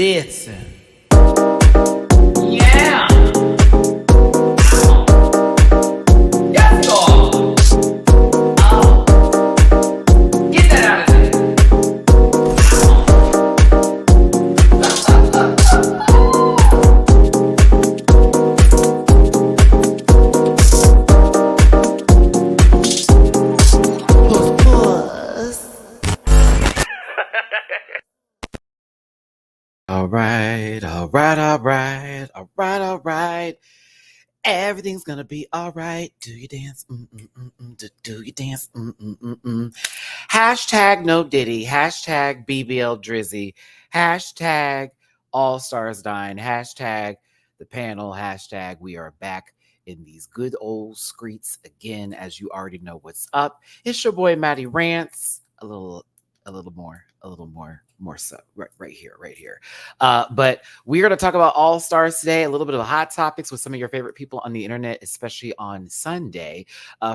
Listen. Yeah. Yes, dog. Get that out of there. All right. Everything's gonna be all right. Do you dance? Do you dance? Hashtag no Diddy. Hashtag BBL Drizzy. Hashtag All Stars Dying. Hashtag the panel. Hashtag we are back in these good old streets again. As you already know what's up. It's your boy Matty Rants. A little more so right here. But we're going to talk about All Stars today, a little bit of hot topics with some of your favorite people on the internet, especially on Sunday.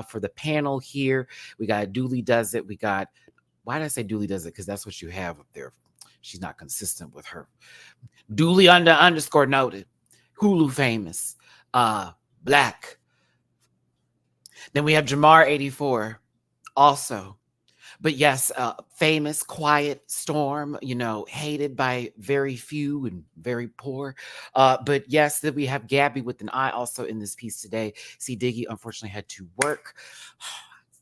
For the panel here, we got Dooley Does It. We got, why did I say Dooley Does It? Because that's what you have up there. She's not consistent with her. Dooley underscore noted. Hulu famous. Black. Then we have Jamar84 also. But yes, famous, quiet storm, hated by very few and very poor. But yes, then we have Gabby with an I also in this piece today. See, Diggy unfortunately had to work.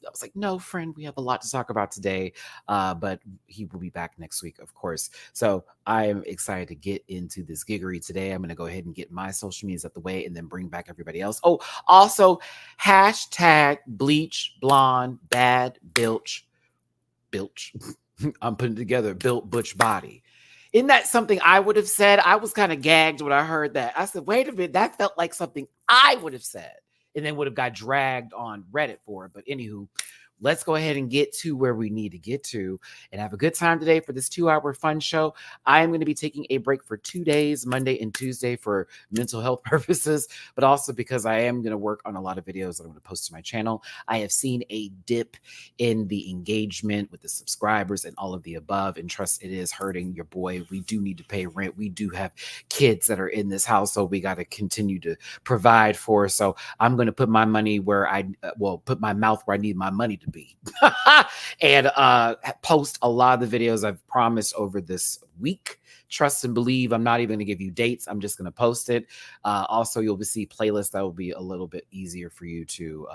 I was like, no, friend, we have a lot to talk about today, but he will be back next week, of course. So I am excited to get into this giggery today. I'm going to go ahead and get my social medias out the way and then bring back everybody else. Oh, also, hashtag bleach, blonde, bad, bilch. I'm putting together built butch body. Isn't that something I would have said? I was kind of gagged when I heard that. I said, wait a minute, that felt like something I would have said and then would have got dragged on Reddit for it. But anywho, let's go ahead and get to where we need to get to and have a good time today for this 2-hour fun show. I am going to be taking a break for 2 days, Monday and Tuesday, for mental health purposes, but also because I am going to work on a lot of videos that I'm going to post to my channel. I have seen a dip in the engagement with the subscribers and all of the above, and trust, it is hurting your boy. We do need to pay rent. We do have kids that are in this household we got to continue to provide for. So I'm going to put my money where put my mouth where I need my money to be and post a lot of the videos I've promised over this week. Trust and believe. I'm not even going to give you dates. I'm just going to post it. Also, you'll see playlists that will be a little bit easier for you to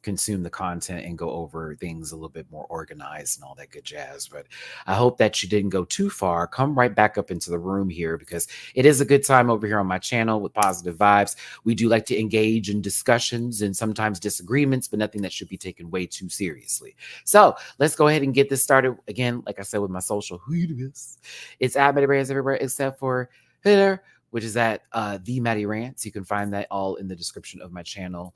consume the content and go over things a little bit more organized and all that good jazz. But I hope that you didn't go too far. Come right back up into the room here because it is a good time over here on my channel with positive vibes. We do like to engage in discussions and sometimes disagreements, but nothing that should be taken way too seriously. So let's go ahead and get this started. Again, like I said, with my social, it's at Matty Rants everywhere except for Twitter, which is at the Matty Rants. You can find that all in the description of my channel,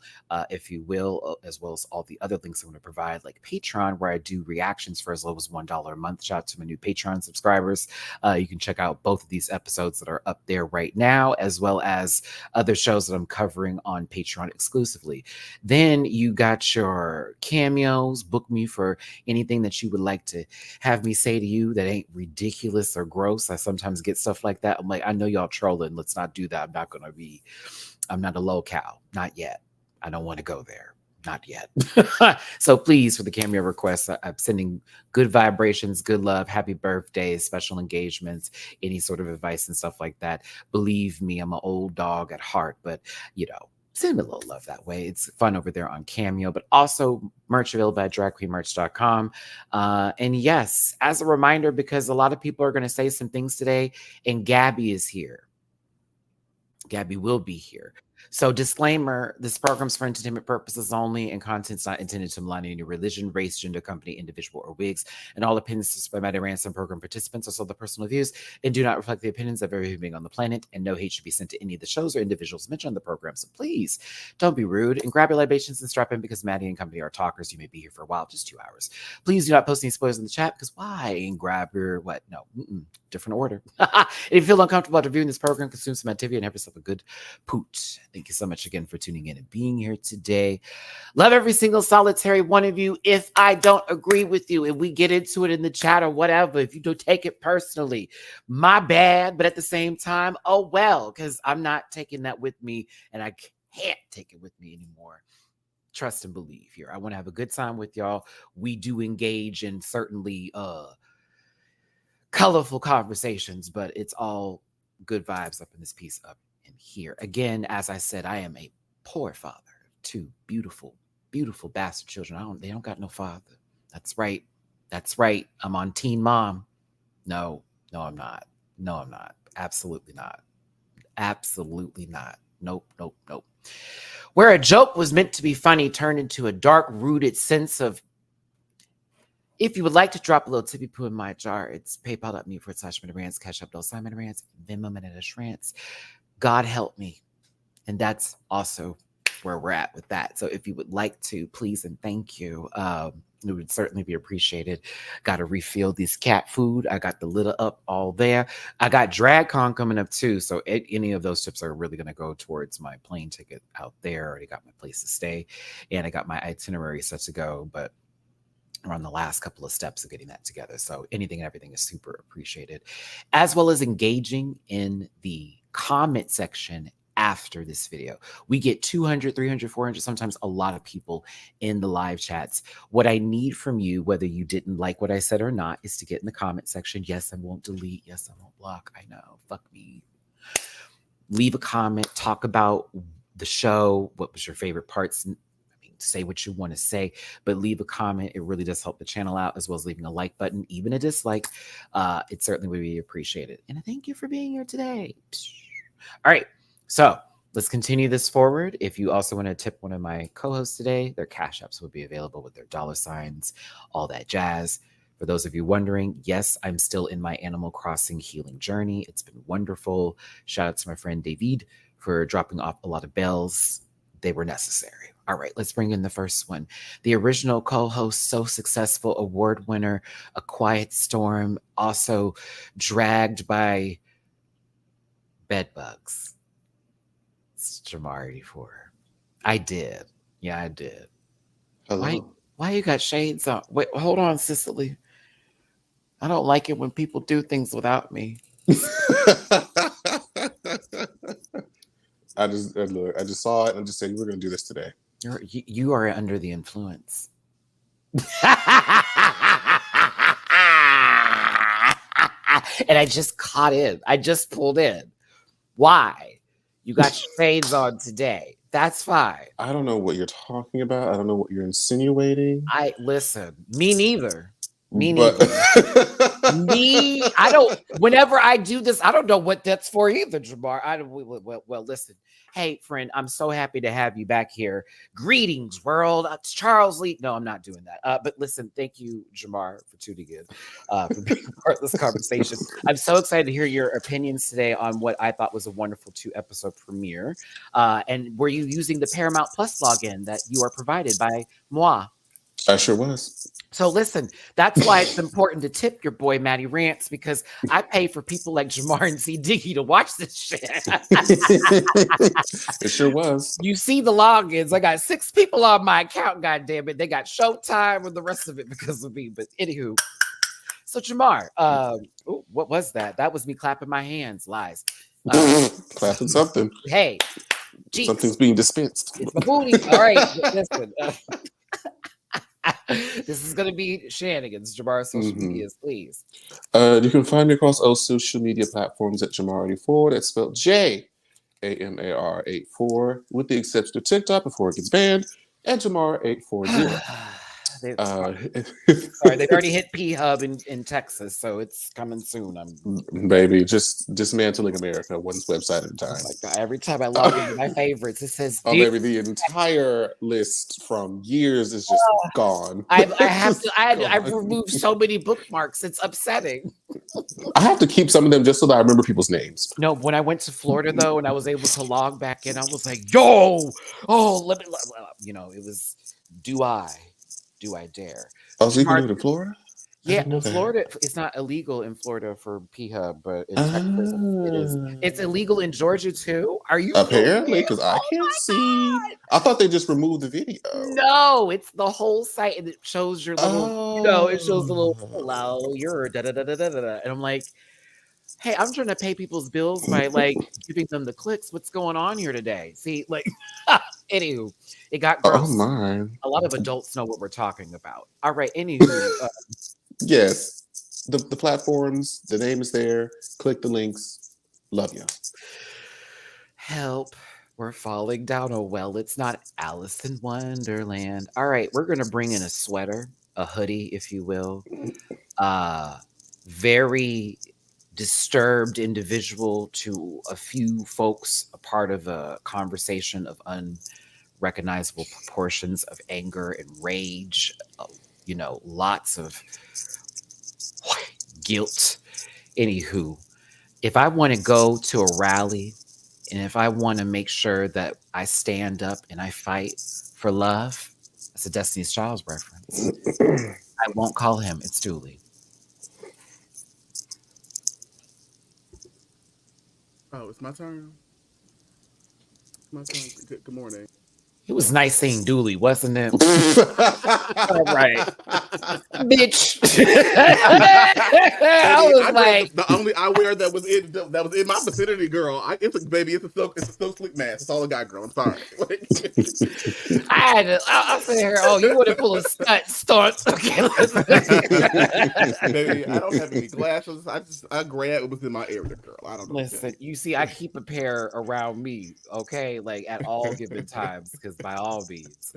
if you will, as well as all the other links I'm going to provide, like Patreon, where I do reactions for as low as $1 a month. Shout out to my new Patreon subscribers. You can check out both of these episodes that are up there right now, as well as other shows that I'm covering on Patreon exclusively. Then you got your cameos. Book me for anything that you would like to have me say to you that ain't ridiculous or gross. I sometimes get stuff like that. I'm like, I know y'all trolling. Let's not do that. I'm not a low cow. Not yet. I don't want to go there. Not yet. So please, for the cameo requests, I'm sending good vibrations, good love, happy birthdays, special engagements, any sort of advice and stuff like that. Believe me, I'm an old dog at heart, but send me a little love that way. It's fun over there on Cameo, but also merch available at dragqueenmerch.com. And yes, as a reminder, because a lot of people are going to say some things today, and Gabby is here. Gabby will be here. So disclaimer, this program's for entertainment purposes only and content's not intended to malign any religion, race, gender, company, individual, or wigs. And all opinions expressed by Matty Rants and program participants are solely personal views and do not reflect the opinions of every human being on the planet, and no hate should be sent to any of the shows or individuals mentioned on the program. So please don't be rude and grab your libations and strap in because Matty and company are talkers. You may be here for a while, just 2 hours. Please do not post any spoilers in the chat because why? And grab your different order. If you feel uncomfortable about reviewing this program, consume some activity and have yourself a good poot. Thank you so much again for tuning in and being here today. Love every single solitary one of you. If I don't agree with you and we get into it in the chat or whatever, if you don't take it personally, my bad. But at the same time, oh well, because I'm not taking that with me and I can't take it with me anymore. Trust and believe here. I want to have a good time with y'all. We do engage in certainly colorful conversations, but it's all good vibes up in this piece up in here. Again, as I said, I am a poor father of two beautiful, beautiful bastard children. They don't got no father. That's right. That's right. I'm on teen mom. No, I'm not. No, I'm not. Absolutely not. Absolutely not. Nope. Where a joke was meant to be funny turned into a dark-rooted sense of, if you would like to drop a little tippy poo in my jar, it's paypal.me/MattyRants, Cash App $, Venmo, MattyRants. God help me. And that's also where we're at with that. So if you would like to, please and thank you. It would certainly be appreciated. Got to refill this cat food. I got the litter up all there. I got DragCon coming up too. So any of those tips are really going to go towards my plane ticket out there. I already got my place to stay and I got my itinerary set to go, but we're on the last couple of steps of getting that together. So anything and everything is super appreciated, as well as engaging in the comment section after this video. We get 200, 300, 400, sometimes a lot of people in the live chats. What I need from you, whether you didn't like what I said or not, is to get in the comment section. Yes, I won't delete. Yes, I won't block. I know. Fuck me. Leave a comment. Talk about the show. What was your favorite parts? Say what you want to say, but leave a comment. It really does help the channel out, as well as leaving a like button, even a dislike. It certainly would be appreciated. And thank you for being here today. All right. So let's continue this forward. If you also want to tip one of my co-hosts today, their cash apps will be available with their $, all that jazz. For those of you wondering, yes, I'm still in my Animal Crossing healing journey. It's been wonderful. Shout out to my friend David for dropping off a lot of bells. They were necessary. All right, let's bring in the first one. The original co-host, so successful, award winner, A Quiet Storm, also dragged by bedbugs. It's Jamar84. I did. Yeah, I did. Hello. Why you got shades on? Wait, hold on, Cicely. I don't like it when people do things without me. I just saw it and just said we're going to do this today. You are under the influence. And I just caught in. I just pulled in. Why? You got your shades on today. That's fine. I don't know what you're talking about. I don't know what you're insinuating. Listen. Me neither. Whenever I do this, I don't know what that's for either, Jamar. Well, listen. Hey, friend, I'm so happy to have you back here. Greetings, world. It's Charles Lee. No, I'm not doing that. But listen, thank you, Jamar, for tuning in, for being part of this conversation. I'm so excited to hear your opinions today on what I thought was a wonderful 2-episode premiere. And were you using the Paramount Plus login that you are provided by moi? I sure was. So listen, that's why it's important to tip your boy Matty Rants, because I pay for people like Jamar and C. Diggy to watch this shit. It sure was. You see the logins. I got 6 people on my account, goddamn it. They got Showtime and the rest of it because of me. But anywho, so Jamar, what was that? That was me clapping my hands. Lies. Clapping something. Hey, geez. Something's being dispensed. It's my booty. All right, listen. This is going to be shenanigans. Jamar, social medias, please. You can find me across all social media platforms at Jamar84. That's spelled JAMAR84, with the exception of TikTok before it gets banned, and Jamar840. Sorry, they've already hit P-Hub in Texas, so it's coming soon. Baby, just dismantling America one website at a time. Oh my God, every time I log into my favorites, it says, "Oh, baby, the entire list from years is just gone." I've removed so many bookmarks. It's upsetting. I have to keep some of them just so that I remember people's names. No, when I went to Florida though, and I was able to log back in, I was like, "Yo, let me," it was. Do I dare? Oh, so you can do it in Florida? I Yeah, didn't know that. Florida. It's not illegal in Florida for P-Hub, but in Texas it is. It's illegal in Georgia too. Are you for Apparently, real? because I Oh can't my see. God. I thought they just removed the video. No, it's the whole site, and it shows your little, it shows the little Oh. hello, you're da da da da da da. And I'm like, hey, I'm trying to pay people's bills by like giving them the clicks. What's going on here today? See, like, anywho, it got Oh gross. my. A lot of adults know what we're talking about. All right, anywho, Yes. The platforms, the name is there. Click the links. Love you. help. We're falling down a well. It's not Alice in Wonderland. All right, we're gonna bring in a sweater, a hoodie, if you will. Very disturbed individual to a few folks, a part of a conversation of unrecognizable proportions of anger and rage, lots of guilt. Anywho, if I want to go to a rally and if I want to make sure that I stand up and I fight for love, that's a Destiny's Child's reference. I won't call him. It's Dooley. Oh, it's my turn. My turn. Good morning. It was nice seeing Dooley, wasn't it? All right, bitch. I was like, the only eyewear that was in my vicinity, girl. It's a silk sleep mask. That's all I got, girl. I'm sorry. I had to. I said, "Here, oh, you want to pull a stunt? Okay, Baby, I don't have any glasses. I grabbed what was in my area, girl. I don't know. Listen, you see, I keep a pair around me, okay, like at all given times, because by all means,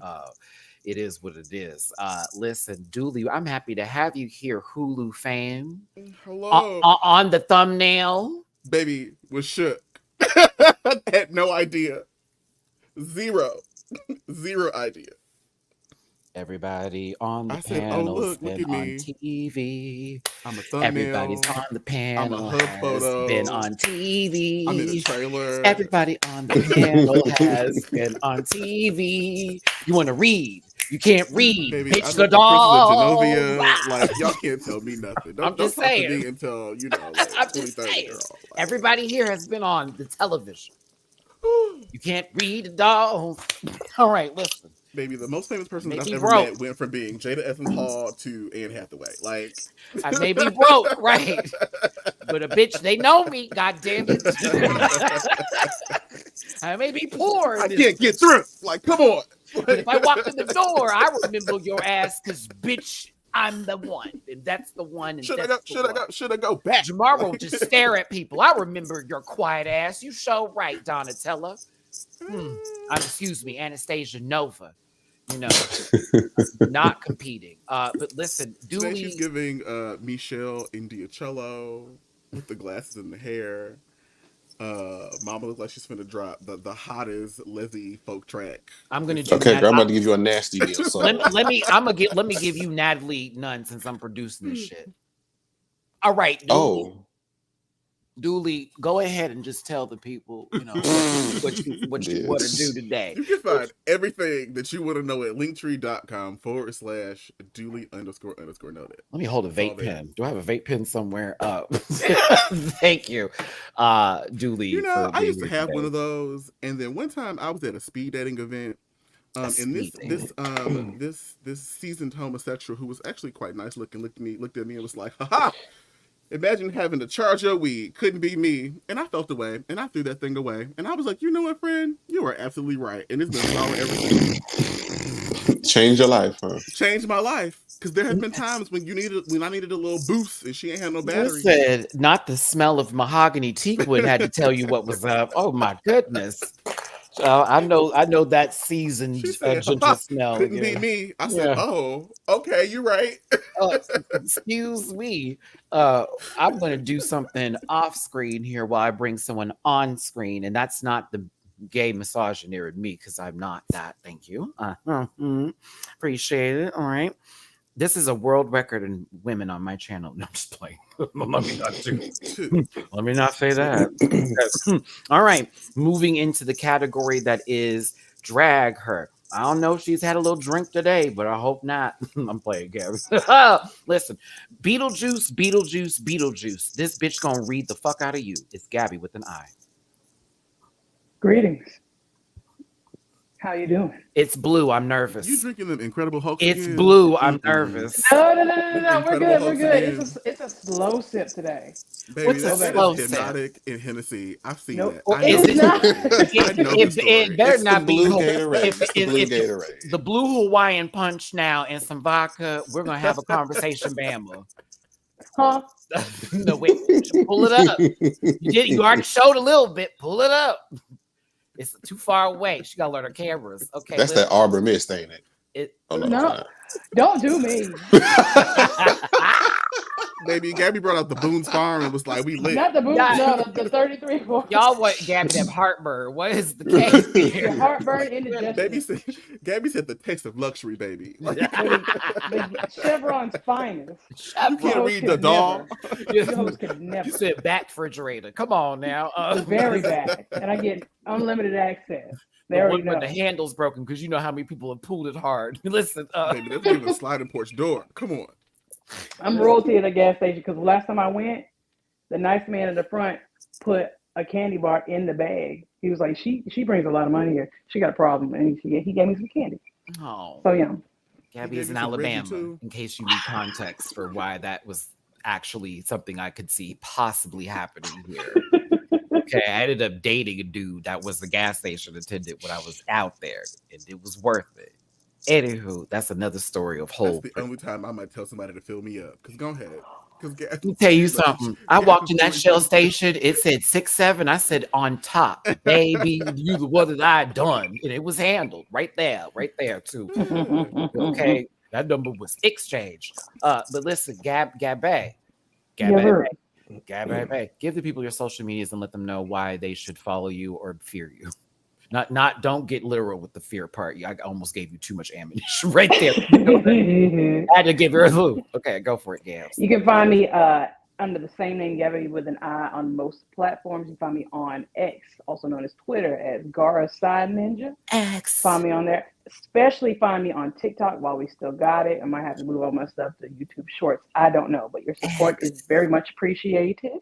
it is what it is. Listen, Dooley, I'm happy to have you here, Hulu fan. Hello, On the thumbnail. baby. Was shook. Had no idea. Zero idea. Everybody on the I said, panel look been at on me. TV. I'm a thumbnail. Everybody's on the panel I'm a hub has photo. been on TV. I'm in a trailer. Everybody on the panel has been on TV. You want to read? You can't read. Baby, Pitch I the know dog. Princess of Genovia. Wow. Like, y'all can't tell me nothing. I'm Don't just talk to saying. me until, like, I'm just 2030, saying. girl. Like, Everybody here has been on the television. You can't read the dog. All right, listen. baby, the most famous person that I've Maybe ever broke. met went from being Jada Essence Hall to Anne Hathaway. Like, I may be broke, right? But a bitch, they know me, god damn it. I may be poor. I can't get through. Like, come on. But if I walked in the door, I remember your ass, because bitch, I'm the one. And that's the one. And Should I that's go? the one. Should I go back? Jamar will just stare at people. I remember your quiet ass. You show right, Donatella. Excuse me, Anastasia Nova. Not competing. But listen, Today Dooley. she's giving Michelle Indiacello with the glasses and the hair. Mama looks like she's finna drop the hottest Lizzie folk track. I'm gonna do. Okay, girl, I'm about to give you a nasty deal. So. let me give you Natalie Nunn since I'm producing this shit. All right, Dooley. Dooley, go ahead and just tell the people, what you want to do today. You can find everything that you want to know at linktree.com/Dooley__noted. Let me hold a vape pen. Do I have a vape pen somewhere? Thank you, Dooley. I used to have one of those, and then one time I was at a speed dating event. And this seasoned homosexual who was actually quite nice looking looked at me and was like, "Haha! Imagine having to charge your weed. Couldn't be me." And I felt the way, and I threw that thing away. And I was like, you know what, friend? You are absolutely right. And it's been solid ever since. Change your life, huh? Changed my life. Because there have been times when I needed a little boost and she ain't had no battery. You said not the smell of mahogany teakwood had to tell you what was up. Oh my goodness. I know that seasoned gentle smell. Couldn't be me. I said, "Oh, okay, you're right." Excuse me. I'm going to do something off screen here while I bring someone on screen, and that's not the gay misogyny in me because I'm not that. Thank you. Appreciate it. All right. This is a world record in women on my channel. No, I'm just playing. Let me not say that. All right. Moving into the category that is drag her. I don't know if she's had a little drink today, but I hope not. I'm playing, Gabby. Listen, Beetlejuice. This bitch gonna read the fuck out of you. It's Gabby with an I. Greetings. How you doing? It's blue. I'm nervous. You drinking them Incredible Hulk? It's again? blue. I'm nervous. No. We're Incredible good. Hulk It's a slow sip today. Baby, What's a that slow is sip? Hypnotic and Hennessy. I've seen Nope. that. Well, I know it's the not. story. I know the story. It better It's not the be blue Gatorade. It's the blue if Gatorade. the blue Hawaiian punch now and some vodka. We're gonna have a conversation, Bama. Huh? No, wait, pull it up. You already showed a little bit. Pull it up. It's too far away. She gotta learn her cameras. Okay, That's that Arbor Mist, ain't it? Oh, no, No. it's Don't do me. Baby, Gabby brought out the Boone's Farm and was like, we lit. Not the booze. Yeah. No, the 33 for Y'all want Gabby to have heartburn? What is the case your here? heartburn indigestion. Gabby said the taste of luxury, baby. Like, The Chevron's finest. you can't Those read could the dog. Those could You never. said back refrigerator. Come on now. Very bad. And I get unlimited access. They The already one where know. the handle's broken because you know how many people have pulled it hard. Listen, Baby, that's not even a sliding porch door. Come on. I'm royalty at a gas station because last time I went, the nice man in the front put a candy bar in the bag. He was like, she brings a lot of money here. She got a problem. And he gave me some candy. oh, So, yeah. Gabby He is gave in you some Reggie, Alabama. too? In case you need context for why that was actually something I could see possibly happening here. Okay, I ended up dating a dude that was the gas station attendant when I was out there, and it was worth it. Anywho, that's another story of That's whole. the only time I might tell somebody to fill me up. Because go ahead. Let me tell you something. I walked in that Shell station. It said 6'7". I said on top, baby. You the one that I done, and it was handled right there too. Okay, that number was exchanged. But listen, Gabby, give the people your social medias and let them know why they should follow you or fear you. Not don't get literal with the fear part. I almost gave you too much ammunition right there. I had to give her a clue. Okay, go for it, Gabs. You can find me under the same name, Gabby, with an I on most platforms. You can find me on X, also known as Twitter, as Gara Side Ninja. X. Find me on there. Especially find me on TikTok while we still got it. I might have to move all my stuff to YouTube Shorts. I don't know, but your support is very much appreciated.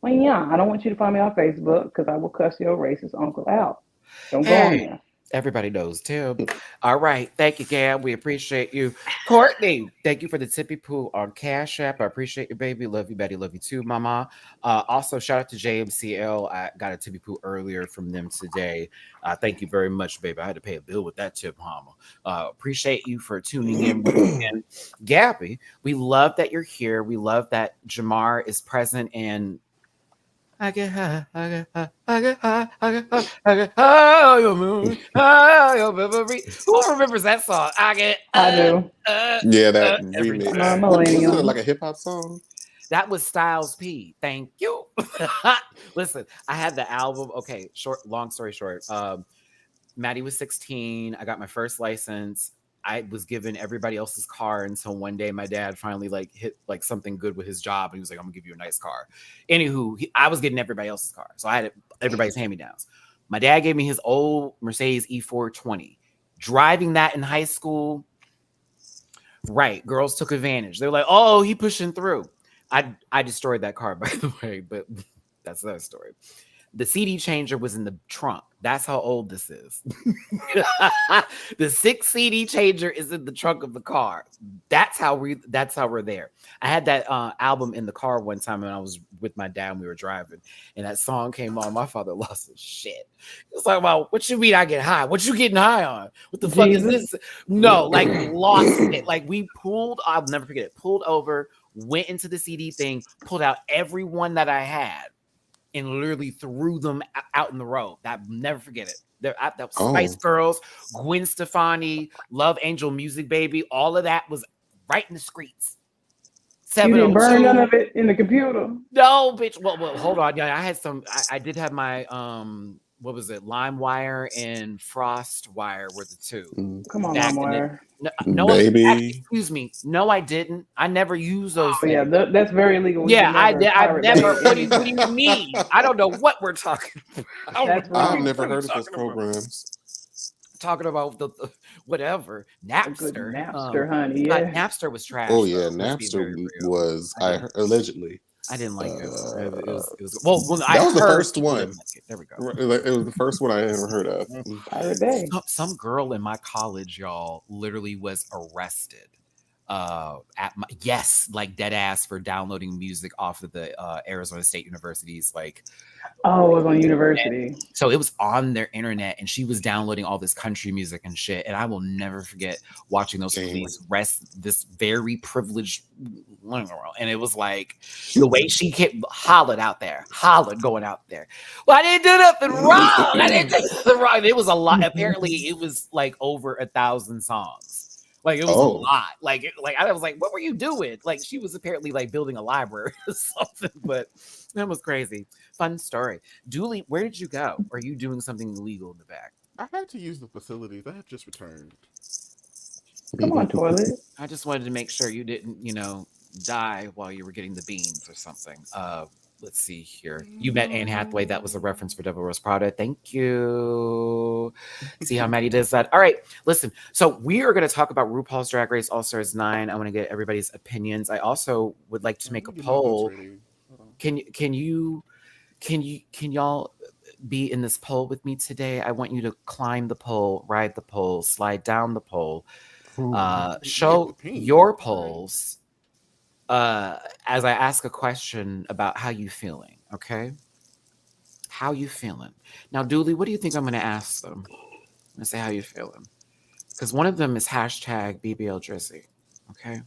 Well, yeah, I don't want you to find me on Facebook because I will cuss your racist uncle out. Don't go on there. Everybody knows Tim. All right. Thank you, Gab. We appreciate you. Courtney, thank you for the tippy poo on Cash App. I appreciate you, baby. Love you, Betty. Love you too, mama. Also, shout out to JMCL. I got a tippy poo earlier from them today. Thank you very much, baby. I had to pay a bill with that tip, mama. Appreciate you for tuning in. And Gabby, we love that you're here. We love that Jamar is present and I get high, I get high, I get high, I get high, I get high, your moon, high, your memory. Who remembers that song? I get. I do. Yeah, that remix. I'm a millennial. Wasn't it like a hip hop song? That was Styles P. Thank you. Listen, I had the album. Okay, long story short. Matty was 16. I got my first license. I was given everybody else's car until one day my dad finally hit something good with his job and he was like, I'm gonna give you a nice car. Anywho, I was getting everybody else's car. So I had everybody's hand-me-downs. My dad gave me his old Mercedes E420. Driving that in high school, right, girls took advantage. They were like, oh, he pushing through. I destroyed that car, by the way, but that's another story. The CD changer was in the trunk. That's how old this is. The 6 CD changer is in the trunk of the car. That's how we're there. I had that album in the car one time when I was with my dad and we were driving, and that song came on. My father lost his shit. He was like, well, what you mean I get high? What you getting high on? What the fuck is this? No, lost it. We pulled, I'll never forget it, pulled over, went into the CD thing, pulled out every one that I had, and literally threw them out in the road. I'll never forget it. That was Spice Girls, Gwen Stefani, Love Angel Music Baby. All of that was right in the streets. You didn't burn none of it in the computer? No, bitch. Well, hold on. Yeah, I had some. I did have my what was it? LimeWire and FrostWire were the two. Come on, LimeWire. No, baby. Excuse me. No, I didn't. I never used those. Oh, yeah, that's very legal. Yeah, I did. I've never. What do you mean? I don't know what we're talking about. I've never heard of those programs. talking about the whatever A good Napster. Napster, honey. Yeah. Napster was trash. Oh yeah, Though. Let's be Napster very real. was I didn't. allegedly. I didn't like it. It Uh, was well. When I that was the heard first people one. didn't like it. There we go. It was the first one I ever heard of. Pirate Bay. Some girl in my college, y'all, literally was arrested. Like dead ass for downloading music off of the Arizona State University's like. Oh, it was on University. So it was on their internet, and she was downloading all this country music and shit. And I will never forget watching those police arrest this very privileged girl. And it was like the way she kept hollered going out there. Well, I didn't do nothing wrong. I didn't do nothing wrong. It was a lot. Apparently, it was like over 1,000 songs. Like it was a lot. Like I was like, what were you doing? Like she was apparently like building a library or something. But that was crazy. Fun story. Dooley, where did you go? Are you doing something illegal in the back? I had to use the facilities. I have just returned. Come on, toilet. I just wanted to make sure you didn't, die while you were getting the beans or something. Let's see here. You met Anne Hathaway. That was a reference for Devil Wears Prada. Thank you. See how Matty does that? All right. Listen. So we are going to talk about RuPaul's Drag Race All Stars 9. I want to get everybody's opinions. I also would like to make a poll. Can y'all be in this poll with me today? I want you to climb the pole, ride the pole, slide down the pole. Show your polls as I ask a question about how you feeling, okay? How you feeling? Now, Dooley, what do you think I'm going to ask them? I'm going to say how you feeling. Because one of them is hashtag BBL Drizzy, okay?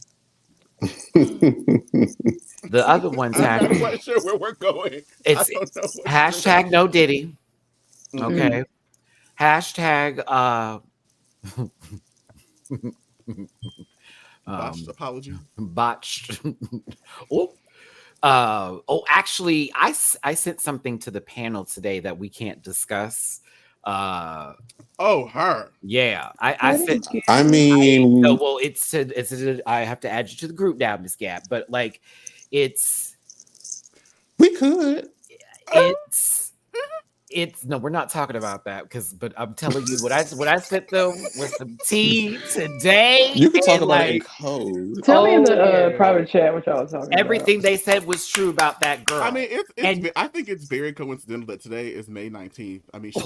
The other one's I'm not quite sure where we're going. It's hashtag no Diddy, okay? Hashtag botched apology. Botched. Actually, I sent something to the panel today that we can't discuss. Her. Yeah, I said. I mean, I have to add you to the group now, Miss Gap. But like, we could. It's no, we're not talking about that but I'm telling you what I sent them with some tea today. You can talk about it in code. Tell me in the private chat what y'all was talking Everything about. they said was true about that girl. I mean, I think it's very coincidental that today is May 19th. I mean, she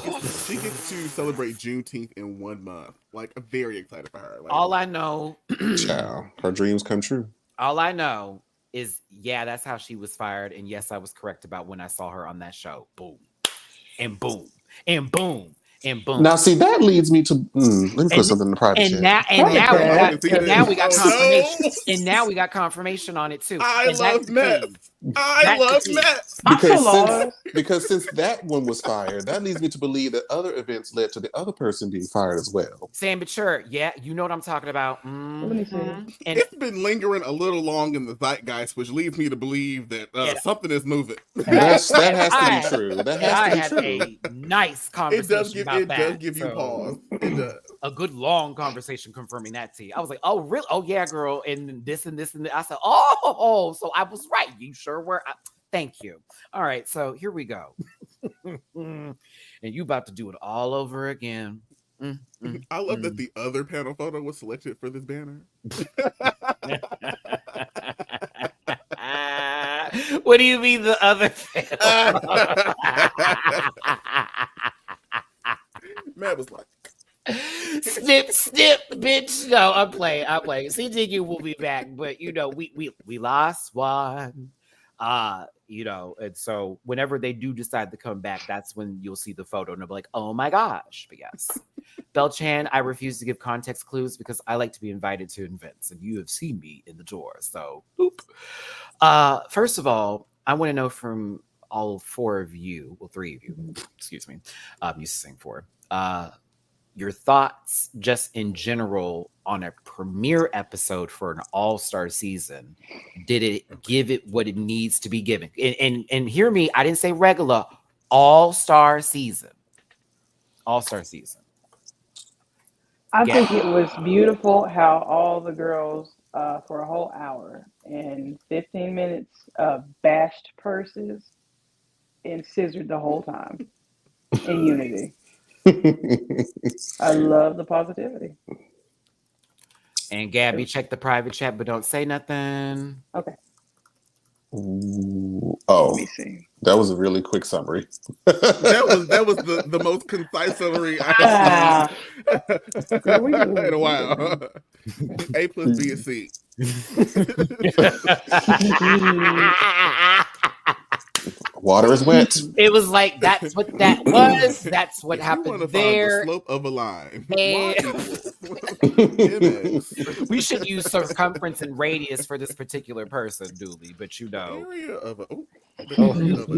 gets to celebrate Juneteenth in 1 month. Like, I'm very excited for her. Like, all I know, child, her dreams come true. All I know is, that's how she was fired. And yes, I was correct about when I saw her on that show. Boom. And boom, and boom, and boom. Now, see, that leads me to let me put something in the private chat. Now we got confirmation. And now we got confirmation on it too. I love meth. Because since that one was fired, that leads me to believe that other events led to the other person being fired as well. Sam Mature, you know what I'm talking about. Let me see. And it's been lingering a little long in the zeitgeist, which leads me to believe that something is moving. That has to be true. That has to be true. A nice conversation It does give you pause. It does. A good long conversation confirming that to you. I was like, oh, really? Oh, yeah, girl. And this and this and that. I said, oh, so I was right. You sure were. Thank you. All right, so here we go. And you about to do it all over again. I love that the other panel photo was selected for this banner. What do you mean the other panel? Matt was like, snip, bitch. No, I'm playing. CTQ will be back, but we lost one. And so whenever they do decide to come back, that's when you'll see the photo and they'll be like, oh my gosh. But yes, Belchan, I refuse to give context clues because I like to be invited to events and you have seen me in the door. So, boop. First of all, I want to know from all 4 of you, well, 3 of you, excuse me. I'm used to saying 4. Your thoughts just in general on a premiere episode for an all-star season. Did it give it what it needs to be given? And hear me, I didn't say regular, all-star season. All-star season. I think it was beautiful how all the girls for a whole hour and 15 minutes bashed purses and scissored the whole time in unity. I love the positivity. And Gabby, check the private chat, but don't say nothing. Okay. Ooh, Let me see. that was a really quick summary. That was the most concise summary I Ah, have girl, we seen do. in a while. A plus B is C. Water is wet. It was like, that's what that was. That's what If you want to happened find the there. slope of a line, And- y equals mx. We should use circumference and radius for this particular person, Dooley, but The area of a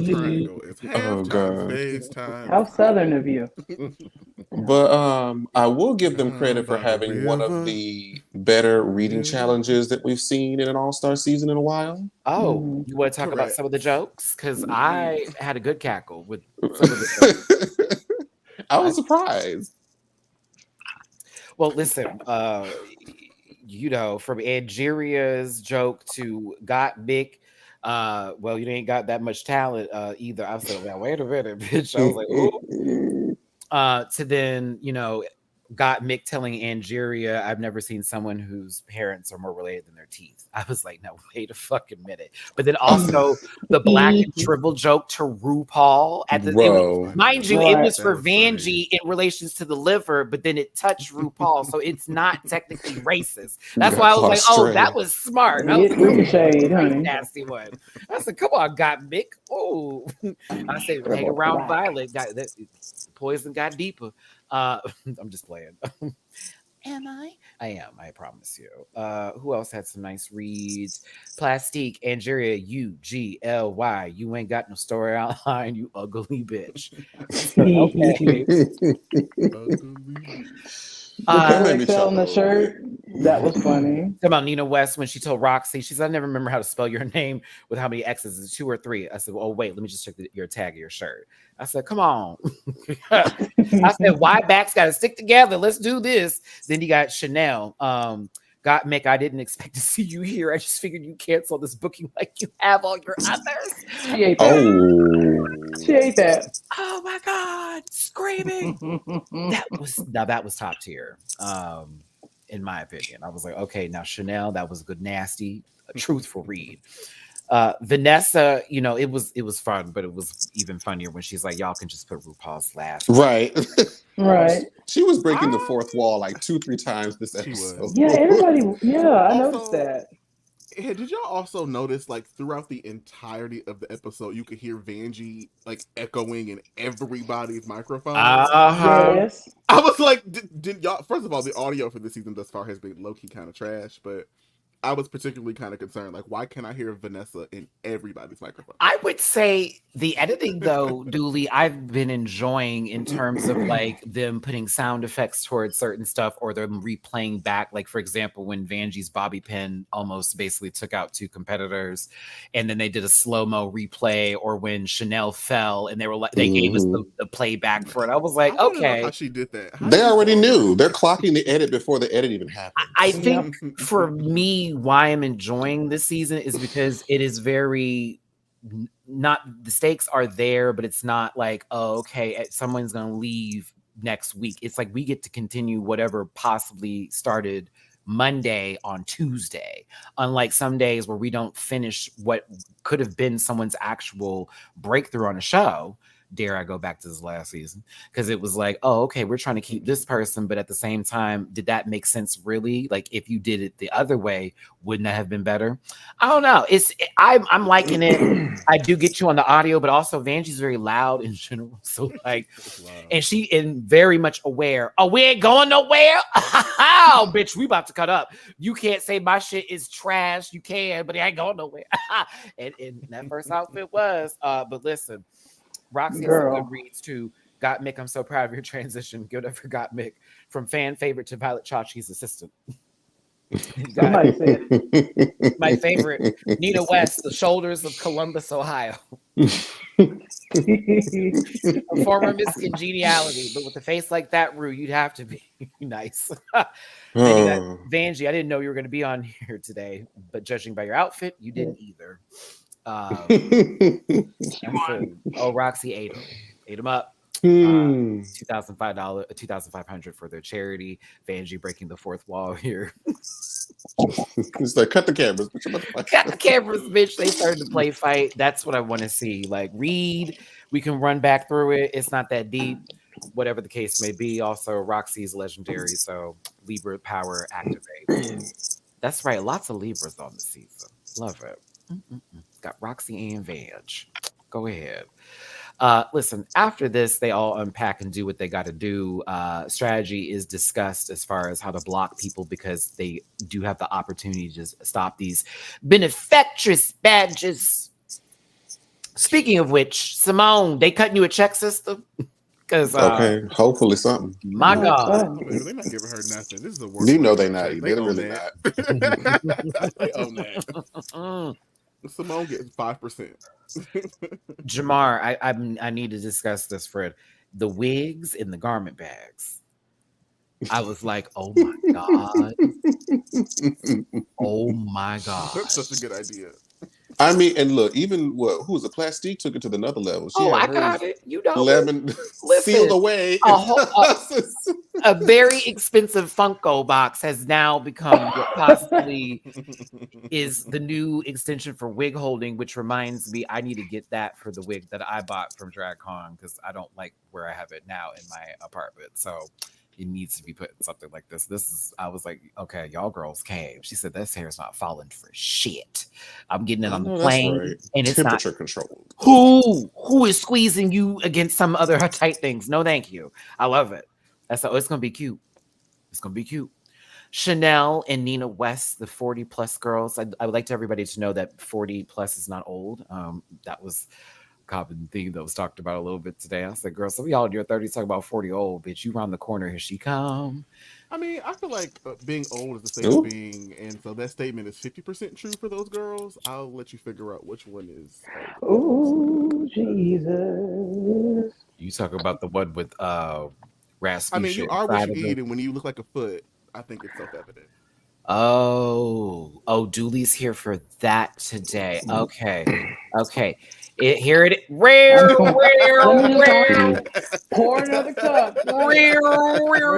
triangle is half Oh, times God. base times. How southern of you. But I will give them credit for By the having one of river. the better reading River. challenges that we've seen in an all-star season in a while. Oh, you want to talk about Correct. some of the jokes? Because I had a good cackle with some of the jokes. I was surprised. Well, listen, you know, from Angeria's joke to Got Mick, well, you ain't got that much talent either. I was like, well, wait a minute, bitch. I was like, ooh. To then, you know, Got Mick telling Angeria, I've never seen someone whose parents are more related than their teeth. I was like, no, wait a fucking minute. But then also the black and shrivel joke to RuPaul at the Bro. mind you, Right. it was for That was funny. Vanjie in relations to the liver, but then it touched RuPaul, so it's not technically racist. That's Got why I was caught like, oh, astray. that was smart. I was It like, ricocheted, oh, honey. nasty one. I said, come on, Got Mick. Oh, I said, hang Shrivel around black. Violet. Got that poison got deeper. I'm just playing. Am I? I am, I promise you. Who else had some nice reads? Plastique, Angeria, UGLY. You ain't got no story outline, you ugly bitch. Okay. Ugly. That made me XL on the chuckle. shirt. That was funny. Talking about Nina West when she told Roxy, she said, I never remember how to spell your name with how many X's, is it 2 or 3? I said, well, oh, wait, let me just check your tag of your shirt. I said, come on. I said, why backs got to stick together? Let's do this. Then you got Chanel. Got Mick, I didn't expect to see you here. I just figured you cancel this booking like you have all your others. She ate that. Oh. She ate that. Oh my God, screaming. That was top tier. In my opinion. I was like, okay, now Chanel, that was a good, nasty, truthful read. Vanessa, you know, it was fun, but it was even funnier when she's like, y'all can just put RuPaul's last. Right. Right. She was breaking the fourth wall like 2-3 times this She was. episode. Yeah, everybody. Yeah, I Also, noticed that. Hey, did y'all also notice, like, throughout the entirety of the episode, you could hear Vanjie, like, echoing in everybody's microphone? Yes. I was like, did y'all... First of all, the audio for this season thus far has been low-key kind of trash, but I was particularly kind of concerned. Like, why can't I hear Vanessa in everybody's microphone? I would say the editing, though, Dooley, I've been enjoying in terms of like them putting sound effects towards certain stuff or them replaying back. Like, for example, when Vanjie's bobby pin almost basically took out 2 competitors and then they did a slow-mo replay, or when Chanel fell and they were like, they gave us the playback for it. I was like, I wanna know okay. how she did that. They already knew. They're clocking the edit before the edit even happened. I think for me, why I'm enjoying this season is because it is very not, the stakes are there, but it's not like, oh, okay, someone's gonna leave next week. It's like we get to continue whatever possibly started Monday on Tuesday, unlike some days where we don't finish what could have been someone's actual breakthrough on a show. Dare I go back to this last season? Because it was like, oh, okay, we're trying to keep this person, but at the same time, did that make sense really? Like, if you did it the other way, wouldn't that have been better? I don't know. I'm liking it. I do get you on the audio, but also Vanjie's very loud in general. So like, and she is very much aware. Oh, we ain't going nowhere. Oh, bitch, we about to cut up. You can't say my shit is trash. You can, but it ain't going nowhere. and that first outfit was. But listen. Roxy has some good reads too. Got Mick, I'm so proud of your transition. Good up for Got Mick. From fan favorite to Violet Chachi's assistant. My favorite, Nina West, the shoulders of Columbus, Ohio. A former Miss Congeniality, but with a face like that, Rue, you'd have to be nice. Then you got Vanjie. I didn't know you were going to be on here today, but judging by your outfit, you didn't either. Oh, Roxy ate him up. $2,500 for their charity. Vanjie breaking the fourth wall here. It's like, cut the cameras. Cut the cameras, bitch. They started to play fight. That's what I want to see. Like, read. We can run back through it. It's not that deep. Whatever the case may be. Also, Roxy's legendary, so Libra power activate. That's right. Lots of Libras on the season. Love it. Got Roxy and Vange. Go ahead. Listen, after this, they all unpack and do what they got to do. Strategy is discussed as far as how to block people because they do have the opportunity to stop these benefactress badges. Speaking of which, Simone, they cutting you a check system? Because okay, hopefully something. My God, they're not giving her nothing. This is the worst. You know they're not. They're really not. They own that. Simone gets 5%. Jamar, I need to discuss this, Fred. The wigs in the garment bags. I was like, oh my God. Oh my God. That's such a good idea. I mean, and look, even who was a Plastique took it to another level. She I got it. You know, lemon sealed away. A very expensive Funko box has now become what possibly is the new extension for wig holding, which reminds me I need to get that for the wig that I bought from DragCon because I don't like where I have it now in my apartment. So it needs to be put in something like this. I was like, okay, y'all girls came. She said, this hair's not falling for shit. I'm getting it on the plane. Right. And it's temperature not controlled. Who is squeezing you against some other tight things? No, thank you. I love it. It's going to be cute. It's going to be cute. Chanel and Nina West, the 40 plus girls. I would like to everybody to know that 40 plus is not old. That was common theme that was talked about a little bit today. I said, girl, some of y'all in your 30s talk about 40 old, bitch. You round the corner, here she come. I mean, I feel like being old is the same as being, and so that statement is 50% true for those girls. I'll let you figure out which one is. Oh, Jesus. You talk about the one with Rasputin. I mean, you are what you eat, and when you look like a foot, I think it's self-evident. Oh, Dooley's here for that today. Okay. Here it is. Rare. Pour another cup. We're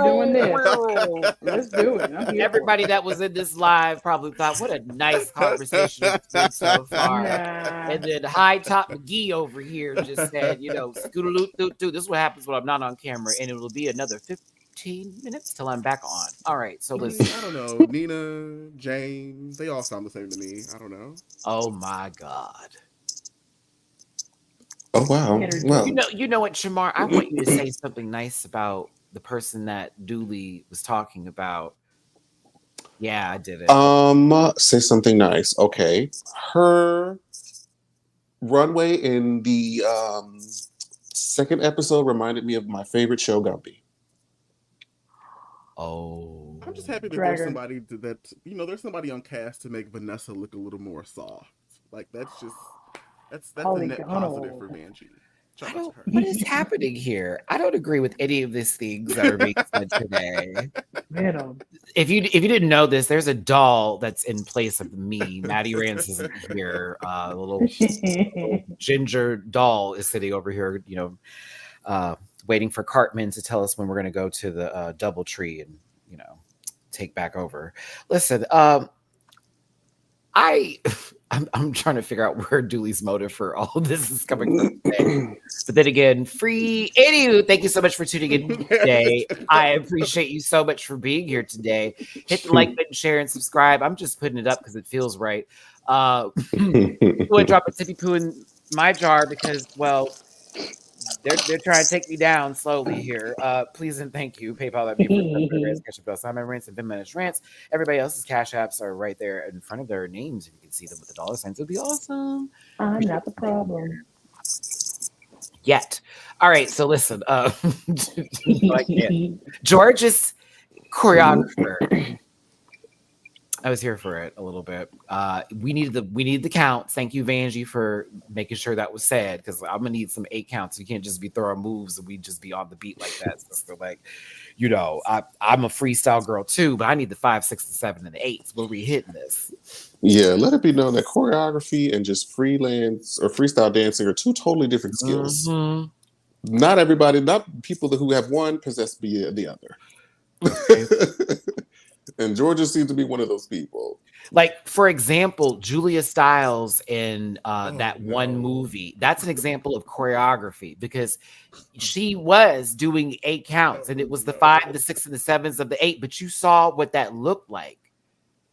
doing this. Let's do it. Everybody that was in this live probably thought, what a nice conversation it's been so far. Nah. And then High Top McGee over here just said, scootaloo-doo-doo. This is what happens when I'm not on camera, and it will be another 15 minutes till I'm back on. All right, so listen. I don't know. Nina, James, they all sound the same to me. I don't know. Oh my God. Oh wow. Well, you know what, Shamar? I want you to say something nice about the person that Dooley was talking about. Yeah, I did it. Say something nice. Okay. Her runway in the second episode reminded me of my favorite show, Gumby. Oh, I'm just happy that there's somebody there's somebody on cast to make Vanessa look a little more soft. Like that's a net positive for Vanjie. What is happening here? I don't agree with any of these things that are being said today. If you didn't know this, there's a doll that's in place of me. Matty Rants isn't here. A little ginger doll is sitting over here, waiting for Cartman to tell us when we're going to go to the DoubleTree and, take back over. Listen, I'm trying to figure out where Dooley's motive for all of this is coming from today. But then again, anywho, thank you so much for tuning in today. I appreciate you so much for being here today. Hit the like button, share, and subscribe. I'm just putting it up because it feels right. Go and drop a tippy poo in my jar because, well, they're trying to take me down slowly here. Please and thank you. PayPal.me for Simon Rants and MattyRants. Everybody else's cash apps are right there in front of their names. If you can see them with the dollar signs, it would be awesome. I'm not the problem. Yet. All right, so listen. George's choreographer. I was here for it a little bit. We needed the counts. Thank you, Vanjie, for making sure that was said, because I'm gonna need some 8 counts. You can't just be throwing moves and we just be on the beat like that. So like, I'm a freestyle girl too, but I need the 5, 6, and 7, and the 8s. Where we hitting this? Yeah, let it be known that choreography and just freelance or freestyle dancing are 2 totally different skills. Mm-hmm. Not everybody, not people who have one possess the other. And Georgia seems to be one of those people. Like, for example, Julia Stiles in that one movie, that's an example of choreography because she was doing 8 counts and it was the 5, the 6, and the 7s of the 8, but you saw what that looked like.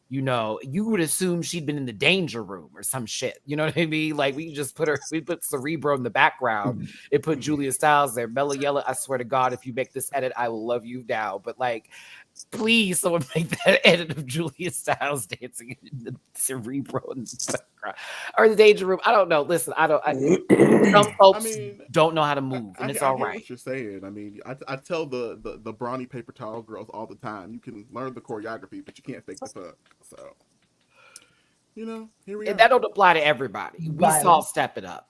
You know, you would assume she'd been in the danger room or some shit. You know what I mean? Like, we put Cerebro in the background and put Julia Stiles there. Bella Yella, I swear to God, if you make this edit, I will love you now. But like, please, someone make that edit of Julia Stiles dancing in the Cerebro in the background or the danger room. I don't know. Listen, some folks don't know how to move, and it's all right. What you're saying. I mean, I tell the brawny paper towel girls all the time. You can learn the choreography, but you can't fake the fuck. So, you know, here we are. That don't apply to everybody. We saw Step It Up.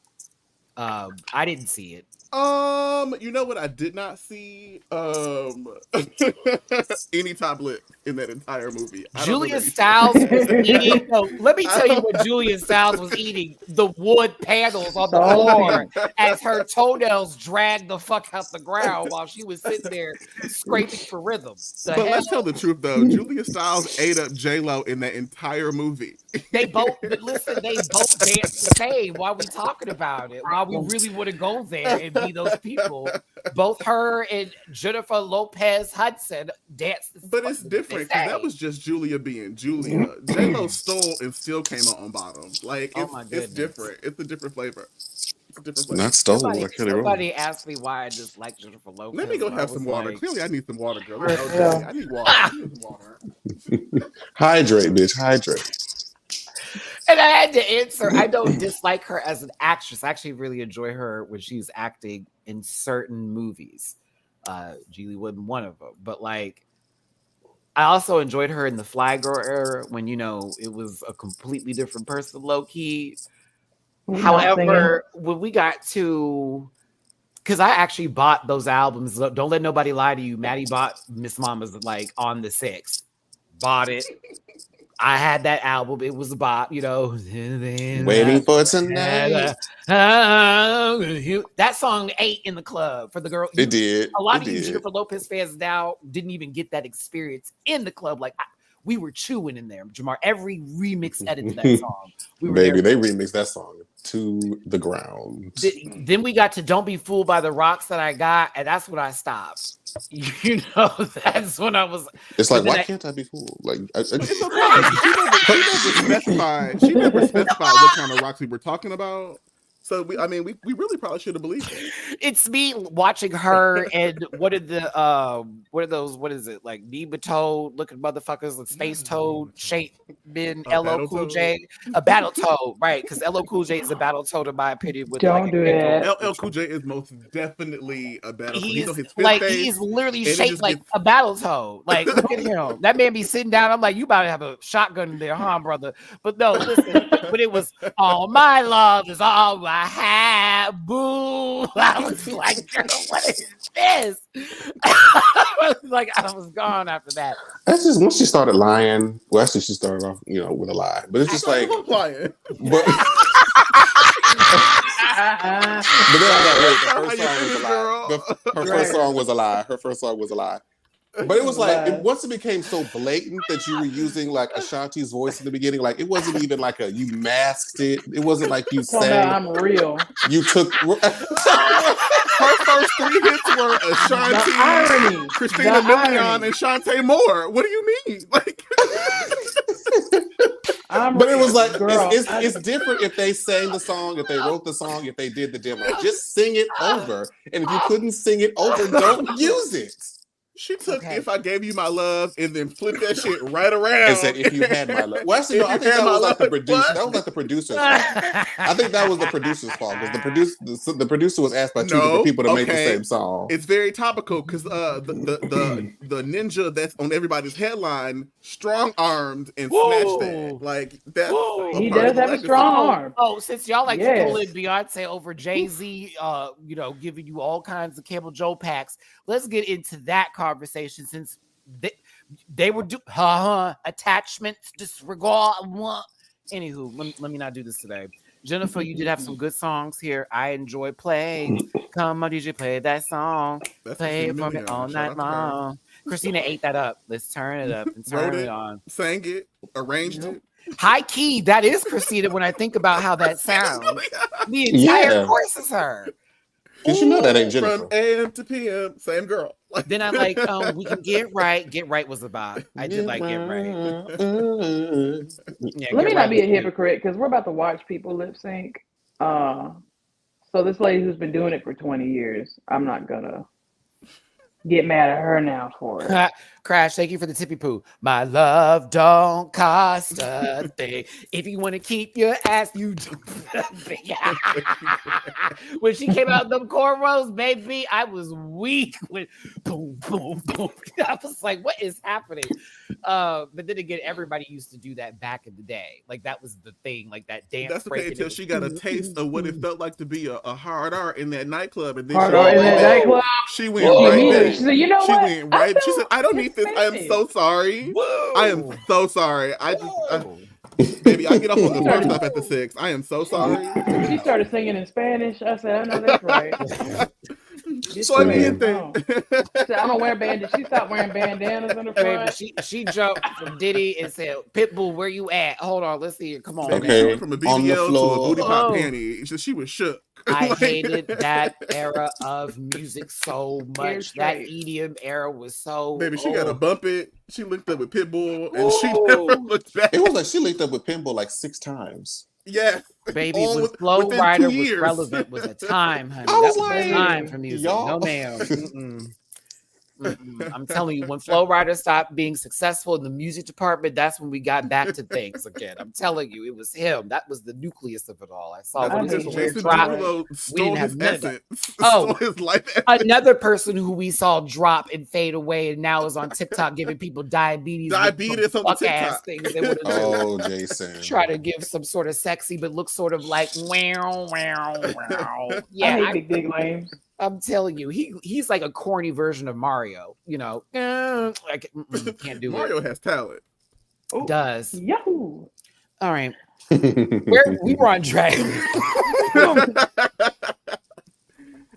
I didn't see it. You know what I did not see? Any top lip in that entire movie. Julia Stiles was eating. No, let me tell you what Julia Stiles was eating: the wood panels on the floor as her toenails dragged the fuck out the ground while she was sitting there scraping for rhythm. Let's tell the truth though. Julia Stiles ate up J-Lo in that entire movie. They both danced the same while we talking about it. While we really want to go there and be those people. Both her and Jennifer Lopez Hudson danced. But it's different because that was just Julia being Julia. J-Lo stole and still came out on bottom. Like, it's different. It's a different flavor. Not stole. Somebody asked me why I dislike Jennifer Lopez. Let me go have some water. Clearly, I need some water, girl. I need water. Hydrate, bitch. Hydrate. And I had to answer, I don't dislike her as an actress. I actually really enjoy her when she's acting in certain movies. Geely wasn't one of them. But like, I also enjoyed her in the Fly Girl era when, you know, it was a completely different person, low key. However, when we got to, because I actually bought those albums. Don't let nobody lie to you. Matty bought Miss Mama's like on the 6th. Bought it. I had that album. It was about, you know, waiting for tonight. That song ate in the club for the girl. It did. A lot of you Jennifer Lopez fans now didn't even get that experience in the club. Like, we were chewing in there, Jamar. Every remix edit to that song. They remixed that song to the ground. Then we got to Don't Be Fooled by the Rocks That I Got, and that's when I stopped. You know, that's when I was. It's like, why can't I be fooled? Like, it's okay. She never specified what kind of rocks we were talking about. So we really probably should have believed it. It's me watching her and what are those? What is it like? Neba Toad looking motherfuckers with Space Toad shape men. LL Cool J, a Battle Toad, right? Because LL Cool J is a Battle Toad in my opinion. Don't do that. LL Cool J is most definitely a Battle Toad. He's literally shaped like a Battle Toad. Like, look at him. That man be sitting down. I'm like, you about to have a shotgun in there, huh, brother? But no, listen. But it was all my love is all I have. Boo! I was like, girl, what is this? I was gone after that. That's just once she started lying. Well, actually, she started off, you know, with a lie. But it's just like lying. But then I got her first song was a lie. Her first song was a lie. But it was like, once it became so blatant that you were using like Ashanti's voice in the beginning, like it wasn't even like you masked it. It wasn't like you sang. I'm real. You took her first 3 hits were Ashanti, Christina Milian, and Shantae Moore. What do you mean? Like, but it was like, it's different if they sang the song, if they wrote the song, if they did the demo. Just sing it over. And if you couldn't sing it over, don't use it. She took If I Gave You My Love and then flipped that shit right around. And said, If You Had My Love. Well, actually, no, I think that was like the producer. That was like the producer's fault. I think that was the producer's fault because the producer was asked by 2 different people to make the same song. It's very topical because the ninja that's on everybody's headline strong-armed and snatched that. Like, that's he does have a strong arm. Oh, since y'all like to pull in Beyonce over Jay-Z, you know, giving you all kinds of Campbell Joe packs, let's get into that conversation since they were attachments, disregard. Anywho, let me not do this today. Jennifer, you did have some good songs here. I enjoy playing. Come on, DJ, play that song. That's Play it for me all night long. Christina ate that up. Let's turn it up and turn it on. Sang it, arranged it. High key, that is Christina when I think about how that sounds. The entire course is her. Because you know that ain't Jennifer. From AM to PM, same girl. Then I like, we can get right. Get right was about. I did like get right. Yeah, Let me Get not Right be a was cute. hypocrite because we're about to watch people lip sync. So this lady who's been doing it for 20 years, I'm not gonna get mad at her now for it. Crash, thank you for the tippy poo. My love don't cost a thing. If you want to keep your ass, you do. When she came out them cornrows, baby, I was weak with boom, boom, boom. I was like, what is happening? But then again, everybody used to do that back in the day. Like that was the thing, like that dance. That's okay until she got a taste of what it felt like to be a hard R in that nightclub, and then she went right back. She said, you know she what? went right. She said, I don't need this. I am so sorry. Whoa. I am so sorry. Baby, I get off on the first stuff at the 6. I am so sorry. She started singing in Spanish. I said, I know that's right. So I don't wear bandanas. She stopped wearing bandanas in the front. She jumped from Diddy and said, Pitbull, where you at? Hold on, let's see it. Come on. Okay. She went from a BBL to a booty pop panty. She was shook. I hated that era of music so much. That EDM era was so. Baby, she got to bump it. She linked up with Pitbull, and she never looked back. It was like she linked up with Pitbull like 6 times. Yes. Baby, when Flow Rider was relevant was a time, honey. That was a time for music. No, ma'am. I'm telling you, when Flow Rider stopped being successful in the music department, that's when we got back to things again. I'm telling you, it was him. That was the nucleus of it all. I saw when his career dropped. We didn't have none of that. Oh, his life another person who we saw drop and fade away and now is on TikTok giving people diabetes on the TikTok. Things Jason. Try to give some sort of sexy, but look sort of like wow, wow, wow. Yeah, I hate big lames. I'm telling you, he's like a corny version of Mario. You know, like can't do Mario has talent. Does. Yahoo! All right, we were on track.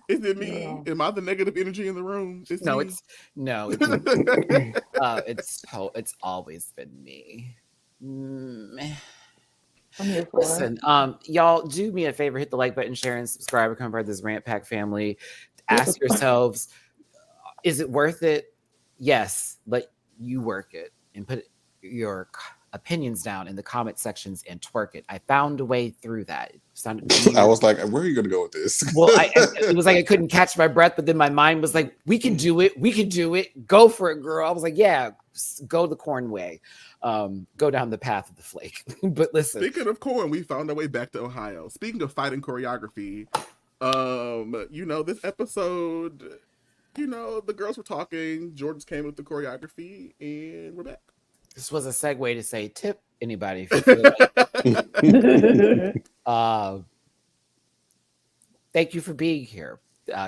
Is it me? Yeah. Am I the negative energy in the room? It's always been me. Listen, y'all, do me a favor, hit the like button, share, and subscribe. Become part of this Rant Pack family. Ask yourselves, is it worth it? Yes, but you work it and put your opinions down in the comment sections and twerk it. I found a way through that. I was like, where are you going to go with this? Well, it was like I couldn't catch my breath, but then my mind was like, we can do it. We can do it. Go for it, girl. I was like, yeah, go the corn way. Go down the path of the flake. But listen. Speaking of corn, we found our way back to Ohio. Speaking of fighting choreography, this episode, the girls were talking. Jordan's came with the choreography, and we're back. This was a segue to say, tip anybody. If you feel like. Thank you for being here.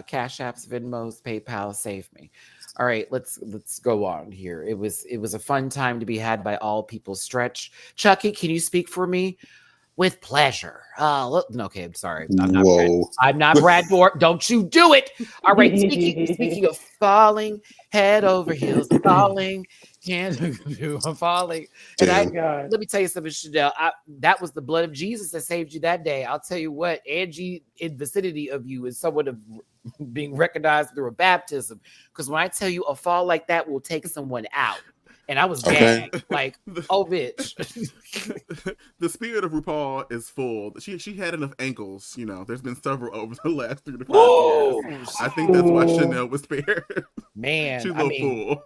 Cash Apps, Venmos, PayPal, save me. All right, let's go on here. It was a fun time to be had by all people. Stretch, Chucky, can you speak for me? With pleasure. Okay, I'm sorry. I'm not Brad Borp. Don't you do it. All right, speaking of falling, head over heels, falling, I'm falling. And let me tell you something, Chanel. That was the blood of Jesus that saved you that day. I'll tell you what, Angie, in vicinity of you is someone of being recognized through a baptism. Because when I tell you a fall like that will take someone out. And I was gagged, like, oh, bitch. The spirit of RuPaul is full. She had enough ankles, There's been several over the last 3 to 5 years. I think that's why Chanel was spared. Man, she's full.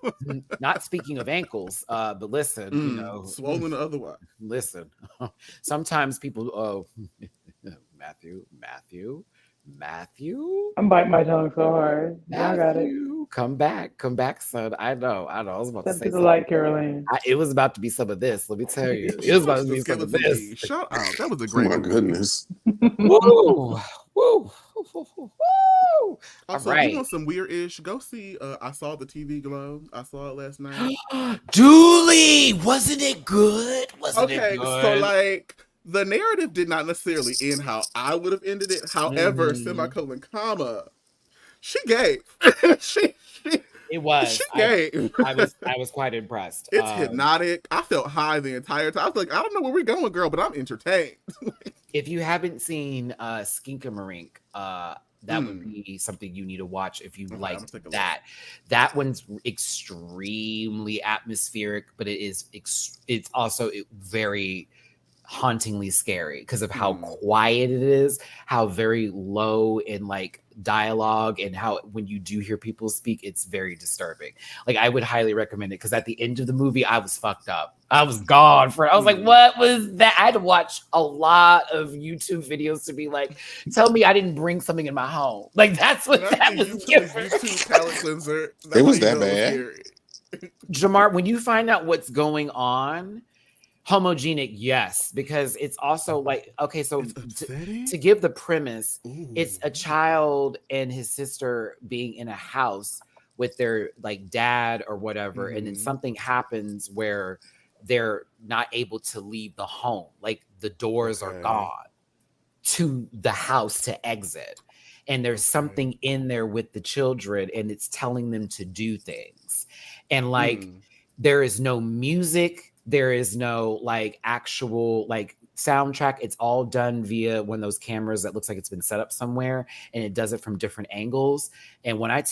Not speaking of ankles, but listen, swollen otherwise. Listen, sometimes people, Matthew. I'm biting my tongue so hard. I got it. Come back, son. I know. I was about to say something. Like Caroline. It was about to be some of this. Let me tell you, it was about to be some of this. Shut up. That was a great. Oh my goodness. Woo, woo. Also, all right. You want some weird-ish? Go see. I saw the TV Glow. I saw it last night. Julie, wasn't it good? So the narrative did not necessarily end how I would have ended it. However, semicolon, comma, she gave. she It was. She gave. I was quite impressed. It's hypnotic. I felt high the entire time. I was like, I don't know where we're going, girl, but I'm entertained. If you haven't seen Skinkamarink, that would be something you need to watch if you like that. That one's extremely atmospheric, but it's also very hauntingly scary because of how quiet it is, how very low in like dialogue, and how when you do hear people speak, it's very disturbing. Like, I would highly recommend it because at the end of the movie, I was fucked up. I was gone I was like, what was that? I had to watch a lot of YouTube videos to be like, tell me I didn't bring something in my home. Like, that's what that was. YouTube palate cleanser. It was that bad. Jamar, when you find out what's going on, homogenic, yes, because it's also like, okay, so to give the premise, it's a child and his sister being in a house with their like dad or whatever, and then something happens where they're not able to leave the home, like the doors are gone to the house to exit, and there's something in there with the children, and it's telling them to do things, and like there is no music. There is no like actual like soundtrack. It's all done via one of those cameras that looks like it's been set up somewhere, and it does it from different angles. And when I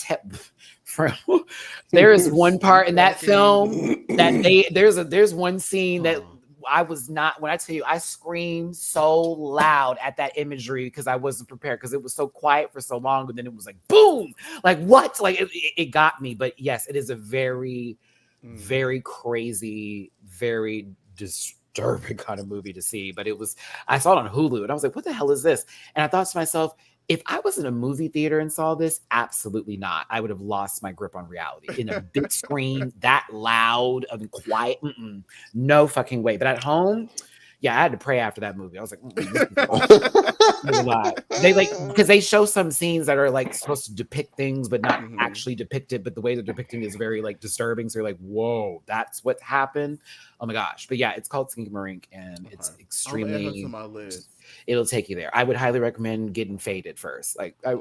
there is one part in that film that there's one scene that I was not, when I tell you, I screamed so loud at that imagery because I wasn't prepared, because it was so quiet for so long, and then it was like boom, like what? Like it got me. But yes, it is a very very crazy, very disturbing kind of movie to see. But I saw it on Hulu and I was like, what the hell is this? And I thought to myself, if I was in a movie theater and saw this, absolutely not. I would have lost my grip on reality. In a big screen, that loud and quiet, no fucking way. But at home, yeah, I had to pray after that movie. I was like, they like, because they show some scenes that are like supposed to depict things, but not actually depict it. But the way they're depicting it is very like disturbing. So you're like, whoa, that's what happened. Oh my gosh. But yeah, it's called Skinkamarink, and it's extremely. It'll take you there. I would highly recommend getting Faded first. Like, I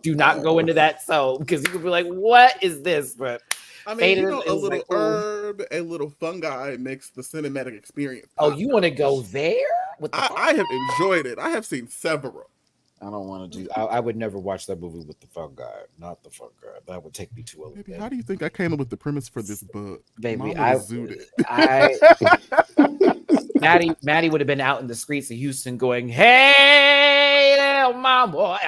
do not go into that. So, because you could be like, what is this? But I mean, you know, a little like, herb, a little fungi makes the cinematic experience. Oh, you want to go there? I have enjoyed it. I have seen several. I don't want to do. I would never watch that movie with the fungi. Not the fungi. That would take me to a. Baby, how do you think I came up with the premise for this book? Baby, Matty would have been out in the streets of Houston going, "Hey, little mama!"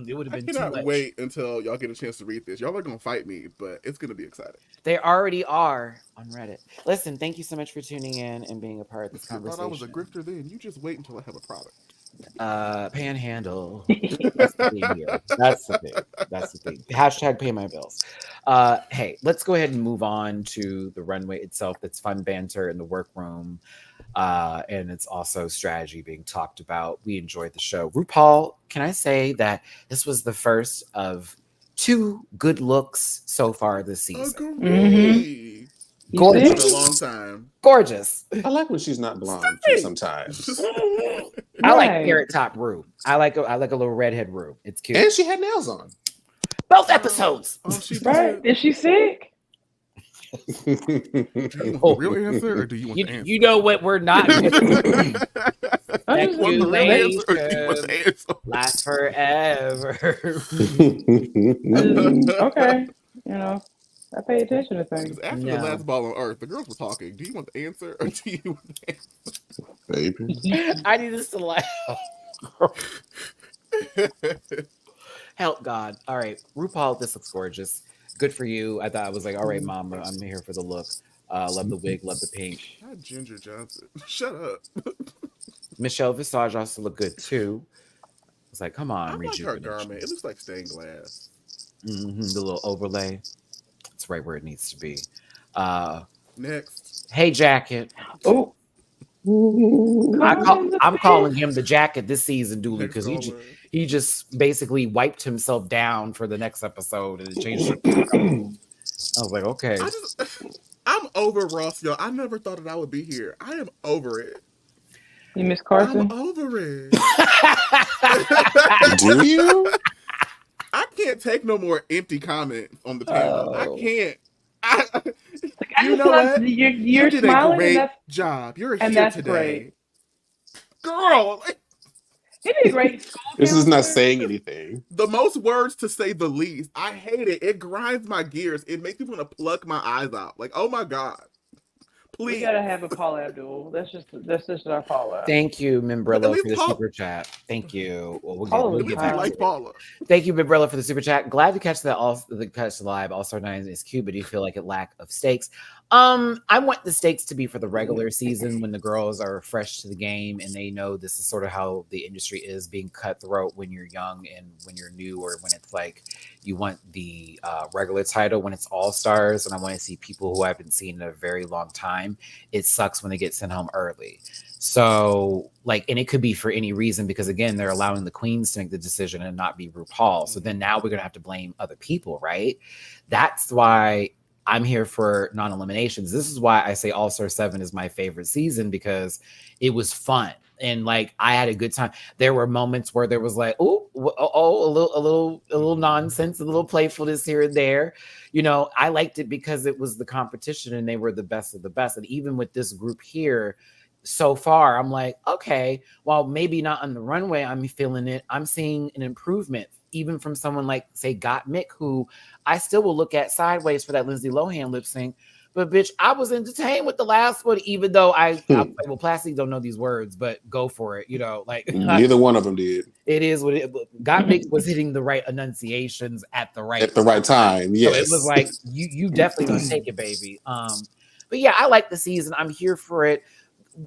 It would have been. I cannot wait until y'all get a chance to read this. Y'all are gonna fight me, but it's gonna be exciting. They already are on Reddit. Listen, thank you so much for tuning in and being a part of this conversation. I thought I was a grifter then. You just wait until I have a product. Panhandle. That's the thing here. That's the thing. Hashtag pay my bills. Hey, let's go ahead and move on to the runway itself. That's fun banter in the workroom. And it's also strategy being talked about. We enjoyed the show. RuPaul, can I say that this was the first of 2 good looks so far this season? Gorgeous. For a long time. Gorgeous. I like when she's not blonde sometimes. I like carrot top Rue. I like a little redhead Rue. It's cute. And she had nails on. Both episodes. Right? Is she sick? Do you want the real answer, or do you want the answer? You know what? We're not. Last forever. Okay. You know, I pay attention to things. After the last ball on Earth, the girls were talking. Do you want the answer, or do you want the answer? Baby. I need this to laugh. Help God. All right. RuPaul, this looks gorgeous. Good for you. I thought I was like, all right, mama, I'm here for the look. Love the wig, love the pink. Not Ginger Johnson. Shut up. Michelle Visage also looked good too. I was like, come on, I like her garment. It looks like stained glass. The little overlay. It's right where it needs to be. Next. Hey, Jacket. Oh. I'm calling him the Jacket this season, Dooley, because he just basically wiped himself down for the next episode and it changed. I was like, okay. I'm over Ross, y'all. I never thought that I would be here. I am over it. You miss Carson? I'm over it. Do you? I can't take no more empty comments on the panel. I can't. You know what? You're You did a smiling, great job. You're and here that's today. great. Girl, He did a great school This is not counselor. saying anything. the most words to say the least. I hate it. It grinds my gears. It makes me want to pluck my eyes out. Like, oh my God. Please. We gotta have a Paula Abdul. That's just our Paula. Thank you, Mimbrello, for the Paula- super chat. Thank you. Well, Paula we'll get At least back you to like it. Paula. Thank you, Mimbrello, for the super chat. Glad to catch the live. All-Star 9 is cute, but do you feel like a lack of stakes? I want the stakes to be for the regular season when the girls are fresh to the game and they know this is sort of how the industry is, being cutthroat when you're young and when you're new, or when it's like you want the regular title when it's All-Stars, and I want to see people who I haven't seen in a very long time. It sucks when they get sent home early. So, like, and it could be for any reason, because again, they're allowing the queens to make the decision and not be RuPaul. So then now we're gonna have to blame other people, right? That's why I'm here for non-eliminations. This is why I say All-Star 7 is my favorite season, because it was fun and like I had a good time. There were moments where there was like, a little nonsense, a little playfulness here and there. You know, I liked it because it was the competition and they were the best of the best. And even with this group here, so far, I'm like, okay, while maybe not on the runway, I'm feeling it. I'm seeing an improvement, even from someone like, say, Got Mick, who I still will look at sideways for that Lindsay Lohan lip sync. But bitch, I was entertained with the last one, even though I well, Plastic don't know these words, but go for it. You know, like neither one of them did. It is what it. Got Mick was hitting the right enunciations at the right time. Yes, so it was like you definitely gonna take it, baby. But yeah, I like the season. I'm here for it.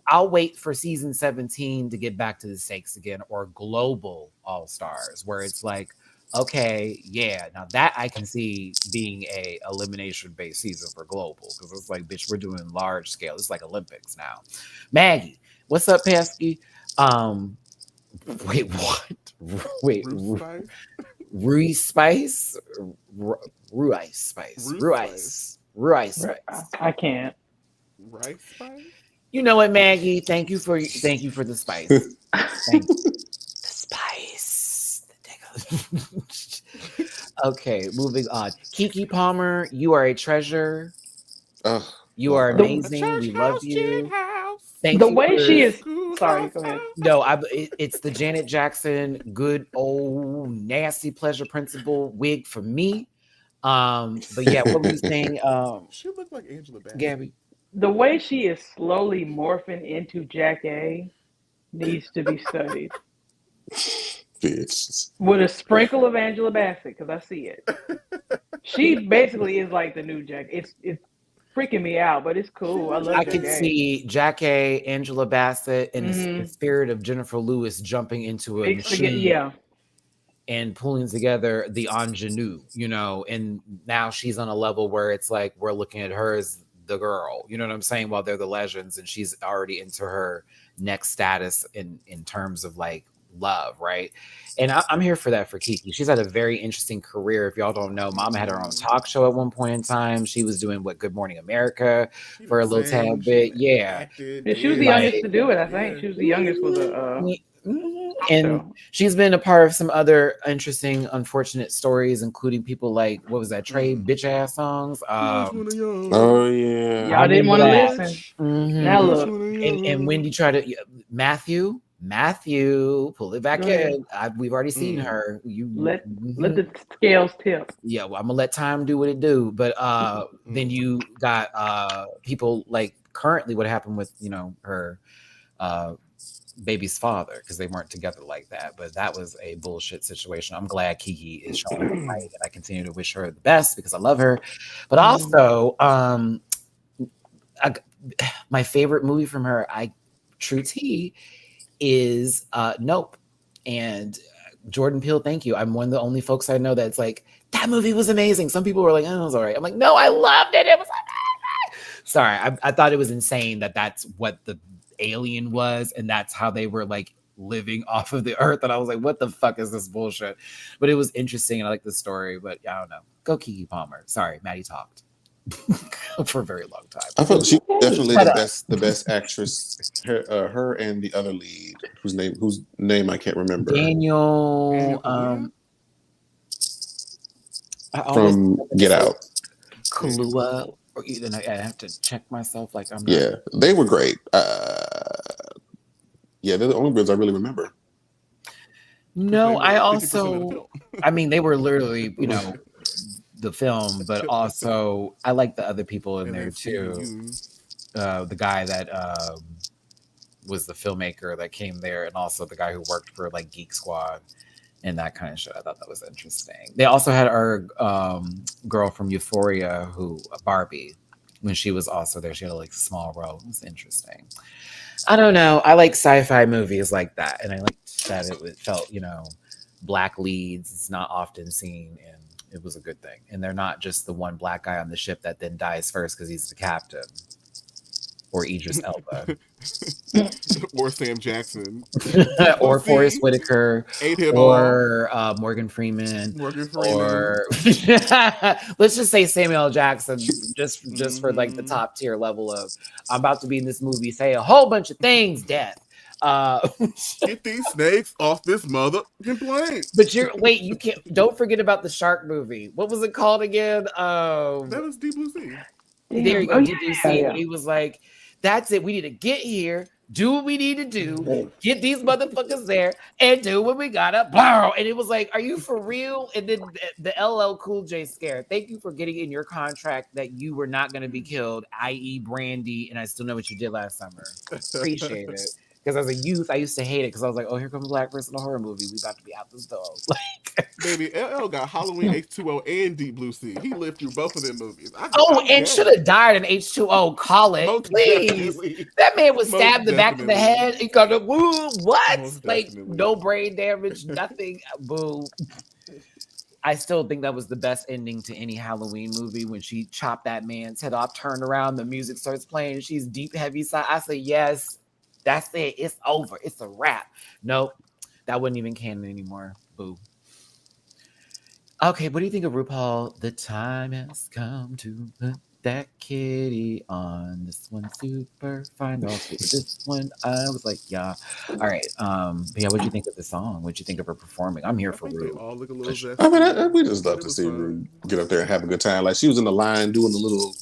I'll wait for season 17 to get back to the stakes again, or global All-Stars, where it's like, okay, yeah, now that I can see being a elimination-based season for global, because it's like, bitch, we're doing large scale. It's like Olympics now. Maggie, what's up, Pesky? Wait, what? Wait, Rui Spice? Rui Spice. I can't. Rice Spice? You know what, Maggie? Thank you for the spice. Thank you. The spice. Okay, moving on. Kiki Palmer, you are a treasure. You are amazing. We love you. Thank you. The way she is. Sorry, go ahead. No, it's the Janet Jackson good old nasty pleasure principle wig for me. But yeah, what were you saying? She looked like Angela Bassett. Gabby. The way she is slowly morphing into Jack A needs to be studied. Bitch. With a sprinkle of Angela Bassett, because I see it. She basically is like the new Jack. It's freaking me out, but it's cool. I love I Jack could A. see Jack A, Angela Bassett, and the spirit of Jennifer Lewis jumping into a machine and pulling together the ingenue, you know, and now she's on a level where it's like we're looking at her as the girl, you know what I'm saying, while they're the legends, and she's already into her next status in terms of like love, right? And I'm here for that for Kiki. She's had a very interesting career. If y'all don't know, Mama had her own talk show at one point in time. She was doing Good Morning America for a little tad bit. Yeah. She was the youngest to do it, I think. She was the youngest with a and she's been a part of some other interesting, unfortunate stories, including people like, what was that, Trey bitch ass songs? Oh yeah, y'all didn't want to listen. Now look, and Wendy tried to Matthew, pull it back in. We've already seen her. You let the scales tip. Yeah, well, I'm gonna let time do what it do. But then you got people like currently what happened with her baby's father, because they weren't together like that. But that was a bullshit situation. I'm glad Kiki is showing her right, and I continue to wish her the best because I love her. But also, my favorite movie from her, True T, is Nope. And Jordan Peele, thank you. I'm one of the only folks I know that's like, that movie was amazing. Some people were like, oh, it was all right. I'm like, no, I loved it. It was like, sorry. I thought it was insane that that's what the alien was, and that's how they were like living off of the earth. And I was like, what the fuck is this bullshit? But it was interesting, and I like the story. But I don't know. Go Keke Palmer. Sorry, Maddie talked. for a very long time. I felt she definitely the best actress. Her and the other lead, whose name I can't remember. Daniel from Get Out. Kaluuya. Or even I have to check myself. Like I'm not. Yeah, they were great. Yeah, they're the only ones I really remember. No, I also. I mean, they were literally, the film, but also I like the other people in there too. The guy that was the filmmaker that came there, and also the guy who worked for like Geek Squad and that kind of shit. I thought that was interesting. They also had our girl from Euphoria, Barbie, when she was also there. She had a small role. It was interesting. I don't know. I like sci-fi movies like that, and I liked that it felt, black leads. It's not often seen, and it was a good thing. And they're not just the one black guy on the ship that then dies first because he's the captain, or Idris Elba, or Sam Jackson, or Forrest Whitaker, or Morgan Freeman, or let's just say Samuel L. Jackson, just for like the top tier level of I'm about to be in this movie, say a whole bunch of things, death. Get these snakes off this motherfucking plane. But you can't. Don't forget about the shark movie. What was it called again? That was Deep Blue Sea. There you go, Deep Blue Sea. Yeah. He was like, "That's it. We need to get here, do what we need to do, get these motherfuckers there, and do what we gotta." Blow. And it was like, "Are you for real?" And then the LL Cool J scare. Thank you for getting in your contract that you were not going to be killed, i.e., Brandy. And I still know what you did last summer. Appreciate it. Because as a youth, I used to hate it because I was like, "Oh, here comes a black person in a horror movie. We about to be out this door." Baby, LL got Halloween H2O and Deep Blue Sea. He lived through both of them movies. And should have died in H2O. Call it, please. Definitely. That man was stabbed in the back of the head. He got what? No brain damage, nothing. Boo. I still think that was the best ending to any Halloween movie when she chopped that man's head off, turned around, the music starts playing, she's deep, heavy side. I say, yes. That's it. It's over. It's a wrap. Nope. That wasn't even canon anymore. Boo. Okay, what do you think of RuPaul? The time has come to put that kitty on. This one's super fine. This one, I was like, yeah. All right. But yeah, what do you think of the song? What do you think of her performing? I'm here for Ru. I mean, we just love to see Ru get up there and have a good time. Like she was in the line doing the little...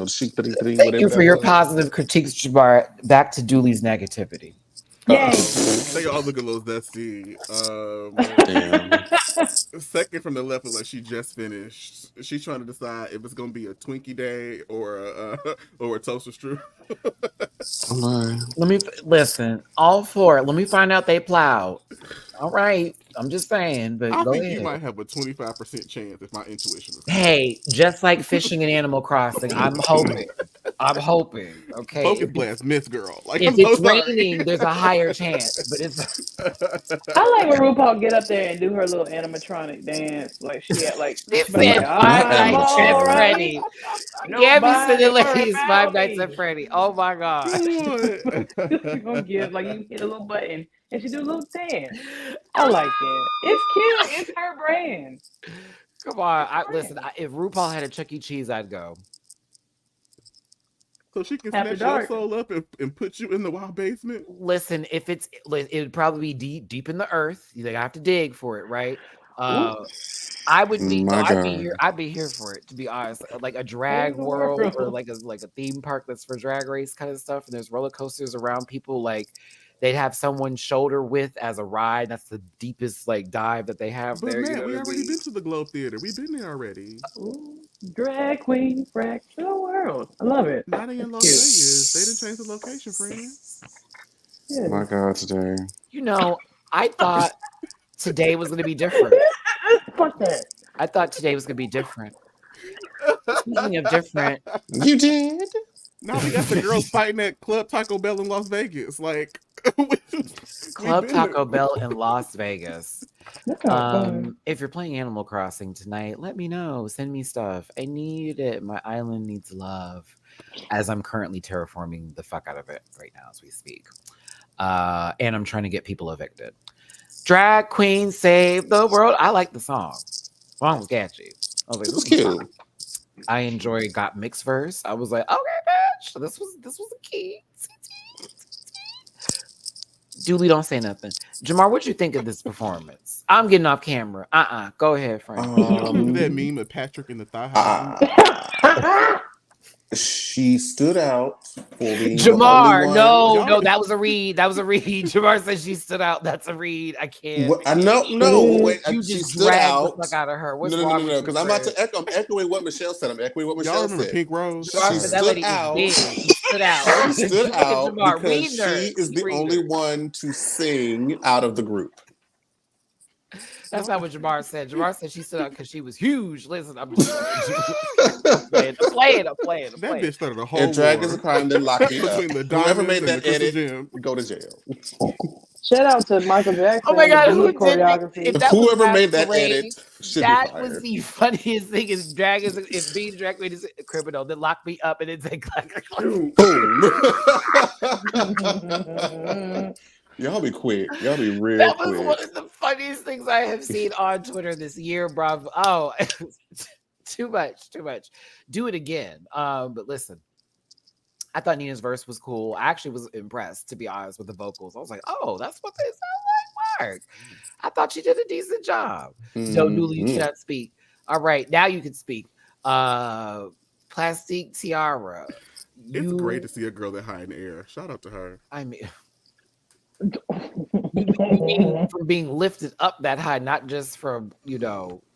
chic three. Thank you for your positive critiques, Jabbar. Back to Dooley's negativity. Yay! They all look a little dusty. Second from the left was like she just finished. She's trying to decide if it's gonna be a Twinkie day or a toaster strudel. Let me listen. All for it. Let me find out they plowed. All right. I'm just saying, but I think ahead. You might have a 25% chance if my intuition is hey, just like fishing and Animal Crossing, I'm hoping. Okay. Focus blast, miss girl. Like if it's raining, there's a higher chance. But it's I like when RuPaul get up there and do her little animatronic dance. Like she had like Five Nights at Freddy. Gabby said ladies, Five Nights at Freddy. Oh my God. You're gonna give like you hit a little button and she do a little dance. I like that. It's cute. It's her brand. Come on. Listen, if RuPaul had a Chuck E. Cheese, I'd go. So she can snatch your soul up and put you in the wild basement? Listen, it would probably be deep in the earth. You have to dig for it, right? I would be I'd be here for it, to be honest. Like a drag world or like a theme park that's for drag race kind of stuff. And there's roller coasters around people. Like they'd have someone shoulder width as a ride. That's the deepest dive that they have there. Man, we already been to the Globe Theater. We've been there already. Ooh, drag queen fractional world. I love it. Not in Las Vegas. They didn't change the location, friend. Yeah. My God, today. I thought today was going to be different. Fuck that. I thought today was going to be different. Speaking of different. You did? Now we got the girls fighting at Club Taco Bell in Las Vegas. Like Club Taco Bell in Las Vegas. If you're playing Animal Crossing tonight, let me know. Send me stuff. I need it. My island needs love. As I'm currently terraforming the fuck out of it right now as we speak. And I'm trying to get people evicted. Drag Queen Save the World. I like the song. Song was catchy. I was like, it was cute. I enjoy Got Mixed Verse. I was like, okay, bitch, this was a key. Julie, don't say nothing. Jamar, what you think of this performance? I'm getting off camera. Go ahead, friend. That meme of Patrick in the thigh high boot. She stood out for being Jamar, the only one. no, that was a read. Jamar said she stood out. That's a read. I can't. No. Wait, you she just stood dragged out. the fuck out of her. What's No. wrong Because I'm about to echo. I'm echoing what Michelle said. Y'all remember Pink Rose? She stood out. She stood out because she is the only one to sing out of the group. That's not what Jamar said. Jamar said she stood out because she was huge. Listen, I'm just playing. That bitch started a whole If drag is a crime, then lock me up. Whoever made that edit, go to jail. Shout out to Michael Jackson. Oh my God, who choreography. Whoever made that edit should that be fired. was the funniest thing. Is drag is if being drag queen is a criminal, then lock me up and then take boom. Y'all be quick. Y'all be real That was quick. one of the funniest things I have seen on Twitter this year, bravo. Oh, too much. Do it again. But listen, I thought Nina's verse was cool. I actually was impressed, to be honest, with the vocals. I was like, oh, that's what they sound like. Mark. I thought she did a decent job. No, Newly, you cannot speak. All right, now you can speak. Plastique Tiara. It's great to see a girl that high in the air. Shout out to her. I mean, from being lifted up that high, not just from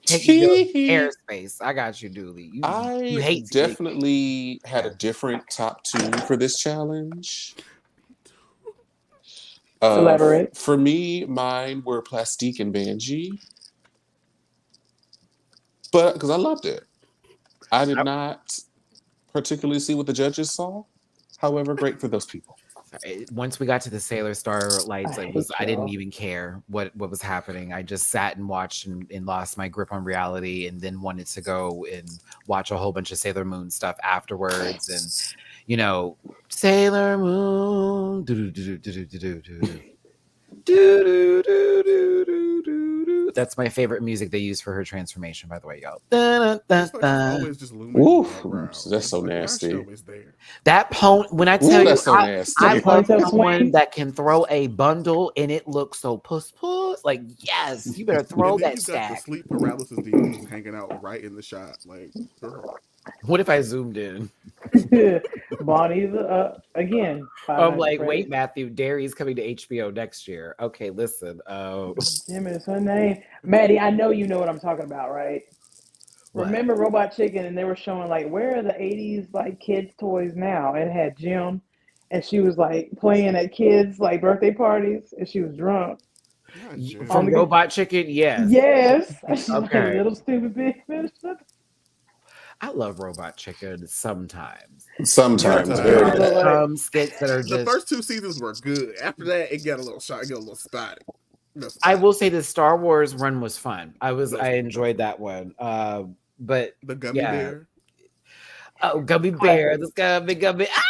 taking your airspace. I got you, Dooley. I definitely had a different top 2 for this challenge. Elaborate. For me, mine were Plastique and Banji, but because I loved it, I did not particularly see what the judges saw. However, great for those people. Once we got to the Sailor Star lights, I didn't even care what was happening. I just sat and watched and lost my grip on reality, and then wanted to go and watch a whole bunch of Sailor Moon stuff afterwards. And Sailor Moon. That's my favorite music they use for her transformation, by the way, y'all. Always just looming. That's so nasty. That pony, when I tell you, so nasty. I love someone that can throw a bundle and it looks so puss. Like, yes, you better throw that stack. Got the sleep paralysis demons hanging out right in the shot. Like, girl. What if I zoomed in? Bonnie's again. I'm like, wait, Matthew, Derry's coming to HBO next year. Okay, listen. Damn it, it's her name. Matty, I know you know what I'm talking about, right? What? Remember Robot Chicken, and they were showing like, where are the 80s like kids toys now? It had Jim, and she was like playing at kids like birthday parties, and she was drunk. From Robot Chicken, yes. Yes. Okay. Little stupid bitch. I love Robot Chicken sometimes. Sometimes. Some skits that are just... The first 2 seasons were good. After that, it got a little shot, it got a little spotty. I will say the Star Wars run was fun. I enjoyed that one. But the Gummy Bear. Oh, Gummy Bear. This gummy. Ah!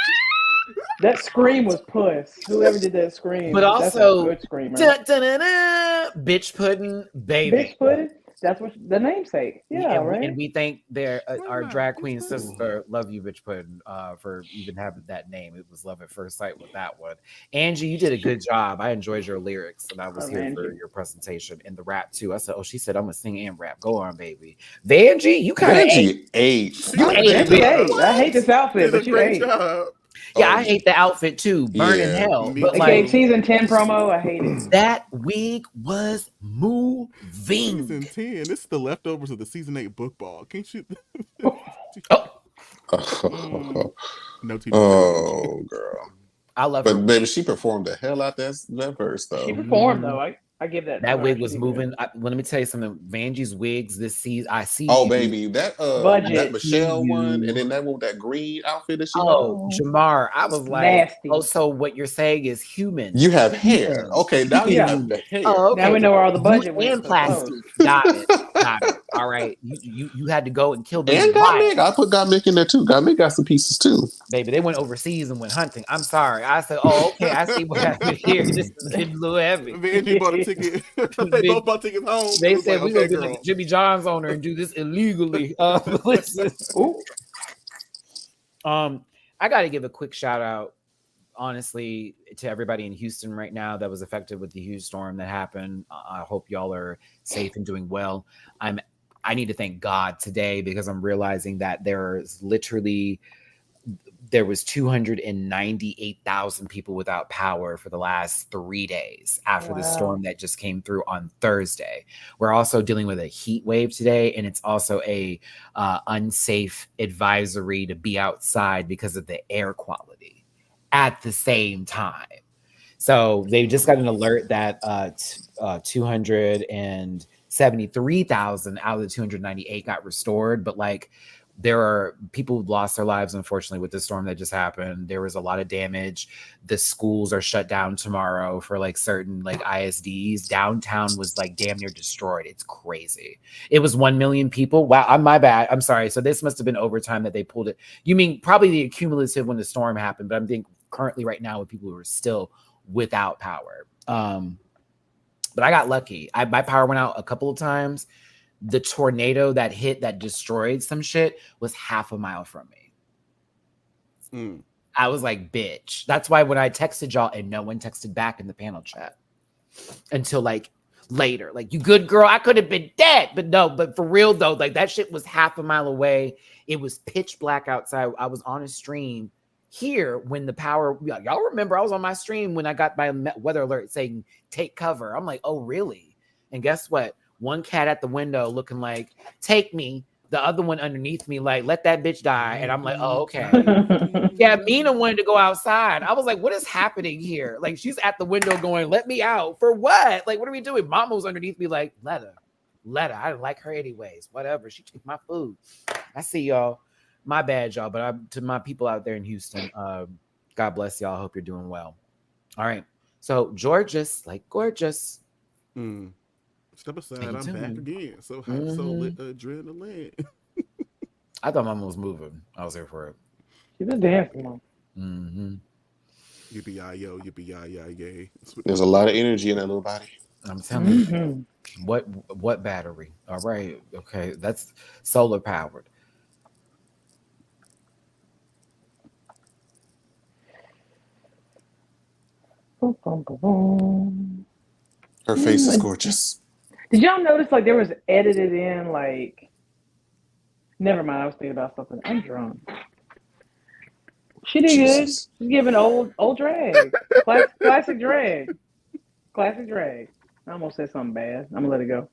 That scream was puss. Whoever did that scream. But also, that's a good screamer. Bitch pudding, baby. Bitch pudding. That's what the namesake. Yeah, right. And we thank our drag queen sister, love you, bitch pudding, for even having that name. It was love at first sight with that one. Angie, you did a good job. I enjoyed your lyrics, and I was here for your presentation and the rap too. I said, she said I'm gonna sing and rap. Go on, baby. Vanjie, you kind of ate. You ate. I hate this outfit, but you ate. Yeah, I hate the outfit too. Burn in hell. But like season 10 promo, I hate it. That wig was moving. Season 10. This is the leftovers of the season 8 book ball. Can't you? No TV. Oh, girl. I love her. But baby, she performed the hell out that verse though. She performed though. I give that. That wig was moving. Let me tell you something. Vanjie's wigs this season, I see. Oh, baby, that Michelle one, and then that green outfit that she. Oh, Jamar, I was like, nasty. Oh, so what you're saying is human. You have hair. Okay, now you have the hair. Oh, okay. Now we know where all the budget went. And plastic. Got it. All right, you had to go and kill them. And Gottmik. I put Gottmik in there too. Gottmik got some pieces too. Baby, they went overseas and went hunting. I'm sorry. I said, oh, okay, I see what happened here. This is getting a little heavy. Vanjie bought a ticket. They both bought tickets home. They said like, we gonna be like Jimmy John's owner and do this illegally. Listen. I got to give a quick shout out, honestly, to everybody in Houston right now that was affected with the huge storm that happened. I hope y'all are safe and doing well. I need to thank God today because I'm realizing that there was 298,000 people without power for the last 3 days after the storm that just came through on Thursday. We're also dealing with a heat wave today, and it's also a unsafe advisory to be outside because of the air quality at the same time. So they just got an alert that 273,000 out of the 298 got restored, but like there are people who lost their lives, unfortunately, with the storm that just happened. There was a lot of damage. The schools are shut down tomorrow for like certain like ISDs. Downtown was like damn near destroyed. It's crazy. It was 1 million people. Wow, my bad. I'm sorry. So this must have been overtime that they pulled it. You mean probably the cumulative when the storm happened, but I'm thinking currently right now with people who are still without power. But I got lucky. My power went out a couple of times. The tornado that hit that destroyed some shit was half a mile from me. I was like, bitch. That's why when I texted y'all and no one texted back in the panel chat until like later, like, you good girl, I could have been dead. But no, but for real though, like that shit was half a mile away. It was pitch black outside. I was on a stream here when the power, y'all remember I was on my stream when I got my weather alert saying take cover. I'm like, oh really? And guess what? One cat at the window looking like, take me. The other one underneath me like, let that bitch die. And I'm like, oh, okay. Yeah, Mina wanted to go outside. I was like, what is happening here? Like, she's at the window going, let me out. For what? Like, what are we doing? Mama was underneath me like, let her. I didn't like her anyways. Whatever. She took my food. I see y'all. My bad, y'all. But to my people out there in Houston, God bless y'all. I hope you're doing well. All right. So, Georges, like gorgeous. Step aside, I'm back again. So hot, so lit, adrenaline. I thought Mama was moving. I was here for it. She was dancing, Mom. Yippee-yi-yo, yippee-yi-yi-yay. There's a lot of energy in that little body. I'm telling you. What battery? All right. Okay. That's solar powered. Her face is gorgeous. Did y'all notice like there was edited in like? Never mind. I was thinking about something. I'm drunk. She did good. She's giving old drag, classic drag, classic drag. I almost said something bad. I'm gonna let it go.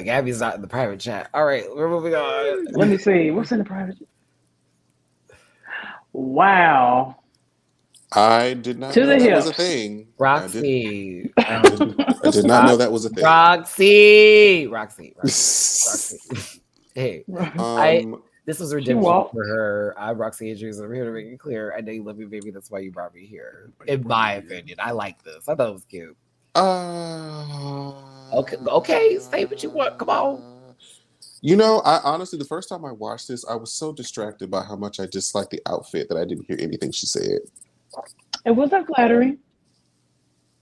Gabby's not in the private chat. All right, we're moving on. Let me see. What's in the private chat? Wow. I did not know that was a thing. Roxy. I did not know that was a thing. Roxy. Hey, this was redemption for her. I'm Roxy Andrews. I'm here to make it clear. I know you love me, baby. That's why you brought me here. In my opinion, I like this. I thought it was cute. Okay. Say what you want. Come on. You know, I honestly, the first time I watched this, I was so distracted by how much I disliked the outfit that I didn't hear anything she said. It wasn't flattering.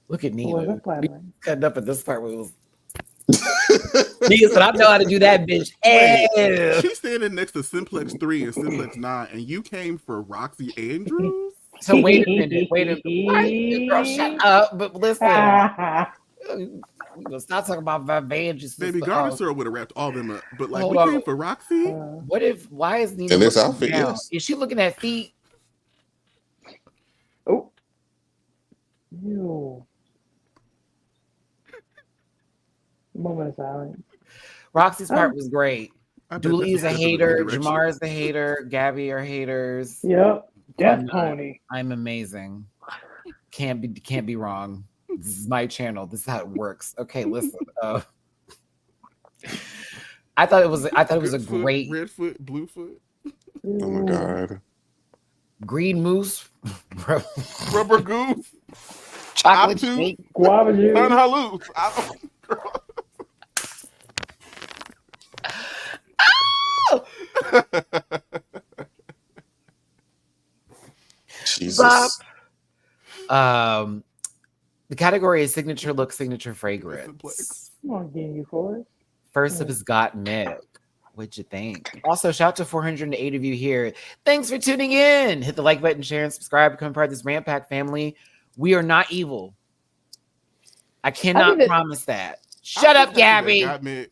Look at Nina. It wasn't flattering. Cutting up at this part where it was. Nigga said, I know how to do that, bitch. Wait, she's standing next to Simplex 3 and Simplex 9, and you came for Roxy Andrews? So wait a minute. Girl, shut up. But listen. We're gonna stop talking about Vivange's. Baby, Gardasaur would have wrapped all them up. But like, we came for Roxy? Why is Nina in this outfit, yes. Is she looking at feet? Oh. Ew. Moment of silence. Roxy's part was great. Dooley's a hater. Jamar is a hater. Gabby are haters. Yep. Death Pony. I'm amazing. Can't be wrong. This is my channel. This is how it works. Okay, listen. I thought it was a great red foot, blue foot. Oh my god. Green moose. Rubber goose. Chocolate shake. Guava juice. Halloos. Jesus. The category is signature look, signature fragrance. I'm gonna give you Forrest. First up is Got Milk. What'd you think? Also, shout out to 408 of you here. Thanks for tuning in. Hit the like button, share, and subscribe. Become part of this Rant Pack family. We are not evil. I cannot promise that. Shut up, Gabby. Got the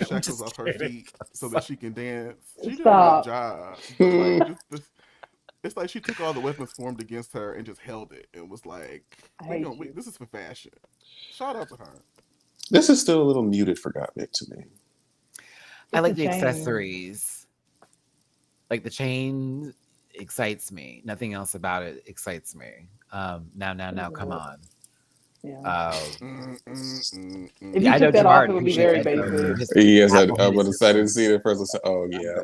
shackles off her feet so that she can dance. She did a good job. It's like she took all the weapons formed against her and just held it and was like, this is for fashion. Shout out to her. This is still a little muted for Got Milk to me. I like the accessories. Like the chain excites me. Nothing else about it excites me. Now, come on. Yeah. If you took that off, it would be very basic. Yes, I didn't see it at first. I said, oh, yeah.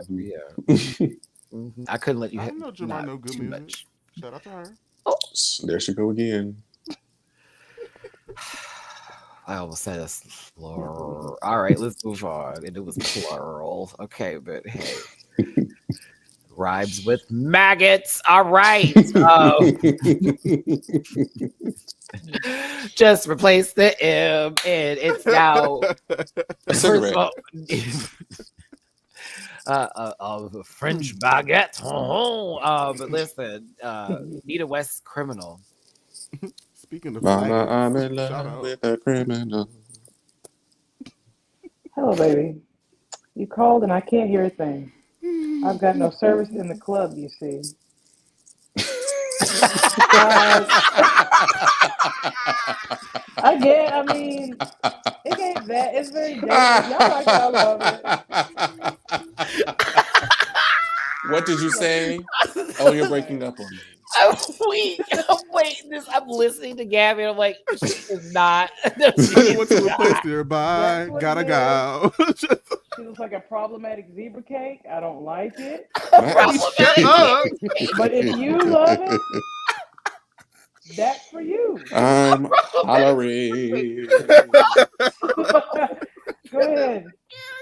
I couldn't let you hit. I know Jamar know good music. Much. Shout out to her. Oh, there she go again. I almost said a slur. All right, let's move on. And it was plural. Okay, but hey. Rhymes with maggots. All right. Just replace the M and it's now a cigarette. French baguette. But listen, Nita West criminal. Speaking of Mama, I'm in love with a criminal. Hello, baby. You called and I can't hear a thing. I've got no service in the club, you see. I mean, it ain't that. It's very dangerous. Y'all like it, I love it. What did you say? Oh, you're breaking up on me. I'm waiting. I'm listening to Gabby. And I'm like, she is not. She went to a place nearby. Gotta go. She looks like a problematic zebra cake. I don't like it. Problematic. But if you love it, that's for you. I'm hollering. Go ahead.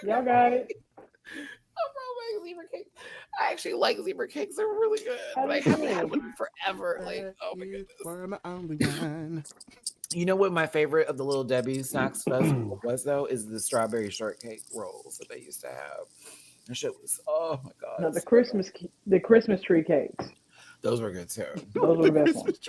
Y'all got it. Zebra cake. I actually like zebra cakes. They're really good. But I haven't had one forever. Like, oh my goodness. You know what my favorite of the Little Debbie Snacks Festival was, though, is the strawberry shortcake rolls that they used to have. That shit was, oh my god. No, the Christmas tree cakes. Those were good too. Those were the best ones.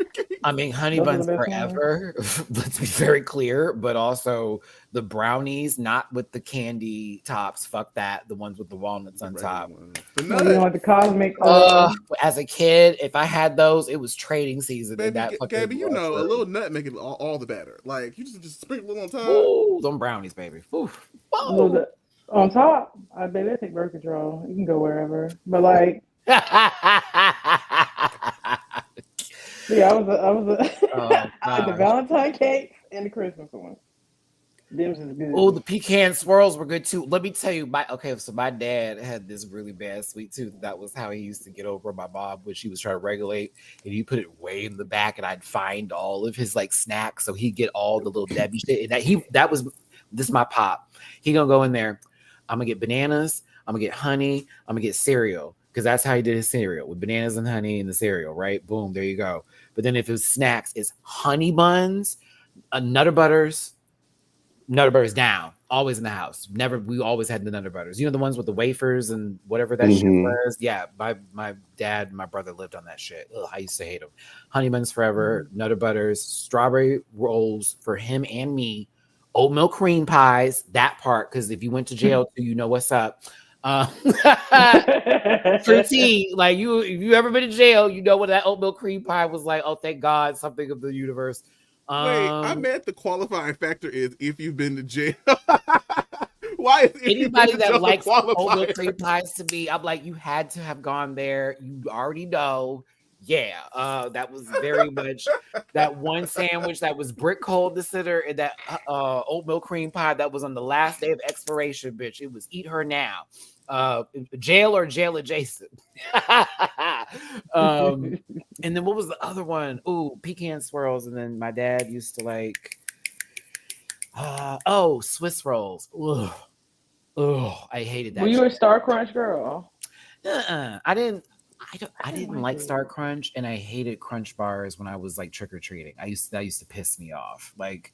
I mean, honey buns forever. Let's be very clear. But also the brownies, not with the candy tops. Fuck that. The ones with the walnuts on top. You know, like the cosmic. As a kid, if I had those, it was trading season. Baby, Gabby, you know, a little nut make it all the better. Like you just sprinkle it on top. Ooh, them brownies, baby. Ooh. On top, I bet I take birth control. You can go wherever, but like. Yeah, I was the Valentine cake and the Christmas one. Them is good. Oh, the pecan swirls were good too. Let me tell you, so my dad had this really bad sweet tooth. That was how he used to get over my mom when she was trying to regulate, and he put it way in the back, and I'd find all of his like snacks, so he'd get all the Little Debbie shit. And this is my pop. He gonna go in there. I'm gonna get bananas. I'm gonna get honey. I'm gonna get cereal. Because that's how he did his cereal, with bananas and honey in the cereal, right? Boom, there you go. But then if it was snacks, it's honey buns, Nutter Butters down, always in the house. We always had the Nutter Butters. You know, the ones with the wafers and whatever that shit was? Yeah, my dad and my brother lived on that shit. Ugh, I used to hate them. Honey buns forever, Nutter Butters, strawberry rolls for him and me, oatmeal cream pies, that part, because if you went to jail too, you know what's up. Fruity, like if you ever been in jail, you know what that oatmeal cream pie was like. Oh, thank God, something of the universe. Wait, I meant the qualifying factor is if you've been to jail. Why is anybody that likes oatmeal cream pies to me? I'm like, you had to have gone there. You already know. Yeah, that was very much that one sandwich that was brick cold to center, and that oatmeal cream pie that was on the last day of expiration, bitch. It was eat her now. Jail or jail adjacent. And then what was the other one? Ooh, pecan swirls. And then my dad used to like Swiss rolls. Ugh, I hated that. Were you a Star Crunch girl? I didn't. I didn't like Star Crunch, and I hated Crunch bars when I was like trick or treating. That used to piss me off. Like,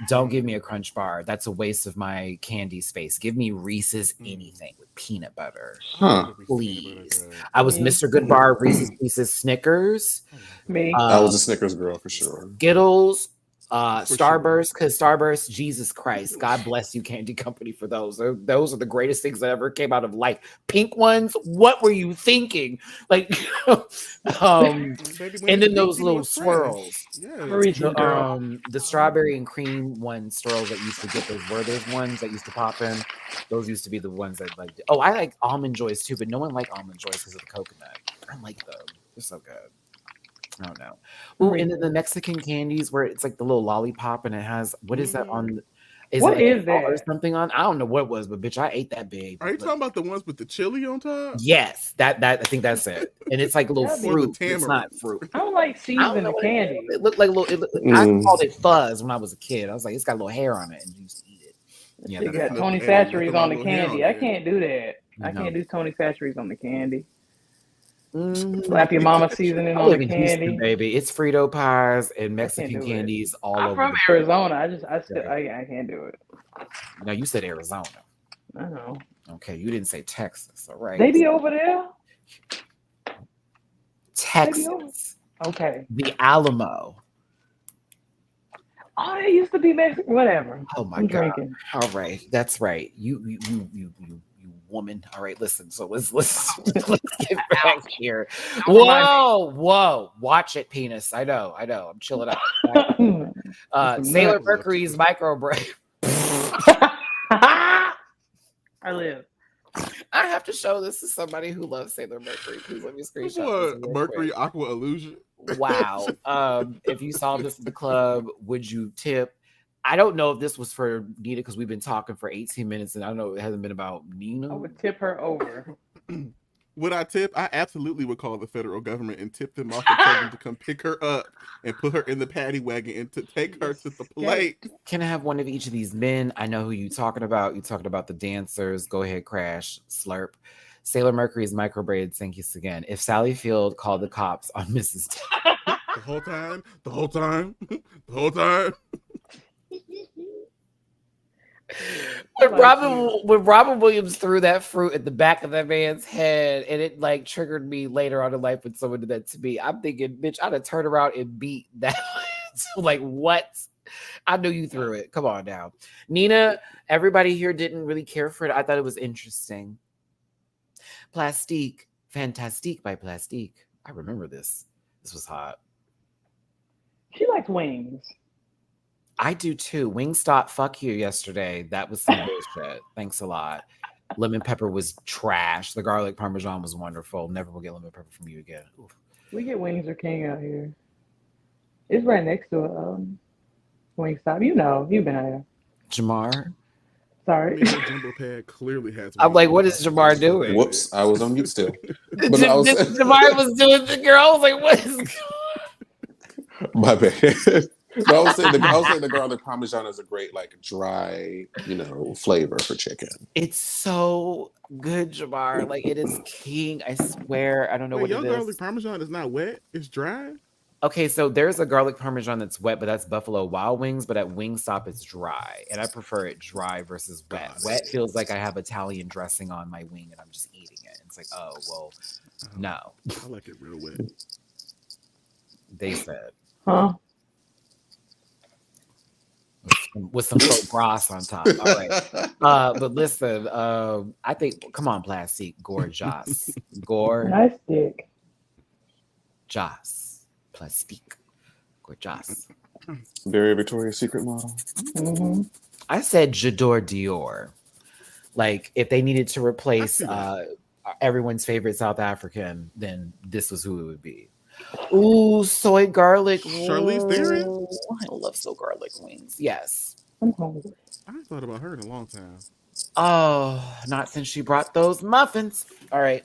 don't give me a Crunch bar. That's a waste of my candy space. Give me Reese's anything with peanut butter. Huh. Please. I was Mr. Goodbar, Reese's Pieces, Snickers. Me. I was a Snickers girl for sure. Skittles, Starburst, because Starburst, Jesus Christ, God bless you, Candy Company, for those. Those are the greatest things that ever came out of life. Pink ones, what were you thinking? Like, and then those little swirls. The strawberry and cream swirls that used to get those Werther's ones that used to pop in. Those used to be the ones that like. Oh, I like Almond Joys too, but no one liked Almond Joys because of the coconut. I like them; they're so good. I don't know. Oh, and then the Mexican candies where it's like the little lollipop and it has what is that on? Is that or something on? I don't know what it was, but bitch, I ate that big. Are you talking about the ones with the chili on top? Yes, that I think that's it. And it's like a little fruit. It's not fruit. I don't like seasoned candy. It looked like a little. I called it fuzz when I was a kid. I was like, it's got a little hair on it, and you used to eat it. Yeah, you got Tony Chachere's on the candy. I can't do that. I can't do Tony Chachere's on the candy. Slap your mama seasoning on the candy, Houston, baby. It's Frito pies and Mexican candies all over. I'm from Arizona. I can't do it. No, you said Arizona. I know. Okay, you didn't say Texas. All right. They be over there. Texas. Okay. The Alamo. Oh, they used to be Mexican. Whatever. Oh my God. Drinking. All right, that's right. You woman. All right, listen. So let's get back here. Whoa. Watch it, penis. I know. I'm chilling out. Sailor Mercury's micro break. I live. I have to show this to somebody who loves Sailor Mercury. Please let me screenshot this Mercury quick. Aqua Illusion. Wow. If you saw this at the club, would you tip? I don't know if this was for Nina because we've been talking for 18 minutes and I don't know it hasn't been about Nina. I would tip her over. Would I tip? I absolutely would call the federal government and tip them off and tell them to come pick her up and put her in the paddy wagon and to take her to the plate. Can I have one of each of these men? I know who you're talking about. You're talking about the dancers. Go ahead, Crash, Slurp. Sailor Mercury's micro braids. Thank you again. If Sally Field called the cops on Mrs. The whole time. When Robin Williams threw that fruit at the back of that man's head, and it like triggered me later on in life when someone did that to me. I'm thinking, bitch, I'd have turned around and beat that. Like, what? I knew you threw it. Come on now. Nina, everybody here didn't really care for it. I thought it was interesting. Plastique. Fantastique by Plastique. I remember this. This was hot. She likes wings. I do too. Wingstop, fuck you yesterday. That was some bullshit. Thanks a lot. Lemon pepper was trash. The garlic parmesan was wonderful. Never will get lemon pepper from you again. Oof. We get Wings or King out here. It's right next to Wingstop. You know, you've been out here. Jamar? Sorry. Jumbo Pad clearly has. I'm like, what is Jamar doing? Whoops, I was on mute still. Jamar was doing the girl. I was like, what is going on? My bad. But I was saying the garlic parmesan is a great like dry, flavor for chicken. It's so good, Jamar. Like it is king. I swear. I don't know what it is. Your garlic parmesan is not wet. It's dry. Okay, so there's a garlic parmesan that's wet, but that's Buffalo Wild Wings. But at Wingstop, it's dry, and I prefer it dry versus wet. Wet feels like I have Italian dressing on my wing, and I'm just eating it. It's like, oh well, no. I like it real wet. They said, huh? With some faux gras on top. All right. But listen, I think, come on, Plastique. Gorgeous. Nice dick. Joss. Plastique. Gorgeous. Very Victoria's Secret model. Mm-hmm. I said J'adore Dior. Like, if they needed to replace everyone's favorite South African, then this was who it would be. Ooh, soy garlic. Charlize Theron? I love soy garlic wings. Yes. I'm hungry. I haven't thought about her in a long time. Oh, not since she brought those muffins. All right.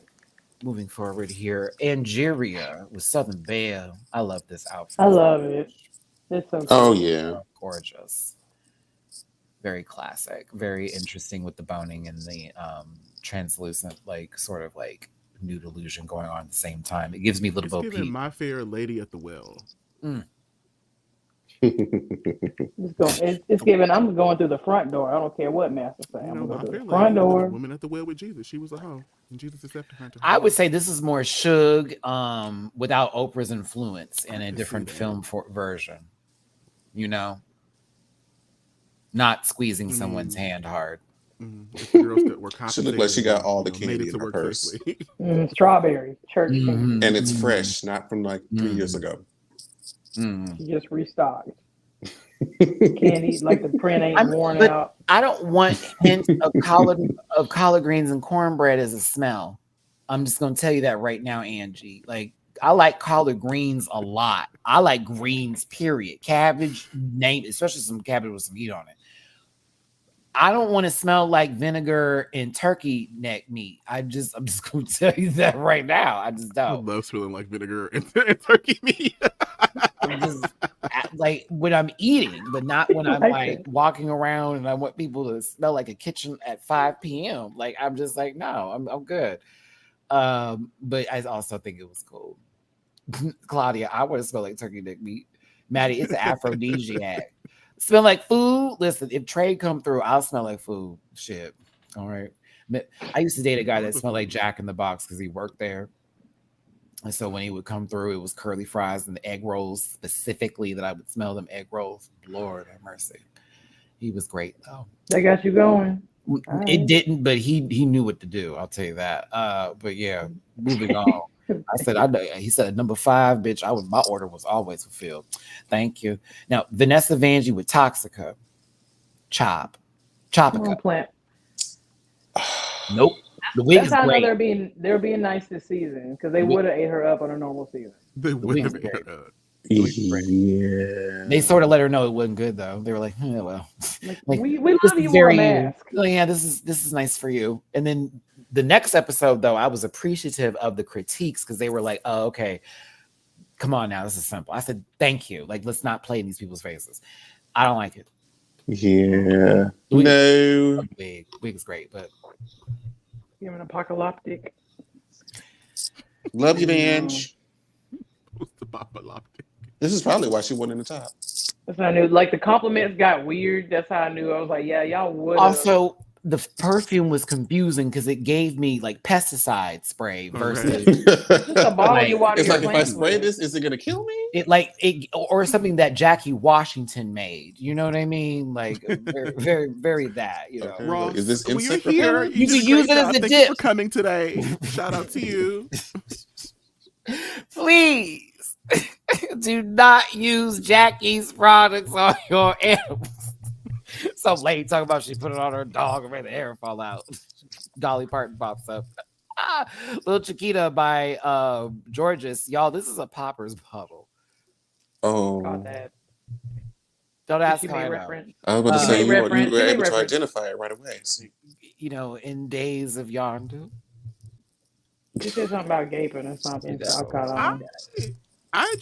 Moving forward here. Angeria with Southern Belle. I love this outfit. I love it. It's so cute. Oh, yeah. Gorgeous. Very classic. Very interesting with the boning and the translucent, like, sort of like new delusion going on at the same time. It gives me a little bit of giving peace. My Fair Lady at the Well. It's giving. I'm going through the front door. I don't care what Master say. I'm going through the front door. The woman at the well with Jesus. She was a hoe, and Jesus accepted her. I would say this is more Suge, without Oprah's influence in a different film version. You know, not squeezing someone's hand hard. The girls that were she looked like she got all the candy in her purse. Strawberry church candy. And it's fresh, not from like 3 years ago. She just restocked. Candy, like the print ain't worn out. I don't want hints of collard greens and cornbread as a smell. I'm just gonna tell you that right now, Angie. Like, I like collard greens a lot. I like greens, period. Cabbage, especially some cabbage with some heat on it. I don't want to smell like vinegar and turkey neck meat. I'm just gonna tell you that right now. I just don't. I love smelling like vinegar and turkey meat. I'm just, like when I'm eating, but not when I'm like walking around and I want people to smell like a kitchen at 5 p.m. Like, I'm just like, no, I'm good. But I also think it was cool. Claudia, I want to smell like turkey neck meat. Matty, it's an aphrodisiac. Smell like food. Listen, if trade come through, I'll smell like food. Shit. All right. I used to date a guy that smelled like Jack in the Box because he worked there. And so when he would come through, it was curly fries and the egg rolls specifically that I would smell them egg rolls. Lord have mercy. He was great though. They got you going. It didn't, but he knew what to do. I'll tell you that. But yeah, moving on. I said, he said number 5, bitch. My order was always fulfilled. Thank you. Now, Vanessa Vanjie with Toxica. Chopica. Plant. Nope. The wig That's is how I great. know they're being nice this season because they would have ate her up on a normal season. They would have ate her up. Yeah. They sort of let her know it wasn't good though. They were like, well, like we love you, wear a mask. Oh, yeah, this is nice for you. And then the next episode though, I was appreciative of the critiques because they were like, oh, okay, come on now, this is simple. I said, thank you. Like, let's not play in these people's faces. I don't like it. Yeah. No. Wig is great, but Giving apocalyptic. Love you, Vange. What's the apocalyptic? This is probably why she won in the top. That's how I knew. Like the compliments got weird. That's how I knew. I was like, yeah, y'all would. Also, the perfume was confusing because it gave me like pesticide spray versus just a bottle you water. It's like, if I spray this, is it gonna kill me? It or something that Jackie Washington made. You know what I mean? Like very, very, very that. You know, Okay. Ross, Is this when you're insect here, repellent? You can use it as a Thank dip. you for coming today. Shout out to you. Please do not use Jackie's products on your animals. Some lady talking about she put it on her dog and made the hair fall out. Dolly Parton pops up. Little Chiquita by Georges. Y'all, this is a Poppers bottle. Oh. Don't ask She how I made know. reference. I was about to say She you made were reference. She made able to reference. identify it right away. You know, in days of yonder. You said something about gaping or something. So I caught on. I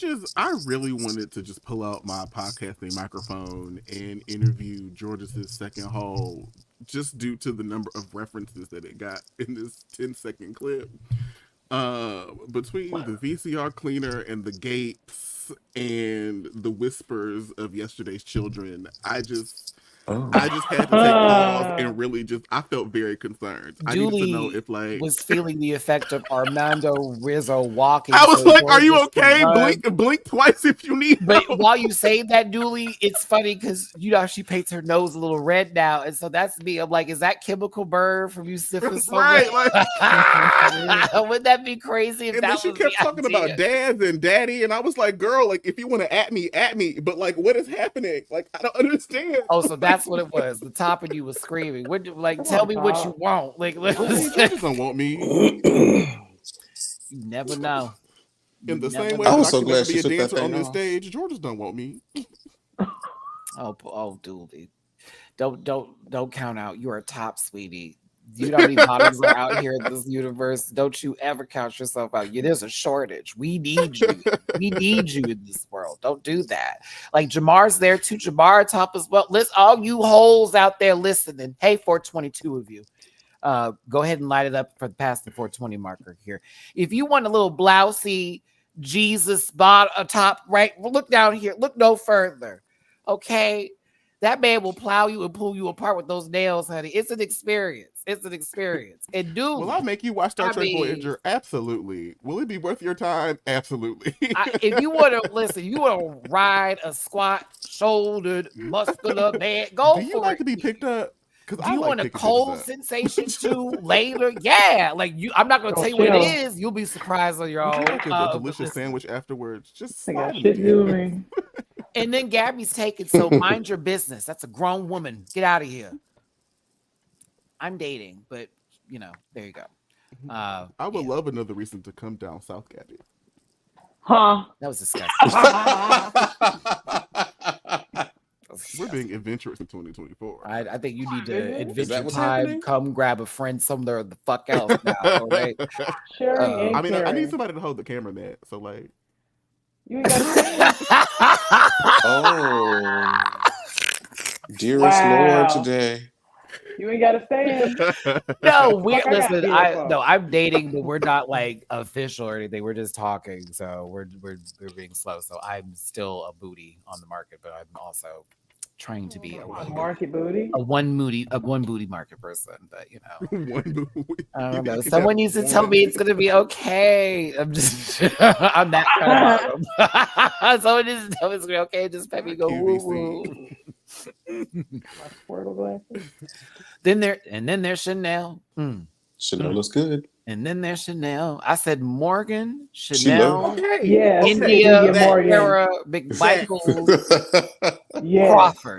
really wanted to just pull out my podcasting microphone and interview Georges' second hole just due to the number of references that it got in this 10-second clip. Between the VCR cleaner and the gapes and the whispers of yesterday's children, I just had to take pause and really I felt very concerned. I needed to know if was feeling the effect of Armando Rizzo walking. I was like, are you okay? Blink twice if you need But help. while you say that, Dooley, it's funny because you know she paints her nose a little red now. And so that's me. I'm like, is that chemical burn from you sipping so right, wouldn't that be crazy if and that then she was kept the talking idea? about dads and daddy, and I was like, girl, like if you want to at me, but like what is happening? Like I don't understand. Oh, so that's what it was. The top of you was screaming. Tell me what you want. Like, Georges don't want me. You never know. In the same way I that was I so can glad never she be a took that dancer thing on this off. stage, Georges don't want me. Oh, Dooley. Don't count out. You're a top, sweetie. You know how many bottoms are out here in this universe. Don't you ever count yourself out. There's a shortage. We need you. We need you in this world. Don't do that. Like Jamar's there too. Jamar top as well. Listen, all you hoes out there listening. Hey, 422 of you. Go ahead and light it up for the past the 420 marker here. If you want a little blousy Jesus top right, look down here. Look no further. Okay. That man will plow you and pull you apart with those nails, honey. It's an experience. It's an experience. And dude, will I make you watch Star Trek Voyager? Absolutely. Will it be worth your time? Absolutely. If you want to listen, you want to ride a squat, shouldered, muscular man, go for it. Do you like to be picked up? Do you want a cold sensation too later? Yeah, like you. I'm not gonna tell you what it is. You'll be surprised on your own. Would you like a delicious sandwich afterwards? Just and then Gabby's taken. So mind your business. That's a grown woman. Get out of here. I'm dating, but you know, there you go. I would love another reason to come down south, Gabby. Huh? That was disgusting. We're being adventurous in 2024. I think you need to adventure time. Come grab a friend somewhere the fuck else now. All right? I mean, I need somebody to hold the camera, Matt. So like, you ain't got oh, dearest Lord, today. You ain't got to stand. No, listen. I'm dating, but we're not like official or anything. We're just talking, so we're being slow. So I'm still a booty on the market, but I'm also trying to be a market booty, a one booty market person. But you know, one booty. I don't know. Someone needs to tell me it's gonna be okay. I'm just I'm that kind of someone needs to tell me it's gonna be okay. Just let me go woo woo. My Squirtle glasses. Then there's Chanel. Chanel looks good. And then there's Chanel. I said Morgan, Chanel, yeah, India, Morgan, Sarah, Michael, Crawford.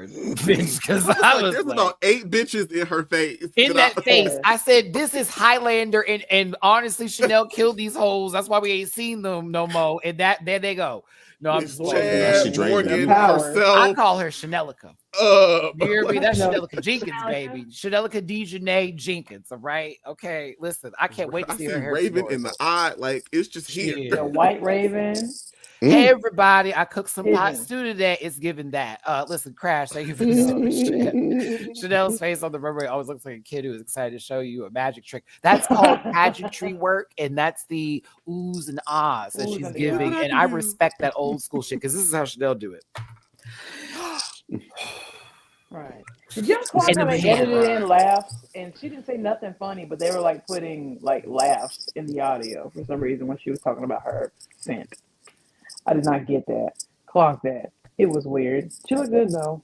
Bitch, because I was there's about 8 bitches in her face. In that face, I said this is Highlander, and honestly, Chanel killed these hoes. That's why we ain't seen them no more. And there they go. No, I'm just Morgan herself. I call her Chanelica. You hear me? That's Chanelica Jenkins, baby. Chanelica DeJournay Jenkins. All right. Okay. Listen, I can't wait to see her hair. Raven in the eye, like it's just here. The white Raven. Hey everybody, I cooked some pot stew today. It's given that. Listen, Crash, thank you for the super chat. Chanel's face on the runway always looks like a kid who is excited to show you a magic trick. That's called pageantry work, and that's the oohs and ahs that she's giving. And I respect that old school shit because this is how Chanel do it. Right. Did you clock how they edited in laughs? And she didn't say nothing funny, but they were like putting like laughs in the audio for some reason when she was talking about her scent. I did not get that. Clock that. It was weird. She looked good though.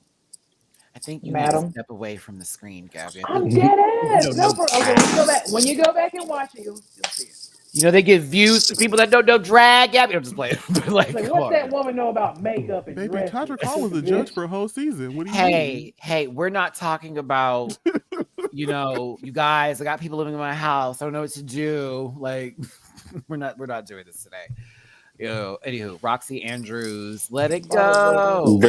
I think you need to step away from the screen, Gabby. I'm dead ass. Okay, when you go back and watch it, you'll see it. You know, they give views to people that don't know drag. Gabby, I'm just playing. like what's that woman know about makeup and baby, Tadra Call was a judge for a whole season. What do you mean? Hey, we're not talking about, you know, you guys, I got people living in my house. I don't know what to do. Like, we're not doing this today. Anywho, Roxy Andrews, let it go. The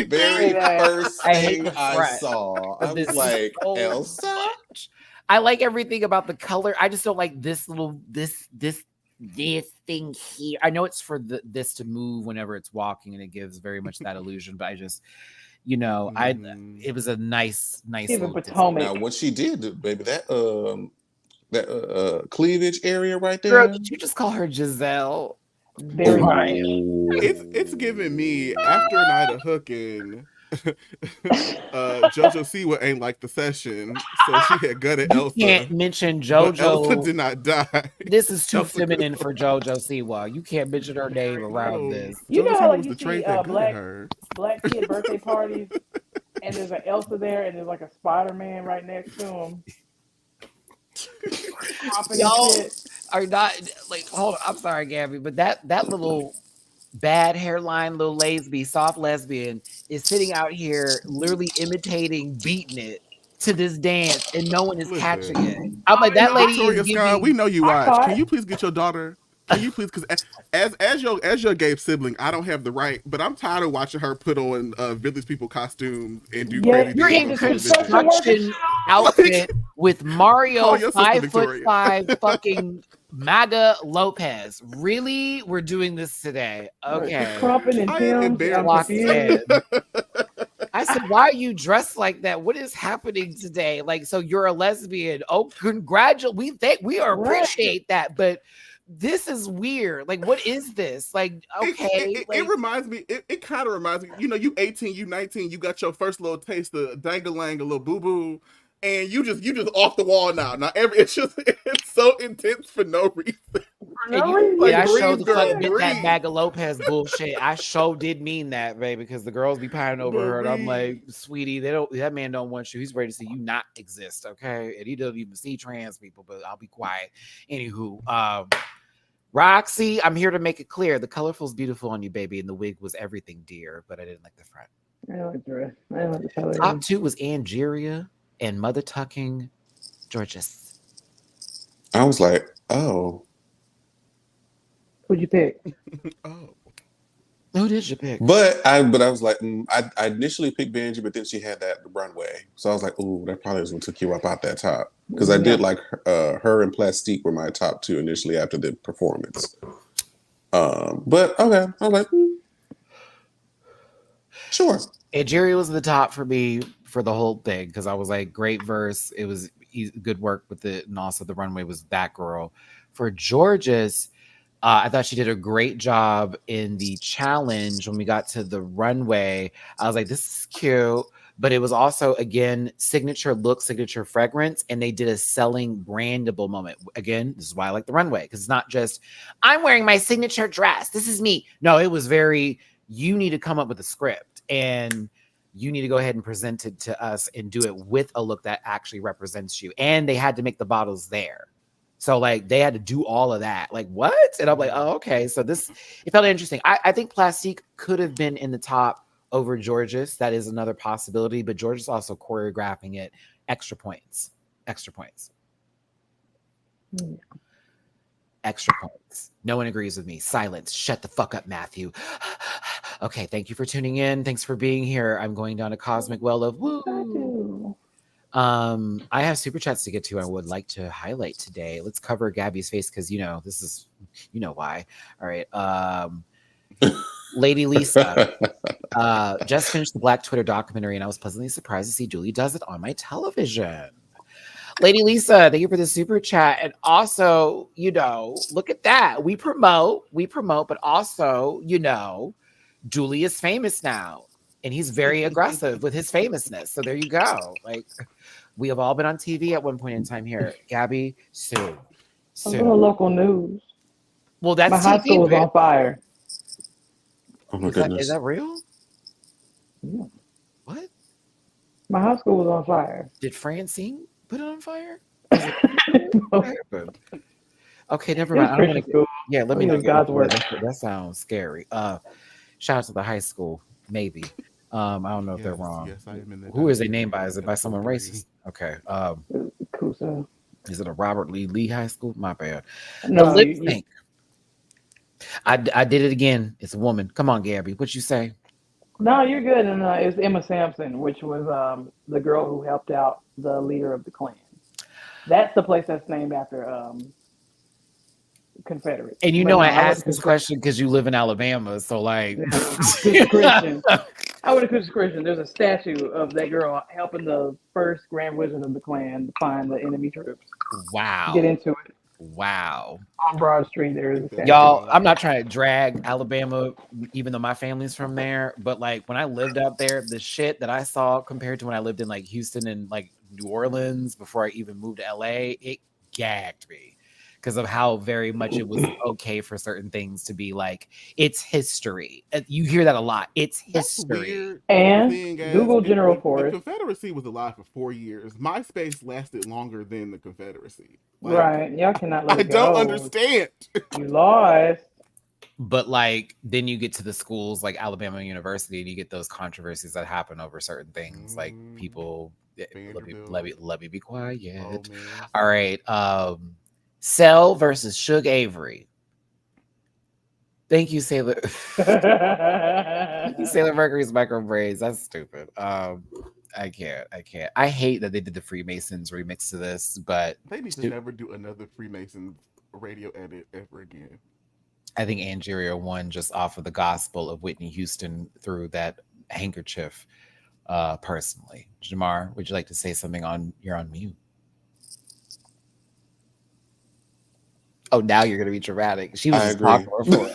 very first thing I saw. I was like, Elsa? I like everything about the color. I just don't like this thing here. I know it's for this to move whenever it's walking, and it gives very much that illusion. But I just, you know, it was a nice. Now, what she did, baby, that cleavage area right there. Girl, did you just call her Giselle? Very nice. It's giving me after a night of hooking. JoJo Siwa ain't like the session, so she had gutted Elsa. You can't mention JoJo. Elsa did not die. This is too feminine for JoJo Siwa. You can't mention her name around this. You know how like you see black kid birthday parties, and there's an Elsa there, and there's like a Spider-Man right next to him. Y'all are not like. Hold on, I'm sorry, Gabby, but that little bad hairline, little soft lesbian is sitting out here literally imitating Beating It to this dance, and no one is catching it. I'm like, that lady is giving... We know you watch. Can you please get your daughter? Can you please? Because as your gay sibling, I don't have the right, but I'm tired of watching her put on village people costumes and do crazy. You're in construction outfit with Mario 5'5" fucking MAGA Lopez. Really? We're doing this today. Okay. I I said, why are you dressed like that? What is happening today? Like, so you're a lesbian. Oh, congratulations. We appreciate that. But this is weird. Like, what is this? Like, okay. It reminds me, it kind of reminds me, you 18, you 19, you got your first little taste of dang-a-lang, a little boo-boo, and you just off the wall now. It's so intense for no reason. I showed the fuck with that Maga Lopez bullshit. I sure did mean that, baby, because the girls be pining over her, and I'm like, sweetie, that man don't want you. He's ready to see you not exist, okay? And he doesn't even see trans people, but I'll be quiet. Anywho, Roxy, I'm here to make it clear. The colorful's beautiful on you, baby, and the wig was everything, dear, but I didn't like the front. I like the rest. I like the color. Top 2 was Angeria and Mother Tucking Georges. I was like, oh. Who'd you pick? Oh. Who did you pick? But I was like, I initially picked Benji, but then she had that Runway. So I was like, ooh, that probably was what took you up out that top. Because I did like her and Plastique were my top 2 initially after the performance. But okay, I was like, sure. Jerry was the top for me for the whole thing because I was like, great verse. It was good work with it, and also the Runway was that girl. For Georges, I thought she did a great job in the challenge. When we got to the Runway, I was like, this is cute. But it was also, again, signature look, signature fragrance. And they did a selling brandable moment. Again, this is why I like the Runway. Because it's not just, I'm wearing my signature dress. This is me. No, it was very, you need to come up with a script. And you need to go ahead and present it to us and do it with a look that actually represents you. And they had to make the bottles there. So like they had to do all of that. Like what? And I'm like, oh, okay. So it felt interesting. I think Plastique could have been in the top over Georges. That is another possibility. But Georges also choreographing it. Extra points. Extra points. Extra points. No one agrees with me. Silence. Shut the fuck up, Matthew. Okay, thank you for tuning in. Thanks for being here. I'm going down a cosmic well of woo. I have super chats to get to. I would like to highlight today. Let's cover Gabby's face because this is why. All right. Lady Lisa just finished the Black Twitter documentary, and I was pleasantly surprised to see Julie does it on my television. Lady Lisa, thank you for the super chat. And also, look at that. We promote, but also, Julie is famous now. And he's very aggressive with his famousness. So there you go. Like, we have all been on TV at one point in time here. Gabby, soon. A little local news. Well, that's my high TV, school was on fire. Oh my goodness. Is that real? Yeah. What? My high school was on fire. Did Francine put it on fire? No. Okay, never mind. I don't want to. Yeah, let me know. God's word. That sounds scary. Shout out to the high school. Maybe. I don't know if they're wrong. Yes, I am in there. Who is they named by? Is it by someone racist? Okay. Kusa. Is it a Robert Lee High School? My bad. No, the lip sync. I did it again. It's a woman. Come on, Gabby. What you say? No, you're good. And it was Emma Sampson, which was the girl who helped out the leader of the Klan. That's the place that's named after Confederate. And I asked this question because you live in Alabama, so like I went to Coosa Christian. There's a statue of that girl helping the first Grand Wizard of the Klan to find the enemy troops. Wow. Get into it. Wow. On Broad Street, there is a statue. Y'all, I'm not trying to drag Alabama, even though my family's from there, but like when I lived out there, the shit that I saw compared to when I lived in like Houston and like New Orleans before I even moved to LA, it gagged me. Because of how very much it was okay for certain things to be like, it's history. You hear that a lot. It's history. And Google General Force. The Confederacy was alive for 4 years. MySpace lasted longer than the Confederacy. Like, right. Y'all cannot let it go. I don't understand. You lost. But like, then you get to the schools like Alabama University and you get those controversies that happen over certain things. Like people, let me be quiet. All right. Cell versus Suge Avery. Thank you, Sailor. Thank you, Sailor Mercury's micro braids. That's stupid. I can't. I hate that they did the Freemasons remix to this, but they need to never do another Freemasons radio edit ever again. I think Angeria won just off of the gospel of Whitney Houston through that handkerchief. personally. Jamar, would you like to say something you're on mute? Oh, now you're gonna be dramatic. She was I just agree. talking before.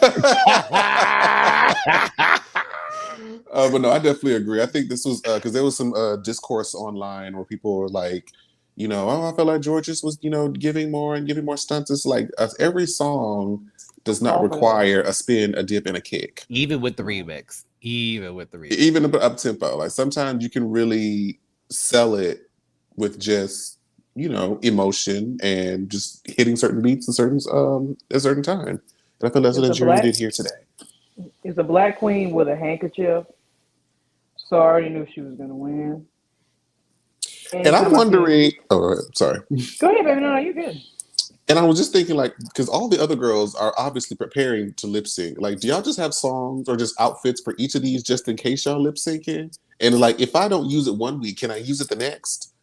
But no, I definitely agree. I think this was because there was some discourse online where people were like, oh, I feel like Georges was, giving more stunts. It's like every song does not require a spin, a dip, and a kick. Even with the remix. Even up tempo. Like sometimes you can really sell it with just, emotion and just hitting certain beats at a certain time. And I feel that's what Jerry did here today. Is a black queen with a handkerchief. So I already knew she was gonna win. And I'm wondering. Oh, sorry. Go ahead, baby. No, you're good. And I was just thinking, like, because all the other girls are obviously preparing to lip sync. Like, do y'all just have songs or just outfits for each of these just in case y'all lip syncing? And like, if I don't use it one week, can I use it the next?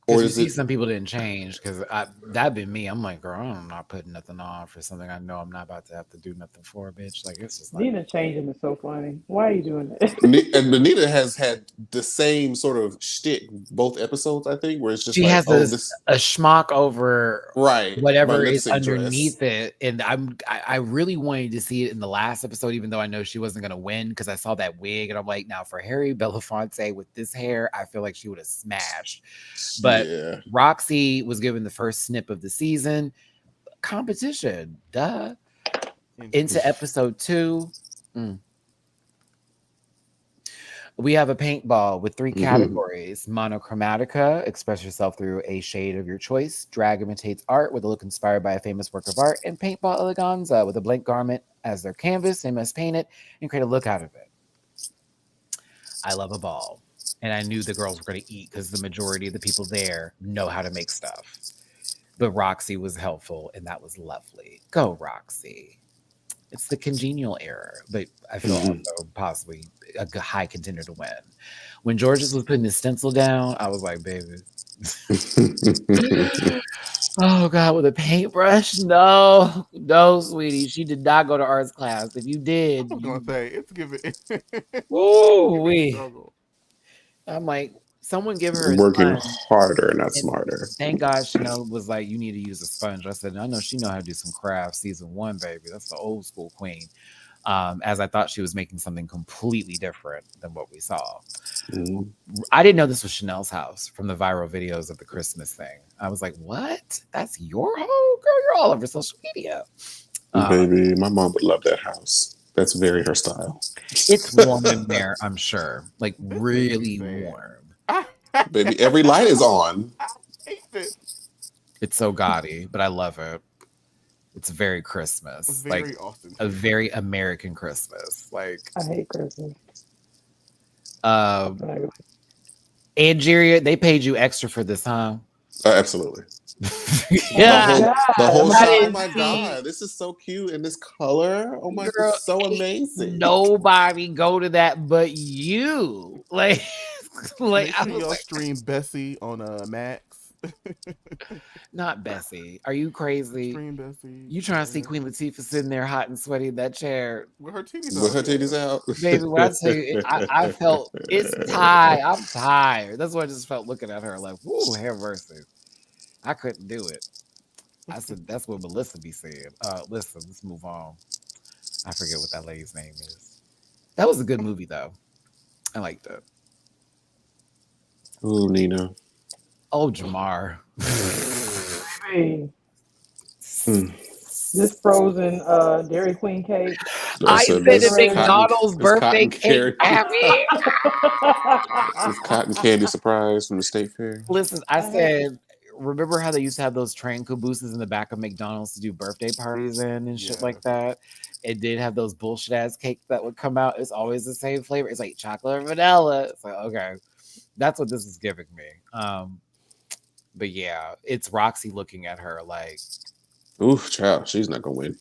Or is it some people didn't change? Because that'd been me. I'm like, girl, I'm not putting nothing on for something I know I'm not about to have to do nothing for, bitch. Like, it's just like Nina changing is so funny. Why are you doing that? And Nina has had the same sort of shtick both episodes, I think, where it's just she like, has a schmuck over whatever is underneath it. And I really wanted to see it in the last episode, even though I know she wasn't gonna win, because I saw that wig and I'm like, now for Harry Belafonte with this hair, I feel like she would have smashed. But Roxy was given the first snip of the season. Competition, duh. Into episode 2. We have a paintball with 3 categories. Monochromatica, express yourself through a shade of your choice. Drag imitates art with a look inspired by a famous work of art. And paintball eleganza with a blank garment as their canvas. They must paint it and create a look out of it. I love a ball. And I knew the girls were going to eat because the majority of the people there know how to make stuff. But Roxy was helpful, and that was lovely. Go, Roxy. It's the congenial error, but I feel also possibly a high contender to win. When Georges was putting his stencil down, I was like, baby. Oh, God, with a paintbrush? No, sweetie. She did not go to arts class. If you did. I was going to say, it's giving. Ooh, I'm like, someone give her working harder, not smarter. Thank God Chanel was like, you need to use a sponge. I said, I know she know how to do some crafts. Season 1, baby. That's the old school queen. As I thought she was making something completely different than what we saw. I didn't know this was Chanel's house from the viral videos of the Christmas thing. I was like, what? That's your home? Girl, you're all over social media. Baby, my mom would love that house. That's very her style. It's warm in there, I'm sure. Like, really warm. Baby, every light is on. I hate it. It's so gaudy, but I love it. It's very Christmas. Very awesome. A very American Christmas. Like, I hate Christmas. Angeria, they paid you extra for this, huh? Absolutely. Yeah. The whole shot. Oh my God, this is so cute in this color. Oh my God, so amazing. Nobody go to that but you. Like I was stream Bessie on Max. Not Bessie. Are you crazy? Stream Bessie. You trying to see Queen Latifah sitting there hot and sweaty in that chair with her titties out? Baby, when I tell you, I felt it's tired. I'm tired. That's what I just felt looking at her like, whoo, hair mercy. I couldn't do it. I said, that's what Melissa be saying. Listen, let's move on. I forget what that lady's name is. That was a good movie, though. I liked it. Ooh, Nina. Oh, Jamar. Hey. This frozen Dairy Queen cake. I said a McDonald's birthday cake. This cotton candy surprise from the State Fair. Listen, I said, remember how they used to have those train cabooses in the back of McDonald's to do birthday parties in and shit like that? It did have those bullshit ass cakes that would come out. It's always the same flavor. It's like chocolate or vanilla. It's like, okay, that's what this is giving me. But yeah, it's Roxy looking at her like, oof, child, she's not gonna win.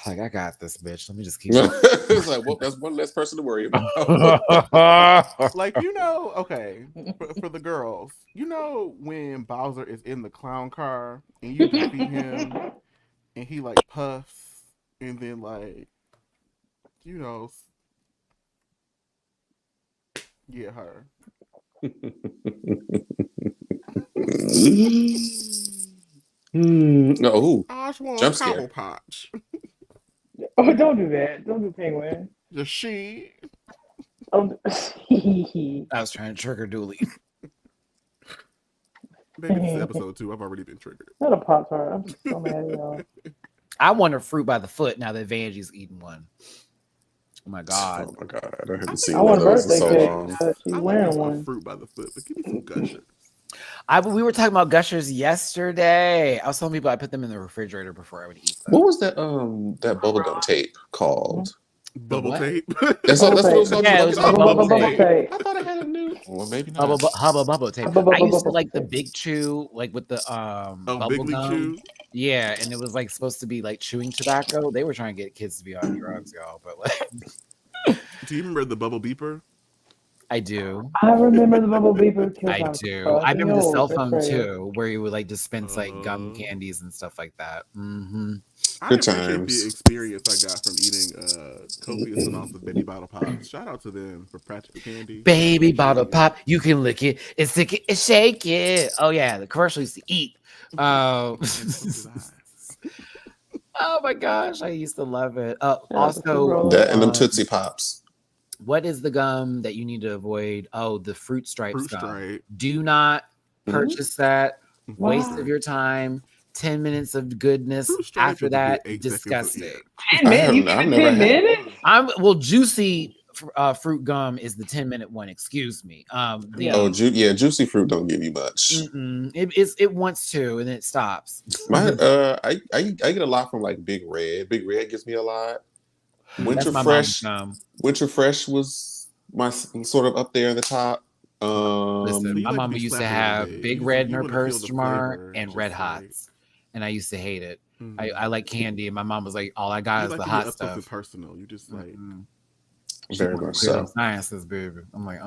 Like, I got this, bitch. Let me just keep it's like, well, that's one less person to worry about. Like, okay, for the girls, when Bowser is in the clown car and you defeat him and he like puffs and then like, Yeah, her. No, jump scare. Potch. Oh, don't do that. Don't do Penguin. The she. Oh, I was trying to trigger Dooley. Baby, this is episode 2. I've already been triggered. not a Pop Tart. I'm so mad at y'all. I want a fruit by the foot now that Vanjie's eating one. Oh my god. Oh my god. I haven't seen I one want of a those in birthday so cake. long. She's I wearing like one. fruit by the foot, but give me some gushers. We were talking about gushers yesterday. I was telling people I put them in the refrigerator before I would eat them. What was that bubblegum tape called? Bubble tape. That's what it was called. Yeah, it was called Bubble tape. tape. I thought I had a new. Well, maybe not. Hubba tape. I used to like the big chew, like with the bubble gum. Chew. Yeah, and it was like supposed to be like chewing tobacco. They were trying to get kids to be on drugs, y'all. But like, do you remember the bubble beeper? I do. I remember the bubble beeper. I do. I remember the cell phone too, where you would like dispense like gum candies and stuff like that. Mm-hmm. I appreciate the experience I got from eating copious amounts of baby bottle pops. Shout out to them for practical candy. Baby bottle pop, you can lick it and stick it and shake it. Oh yeah, the commercial used to eat. Oh my gosh, I used to love it. Also, that and them Tootsie Pops. What is the gum that you need to avoid? Oh, the Fruit Stripes gum. Stripe. Do not purchase that. Why? Waste of your time. 10 minutes of goodness. After that, disgusting. 10 minutes? You give it 10 minutes? Juicy fruit gum is the 10-minute one. Excuse me. Juicy fruit don't give you much. It wants to, and then it stops. I get a lot from like Big Red. Big Red gives me a lot. Winter Fresh was my sort of up there in the top. Listen, my mama used to have Big Red in her purse, Jamar, and Red Hots, and I used to hate it. I like candy, and my mom was like, "All I got is the hot stuff." It's personal. You just like very much so. Sciences, baby. I'm like,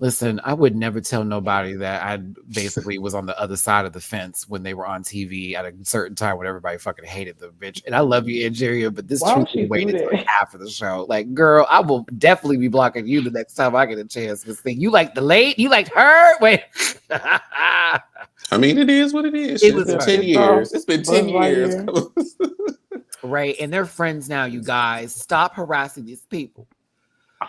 Listen, I would never tell nobody that I basically was on the other side of the fence when they were on TV at a certain time when everybody fucking hated the bitch. And I love you, Angeria, but this truth waited till half of the show. Like, girl, I will definitely be blocking you the next time I get a chance to think you like the late, you liked her. Wait. I mean, it is what it is. It's been 10 years. It's been 10 years. Right. And they're friends now, you guys. Stop harassing these people.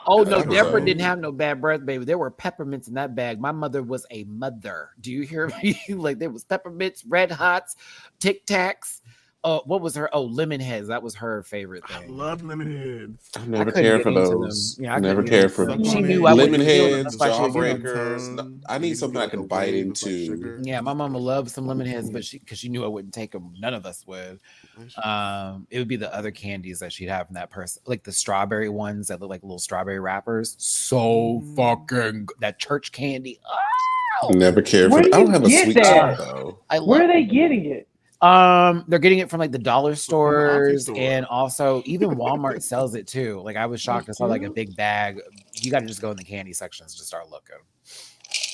Oh no, Deborah didn't have no bad breath, baby. There were peppermints in that bag. My mother was a mother. Do you hear me? Like there was peppermints, Red Hots, Tic Tacs. What was her? Oh, lemon heads. That was her favorite thing. I love lemon heads. I never cared for those. Yeah, I never cared for them. She knew I lemon heads, jawbreakers. I need something I can bite into. Yeah, my mama loved some lemon heads, but because she knew I wouldn't take them. None of us would. It would be the other candies that she'd have in that person, like the strawberry ones that look like little strawberry wrappers. So fucking that church candy. Oh! Never cared for. I don't have a sweet tooth though. Where are they getting it? They're getting it from like the dollar stores and also even Walmart sells it too. Like I was shocked. I saw like a big bag. You got to just go in the candy sections to start looking.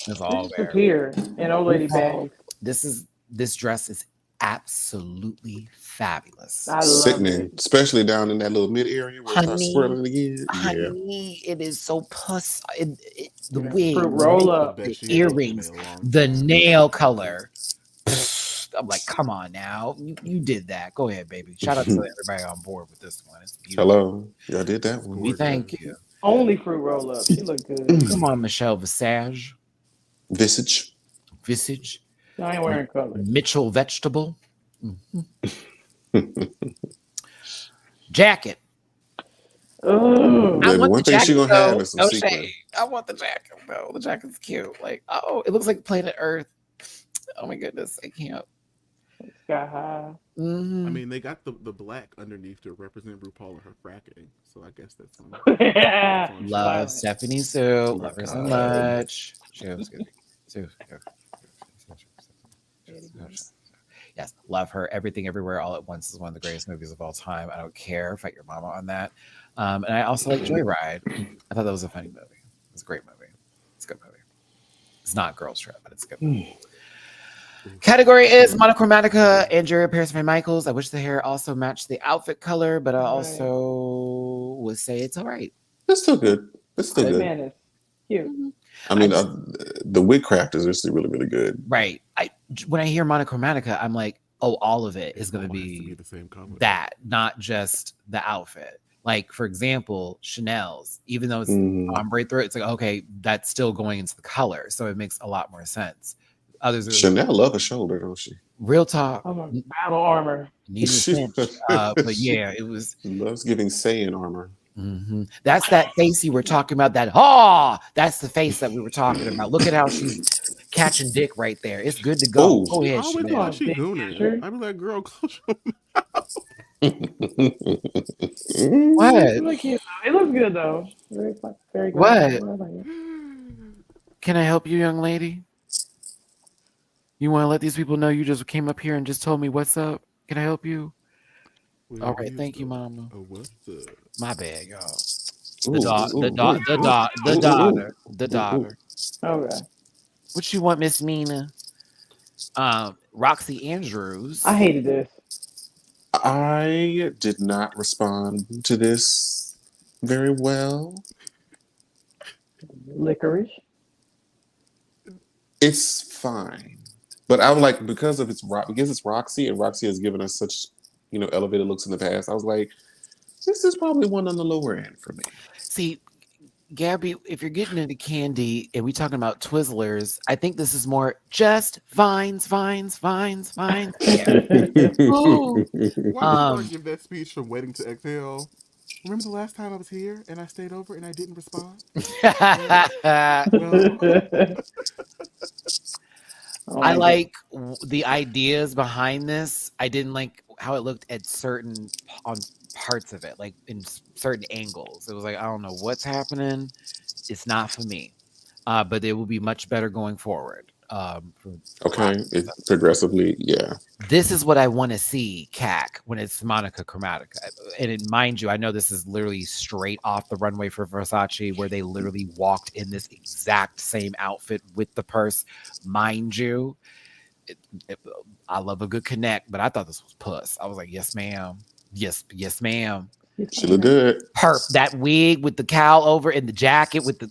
It's all there. Here in old lady bags. This dress is absolutely fabulous. Sickening, especially down in that little mid area where it's swirling again. Honey, it is so puss. The wig, roll up, the earrings, the nail color. I'm like, come on now. You did that. Go ahead, baby. Shout out to everybody on board with this one. It's beautiful. Hello. Y'all did that one. We thank you. Only fruit roll up. She look good. Come on, Michelle Visage. Visage. I ain't wearing color. Mitchell Vegetable. Jacket. Oh, I want one thing she's gonna have is some sequin. I want the jacket though. The jacket's cute. Like, oh, it looks like Planet Earth. Oh my goodness, I can't. Sky high. I mean, they got the black underneath to represent RuPaul and her fracking, so I guess that's fun. Love Stephanie Sue. Love her so much. She was good. Yes, love her. Everything Everywhere All at Once is one of the greatest movies of all time. I don't care. Fight your mama on that. And I also like Joyride. I thought that was a funny movie. It's a great movie. It's a good movie. It's not Girls Trip, but it's a good movie. Category is Monochromatica and Jerry Pierce Van Michaels. I wish the hair also matched the outfit color, but I also would say it's all right. It's still good. It's still good. Cute. I mean, the wig crafters are still really, really good. Right. When I hear monochromatica, I'm like, oh, all of it is going to be the same color. That, not just the outfit. Like, for example, Chanel's, even though it's ombre through, it's like, okay, that's still going into the color. So it makes a lot more sense. Others are Chanel love a shoulder, don't she? Real talk. Battle armor. But yeah, it was. Loves giving Saiyan armor. That's that face you were talking about. That's the face that we were talking about. Look at how she's catching dick right there. It's good to go. Go ahead, Chanel. She gooning. I'm like, girl, close your mouth. What? It looks good though. Very good. What? Can I help you, young lady? You want to let these people know you just came up here and just told me what's up? Can I help you? All right, thank you, Mama. My bad, y'all. The daughter. Okay. What you want, Miss Mina? Roxy Andrews. I hated this. I did not respond to this very well. Licorice. It's fine, but I'm like, because it's Roxy, and Roxy has given us such, elevated looks in the past. I was like, this is probably one on the lower end for me. See, Gabby, if you're getting into candy and we talking about Twizzlers, I think this is more just fines. Why did you give that speech from Waiting to Exhale? Remember the last time I was here and I stayed over and I didn't respond? I like the ideas behind this. I didn't like how it looked at on parts of it, like in certain angles. It was like, I don't know what's happening. It's not for me. But it will be much better going forward. It's progressively, yeah. This is what I want to see, CAC, when it's Monica Chromatica. And mind you, I know this is literally straight off the runway for Versace, where they literally walked in this exact same outfit with the purse. Mind you, I love a good connect, but I thought this was puss. I was like, yes, ma'am. Yes, ma'am. She looked good. Perp, that wig with the cowl over and the jacket with the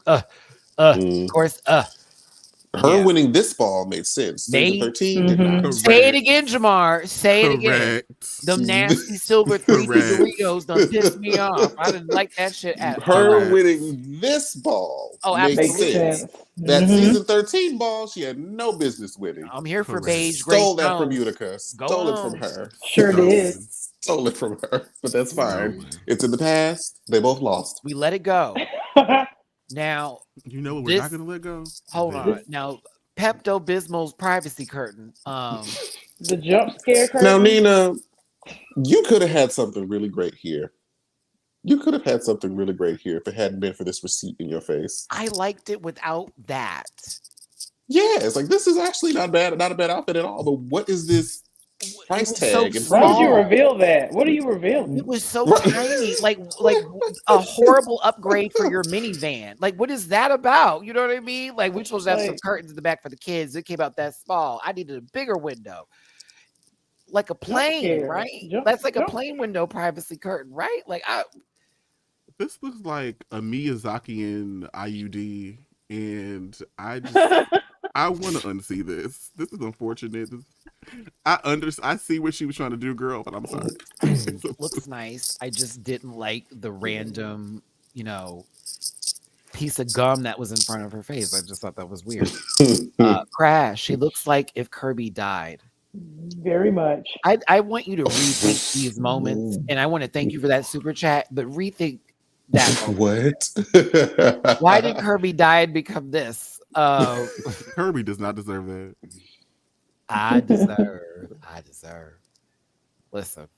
of course, her winning this ball made sense. 13 did not. Say it again, Jamar. Say it again. Them nasty silver 3D Doritos done pissed me off. I didn't like that shit at her winning this ball made sense. That season 13 ball, she had no business winning. I'm here for beige. Stole that from Utica. Stole it from her. Sure did. Stole it from her. But that's fine. It's in the past. They both lost. We let it go. Now, you know what we're not going to let go? Hold on. Now, Pepto-Bismol's privacy curtain. The jump scare curtain. Now, Nina, you could have had something really great here. You could have had something really great here if it hadn't been for this receipt in your face. I liked it without that. Yeah, it's like, this is actually not a bad outfit at all. But what is this price tag? Why did you reveal that? What are you revealing? It was so tiny, like a horrible upgrade for your minivan. Like, what is that about? You know what I mean? Like, we're supposed to have some curtains in the back for the kids. It came out that small. I needed a bigger window, like a plane, right? That's like a plane window privacy curtain, right? Like, this looks like a Miyazakian IUD, and I want to unsee this. This is unfortunate. I see what she was trying to do, girl, but I'm sorry. It looks nice. I just didn't like the random, piece of gum that was in front of her face. I just thought that was weird. Crash. She looks like if Kirby died. Very much. I want you to rethink these moments, and I want to thank you for that super chat, but rethink that moment. What? Why did Kirby die and become this? Kirby does not deserve that. I deserve. Listen.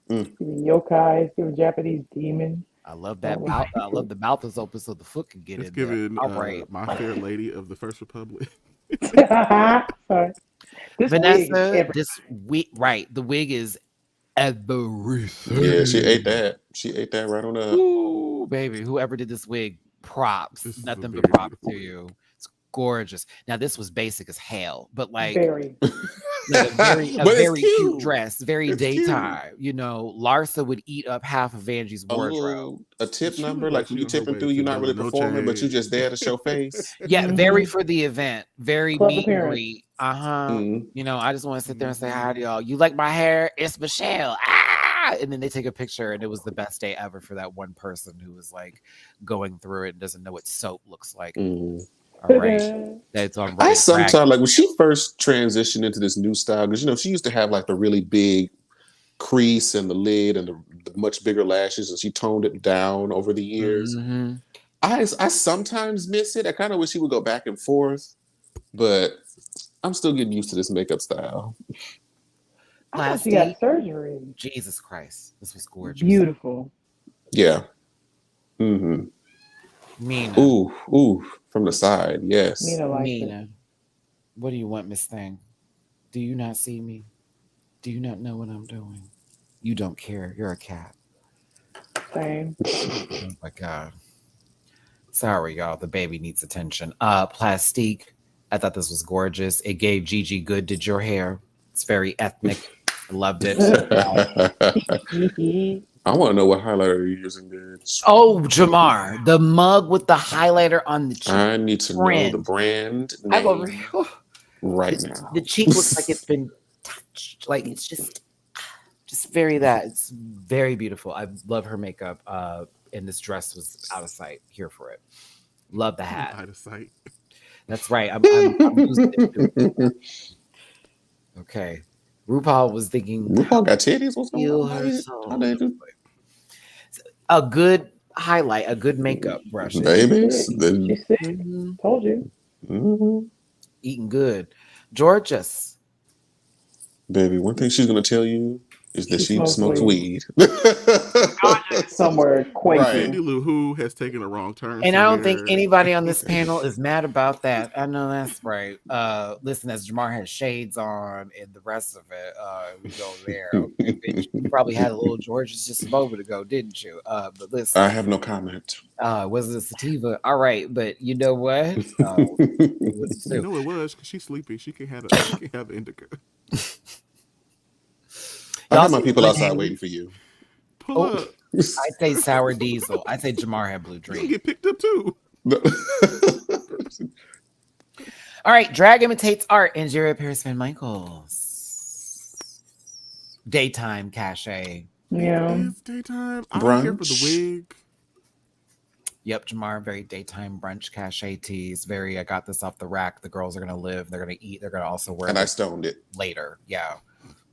Yokai, give a Japanese demon. I love that mouth. I love the mouth is open so the foot can get it's in giving, there. All right. My Fair Lady of the First Republic. Sorry. Vanessa, the wig is everything. Yeah, she ate that. She ate that right on up. Ooh, baby, whoever did this wig, props. Nothing but props to you. It's gorgeous. Now this was basic as hell, but like very. like a But it's very cute cute. dress, very It's daytime. cute. You know, Larsa would eat up half of Angie's wardrobe. A tip She number, looked like she when you on her tipping way through, to you're not really Bella performing, but you Noche. just there to show face. Yeah, very for the event, very Club meet and appearance. greet. Uh-huh. Mm. You know, I just want to sit there and say hi to y'all. You like my hair? It's Michelle. Ah! And then they take a picture, and it was the best day ever for that one person who was like going through it and doesn't know what soap looks like. Mm. All right. That's on I sometimes, like when she first transitioned into this new style, because, you know, she used to have like the really big crease and the lid and the much bigger lashes, and she toned it down over the years. Mm-hmm. I sometimes miss it. I kind of wish she would go back and forth, but I'm still getting used to this makeup style. I thought she got surgery. Jesus Christ. This was gorgeous. Beautiful. Yeah. Mm-hmm. Mina. Ooh, from the side, yes. Mina. What do you want, Miss Thing? Do you not see me? Do you not know what I'm doing? You don't care. You're a cat. Same. Oh my God. Sorry, y'all. The baby needs attention. Plastique. I thought this was gorgeous. It gave Gigi Good did your hair. It's very ethnic. I loved it. I want to know what highlighter you're using, bitch. Oh, Jamar, the mug with the highlighter on the cheek. I need to know the brand name right now. The cheek looks like it's been touched. Like it's just very that. It's very beautiful. I love her makeup. And this dress was out of sight. Here for it. Love the hat. Out of sight. That's right. I'm losing it. Okay. RuPaul was thinking. RuPaul got titties. What's going on? How they do? A good highlight, a good makeup brush. Baby, She's sick. Told you. Mm-hmm. Eating good. Georges. Baby, one thing she's gonna tell you is that she smokes weed. Somewhere quaking. Cindy Lou Who has taken a wrong turn. And I don't think anybody on this panel is mad about that. I know that's right. Listen, as Jamar has shades on and the rest of it, we go there. Okay, bitch. You probably had a little George's just a moment ago, didn't you? But listen. I have no comment. Was it a sativa? All right, but you know what? You know it was because she's sleepy. She can have an indica. I have my people outside waiting for you. Pull up. I'd say sour diesel. I'd say Jamar had blue dream. You get picked up too. All right, drag imitates art. Angeria Paris Van Michaels. Daytime cachet. Yeah. It's daytime. I don't care for the wig. Yep, Jamar, very daytime brunch cachet tees. Very, I got this off the rack. The girls are gonna live. They're gonna eat. They're gonna also wear. And I stoned it later. Yeah,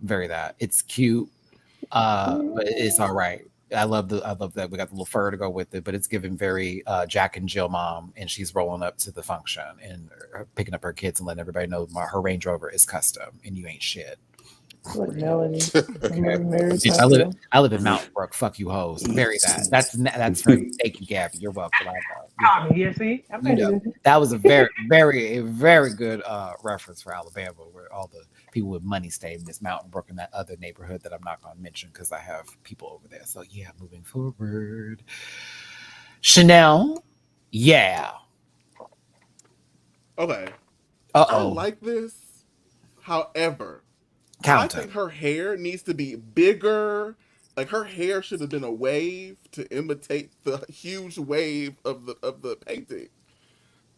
very that. It's cute, but it's all right. I love that we got the little fur to go with it, but it's giving very Jack and Jill mom, and she's rolling up to the function and picking up her kids and letting everybody know her Range Rover is custom and you ain't shit. Like Melanie. Okay. I live in Mountain Brook. Fuck you, hoes. Very that. That's for thank you, Gabby. You're welcome. Yeah, see, that was a very, very, very good reference for Alabama, where all the people with money stay in this Mountain Brook and that other neighborhood that I'm not going to mention because I have people over there. So yeah, moving forward. Chanel, yeah. Okay. I like this. However, I think her hair needs to be bigger. Like her hair should have been a wave to imitate the huge wave of the painting.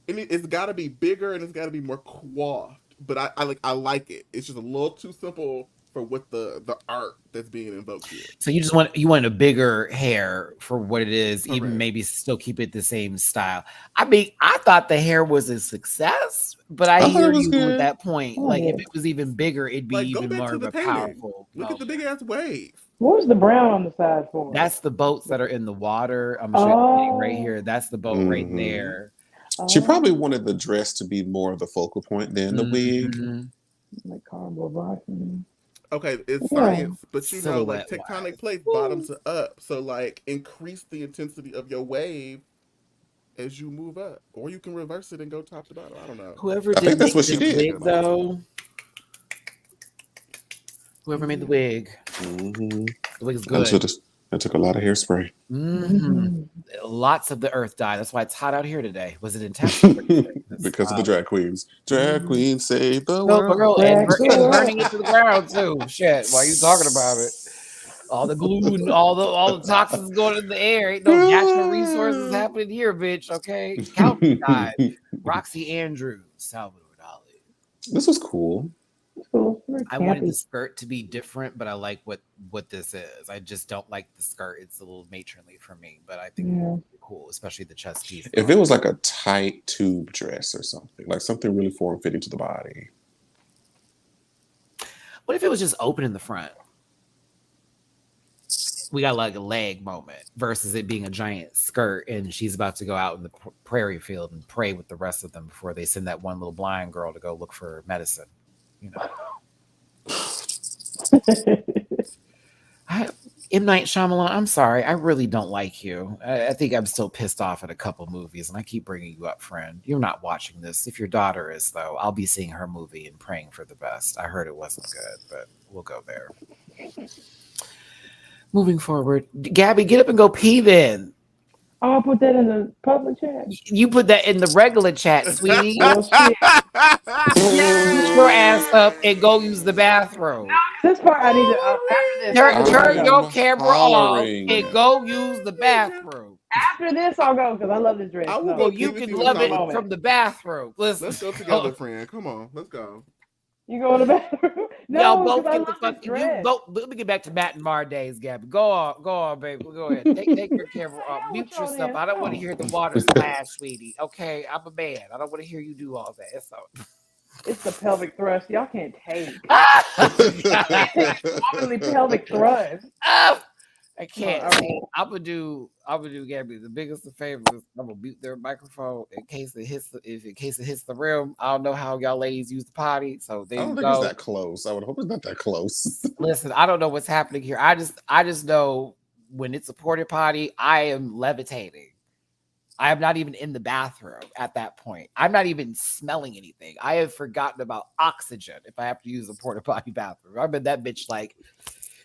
And it's got to be bigger and it's got to be more coiffed. But I like it. It's just a little too simple for what the art that's being invoked here. So you want a bigger hair for what it is, correct. Even maybe still keep it the same style. I mean, I thought the hair was a success, but I hear you with that point. Like if it was even bigger, it'd be even more of a powerful. Look at the big ass wave. What was the brown on the side for? That's the boats that are in the water. I'm showing right here. That's the boat right there. She probably wanted the dress to be more of the focal point than the wig. Like cardboard. Okay, it's science, but you know, like tectonic plates bottoms are up. So like increase the intensity of your wave as you move up. Or you can reverse it and go top to bottom. I don't know. I think that's what she did. Wig, though. Whoever made the wig. Mm-hmm. The wig's good. I took a lot of hairspray. Lots of the earth died. That's why it's hot out here today. Was it in Texas? Because of the drag queens. Drag queens save the No, world. and burning it to the ground too. Shit, why are you talking about it? All the glue and all the toxins going in the air. Ain't no natural resources happening here, bitch. Okay, Calvin died. Roxy Andrews, Salvador Dali. This was cool. I wanted the skirt to be different, but I like what this is. I just don't like the skirt. It's a little matronly for me, but I think it's cool, especially the chest piece. If it was like a tight tube dress or something, like something really form-fitting to the body. What if it was just open in the front? We got like a leg moment versus it being a giant skirt and she's about to go out in the prairie field and pray with the rest of them before they send that one little blind girl to go look for medicine. You know. M. Night Shyamalan, I'm sorry. I really don't like you. I think I'm still pissed off at a couple movies, and I keep bringing you up, friend. You're not watching this. If your daughter is, though, I'll be seeing her movie and praying for the best. I heard it wasn't good, but we'll go there. Moving forward. Gabby, get up and go pee then. Oh, I'll put that in the public chat. You put that in the regular chat, sweetie. Oh, shit. Get your ass up and go use the bathroom. This part I need to after this. Turn your camera off and go use the bathroom. After this, I'll go because I love this dress. Well, you can love it from the bathroom. Listen, let's go together, friend. Come on, let's go. You go to the bathroom? No, y'all both get the fuck. Let me get back to Matt and Mar days, Gabby. Go on, baby. Go ahead. Take your camera off. Mute yourself. I don't want to hear the water splash, sweetie. Okay, I'm a man. I don't want to hear you do all that. It's the pelvic thrust. Y'all can't take. Womanly pelvic thrust. I can't. I'm gonna do Gabby the biggest of favors. I'm gonna mute their microphone in case it hits the rim. I don't know how y'all ladies use the potty, so there you go. I don't think it's that close. I would hope it's not that close. Listen, I don't know what's happening here. I just know when it's a porta potty, I am levitating. I am not even in the bathroom at that point. I'm not even smelling anything. I have forgotten about oxygen if I have to use a porta potty bathroom. I'm in that bitch like,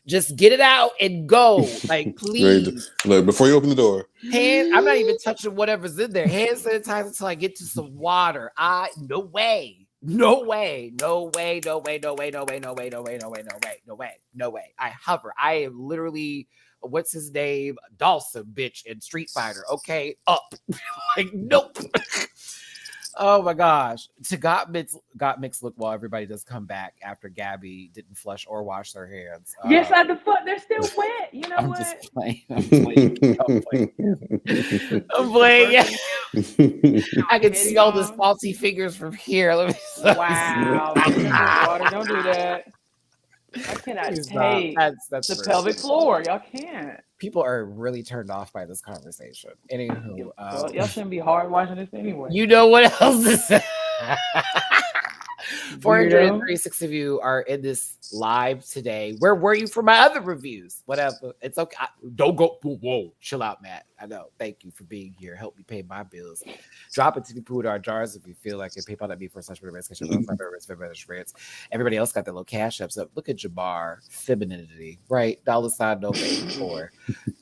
just get it out and go. Like, please. Look, before you open the door. I'm not even touching whatever's in there. Hand sanitizer until I get to some water. No way. I hover. I am literally, what's his name? Dawson, bitch, in Street Fighter. Okay, up. Like, nope. Oh my gosh. To got mixed look while everybody does come back after Gabby didn't flush or wash their hands. Yes, I the fuck. They're still wet. You know I'm what? Just playing. I'm playing. I can smell the salty fingers from here. Wow. Water, don't do that. I cannot take that's the pelvic floor. Y'all can't. People are really turned off by this conversation. Anywho, y'all shouldn't be hard watching this anyway. You know what else is 436 of you are in this live today. Where were you for my other reviews? Whatever. It's okay. Don't go. Whoa. Chill out, Matt. I know. Thank you for being here. Help me pay my bills. Drop it to the food our jars if you feel like it. PayPal.me/rants. Everybody else got their little cash ups up. Look at Jabbar. Femininity. Right? $sign no for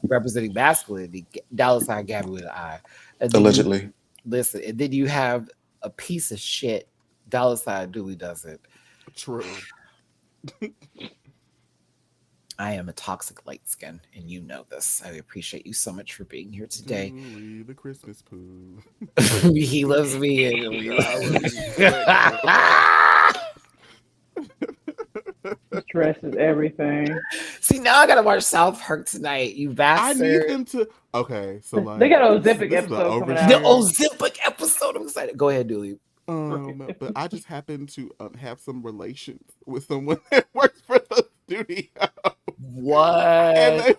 representing masculinity. $sign Gabby with an I. Allegedly. Listen, and then you have a piece of shit. $sign Dooley doesn't. True. I am a toxic light skin, and you know this. I appreciate you so much for being here today. Dooley, the Christmas poo. He loves me. Stress is everything. See, now I gotta watch South Park tonight. You bastard! I need them to. Okay, so like they got an Ozempic episode coming out. The Ozempic episode. I'm excited. Go ahead, Dooley. But I just happened to have some relations with someone that works for the studio. What? And they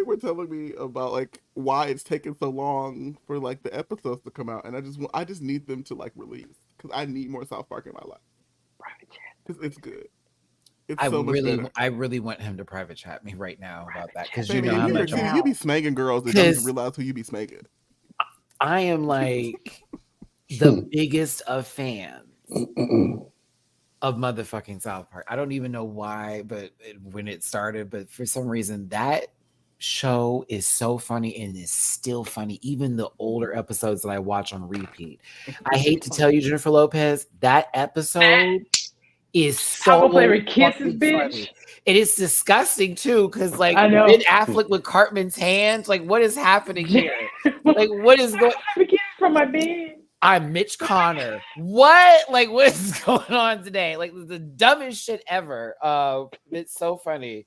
were telling me about like why it's taking so long for like the episodes to come out, and I just need them to like release because I need more South Park in my life. Private chat because it's good. It's so much better. I really want him to private chat me right now about that because you know how much you be smanging girls and don't realize who you be smanging. I am like the biggest of fans of motherfucking South Park. I don't even know why, but when it started, but for some reason that show is so funny and is still funny. Even the older episodes that I watch on repeat. I hate to tell you, Jennifer Lopez, that episode is so I play with kisses, bitch. funny. It is disgusting too, because like I know. Ben Affleck with Cartman's hands, like what is happening here? Like what is going? From my bed. I'm Mitch Connor. What? Like, what is going on today? Like, the dumbest shit ever. It's so funny.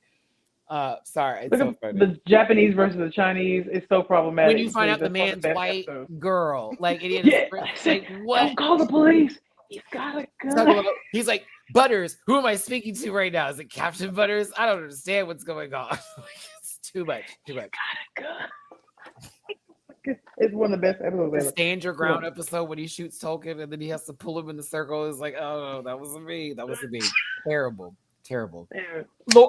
Sorry, it's so funny. The Japanese versus the Chinese is so problematic. When you find out the man's white girl, like, it is like, what? Don't call the police. He's got a gun. He's like, Butters, who am I speaking to right now? Is it Captain Butters? I don't understand what's going on. It's too much. Too much. Got a gun. It's one of the best episodes The ever. Stand Your Ground episode when he shoots Tolkien and then he has to pull him in the circle. It's like, oh, that wasn't me. That wasn't me. Terrible. Terrible. Yeah.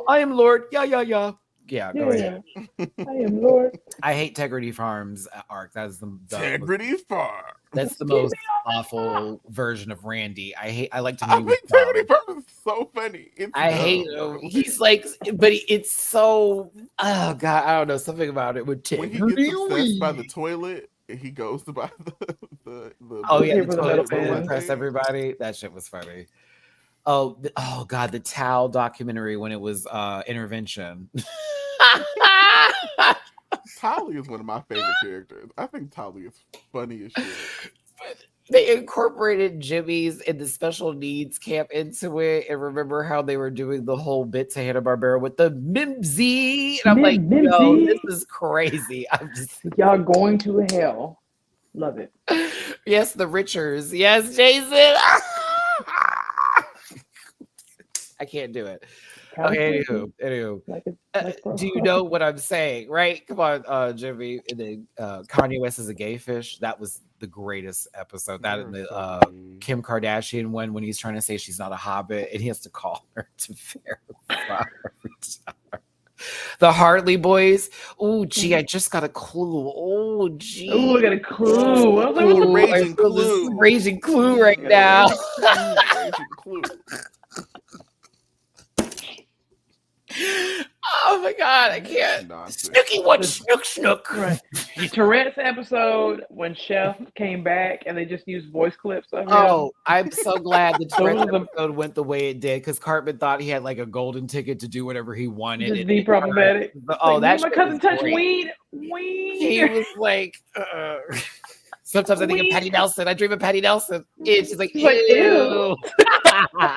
I am Lord. Yeah. Yeah, go ahead. I am Lord. I hate Tegrity Farms arc. That's the Tegrity Farm. That's the most awful version of Randy. I like to. I think Tegrity Farm is so funny. I hate him. He's like, but it's so. Oh God, I don't know something about it. With when he gets obsessed by the toilet, he goes to buy the oh yeah, the toilet will impress everybody. That shit was funny. Oh God, the Tao documentary when it was Intervention. Tali is one of my favorite characters. I think Tali is funny as shit. They incorporated Jimmy's in the special needs camp into it, and remember how they were doing the whole bit to Hanna-Barbera with the Mimsy, and I'm like, yo, this is crazy. I'm just y'all going to hell. Love it. Yes, the Richards. Yes, Jason. I can't do it. Okay, anywho. Do you know what I'm saying? Right? Come on, Jimmy. And then Kanye West is a gay fish. That was the greatest episode. That in the Kim Kardashian one when he's trying to say she's not a hobbit and he has to call her to verify her. The Hartley Boys. Oh, gee, I just got a clue. Oh, gee. Oh, I got a clue. Raging clue right now. Raging clue. Oh my God, I can't. Snooky, what snook. Right. Tourette's episode when Chef came back and they just used voice clips of him. Oh, I'm so glad the Tourette's episode went the way it did because Cartman thought he had like a golden ticket to do whatever he wanted. Just be problematic. Oh, that's my cousin touched weed. Weed. He was like, sometimes I think of Patty Nelson. I dream of Patty Nelson. She's like, ew. All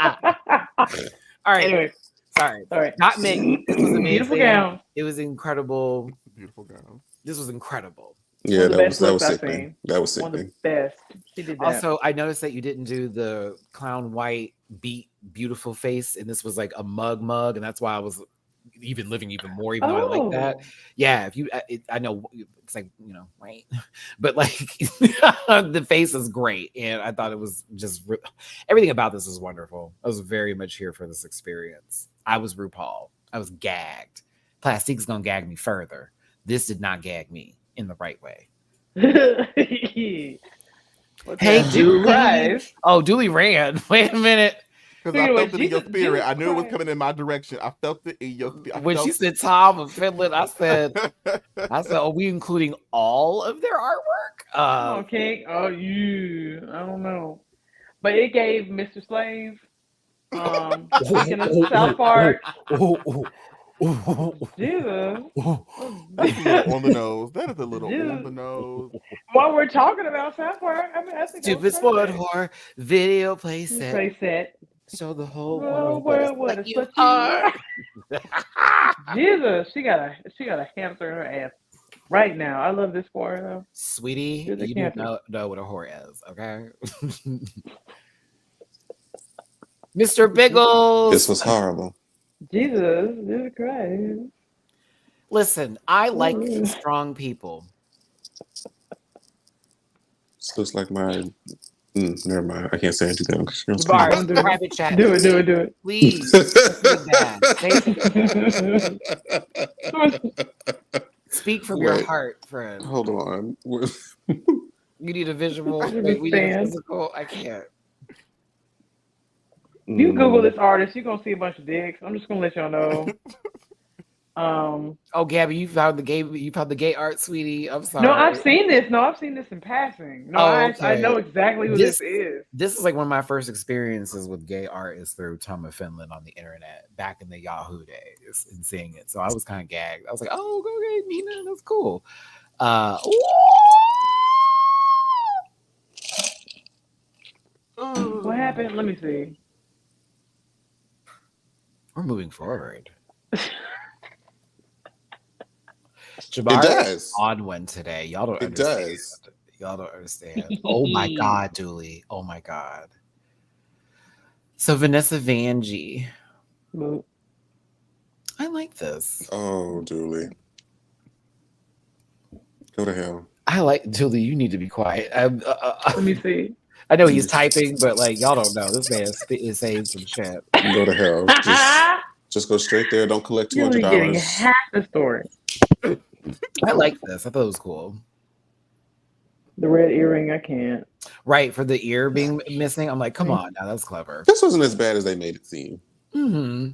right. Anyway. Sorry. Not me. This was amazing. Beautiful gown. It was incredible. Beautiful gown. This was incredible. Yeah, that was sickening. That was sickening. One of the best. She did that. Also, I noticed that you didn't do the clown white beat beautiful face, and this was like a mug, and that's why I was living even more, even though I like that. Yeah, if you, I know it's like, right, but like the face is great, and I thought it was just everything about this was wonderful. I was very much here for this experience. I was RuPaul. I was gagged. Plastique's gonna gag me further. This did not gag me in the right way. Hey, Dooley. Oh, Dooley ran. Wait a minute. Because I felt it in your spirit. I knew it was coming in my direction. I felt it in your spirit. When she said Tom of Finland, I said, are we including all of their artwork? Okay. Oh, you. I don't know. But it gave Mr. Slave. Speaking of South Park. Jesus. That's a little on the nose. That is a little on the nose. While we're talking about South Park, I mean, I think stupid sport whore video playset. Show the whole world what you are. Jesus, she got a hamster in her ass right now. I love this for her though. Sweetie, you don't know what a whore is, okay? Mr. Biggles. This was horrible. Jesus, this is crazy. Listen, I like strong people. This looks like my. Never mind. I can't say anything. Private chat. Do it. Please. Speak from your heart, friend. Hold on. You need a visual. We need a physical. I can't. You Google this artist, you're gonna see a bunch of dicks. I'm just gonna let y'all know. Oh, Gabby, you found the gay art, sweetie. I'm sorry. No, I've seen this. No, I've seen this in passing. No, I know exactly who this is. This is like one of my first experiences with gay art is through Toma Finland on the internet back in the Yahoo days and seeing it. So I was kind of gagged. I was like, oh, okay, Nina, that's cool. What happened? Let me see. We're moving forward. It does. On one today. Y'all don't understand. It does. Y'all don't understand. Oh my God, Dooley. Oh my God. So Vanessa Vanjie. I like this. Oh, Dooley. Go to hell. I like Dooley. You need to be quiet. Let me see. I know he's typing, but like y'all don't know. This man is saying some shit. Go to hell. Just go straight there. Don't collect $200. You're getting half the story. I like this. I thought it was cool. The red earring, I can't. Right, for the ear being missing. I'm like, come on, now that's clever. This wasn't as bad as they made it seem. Mm-hmm.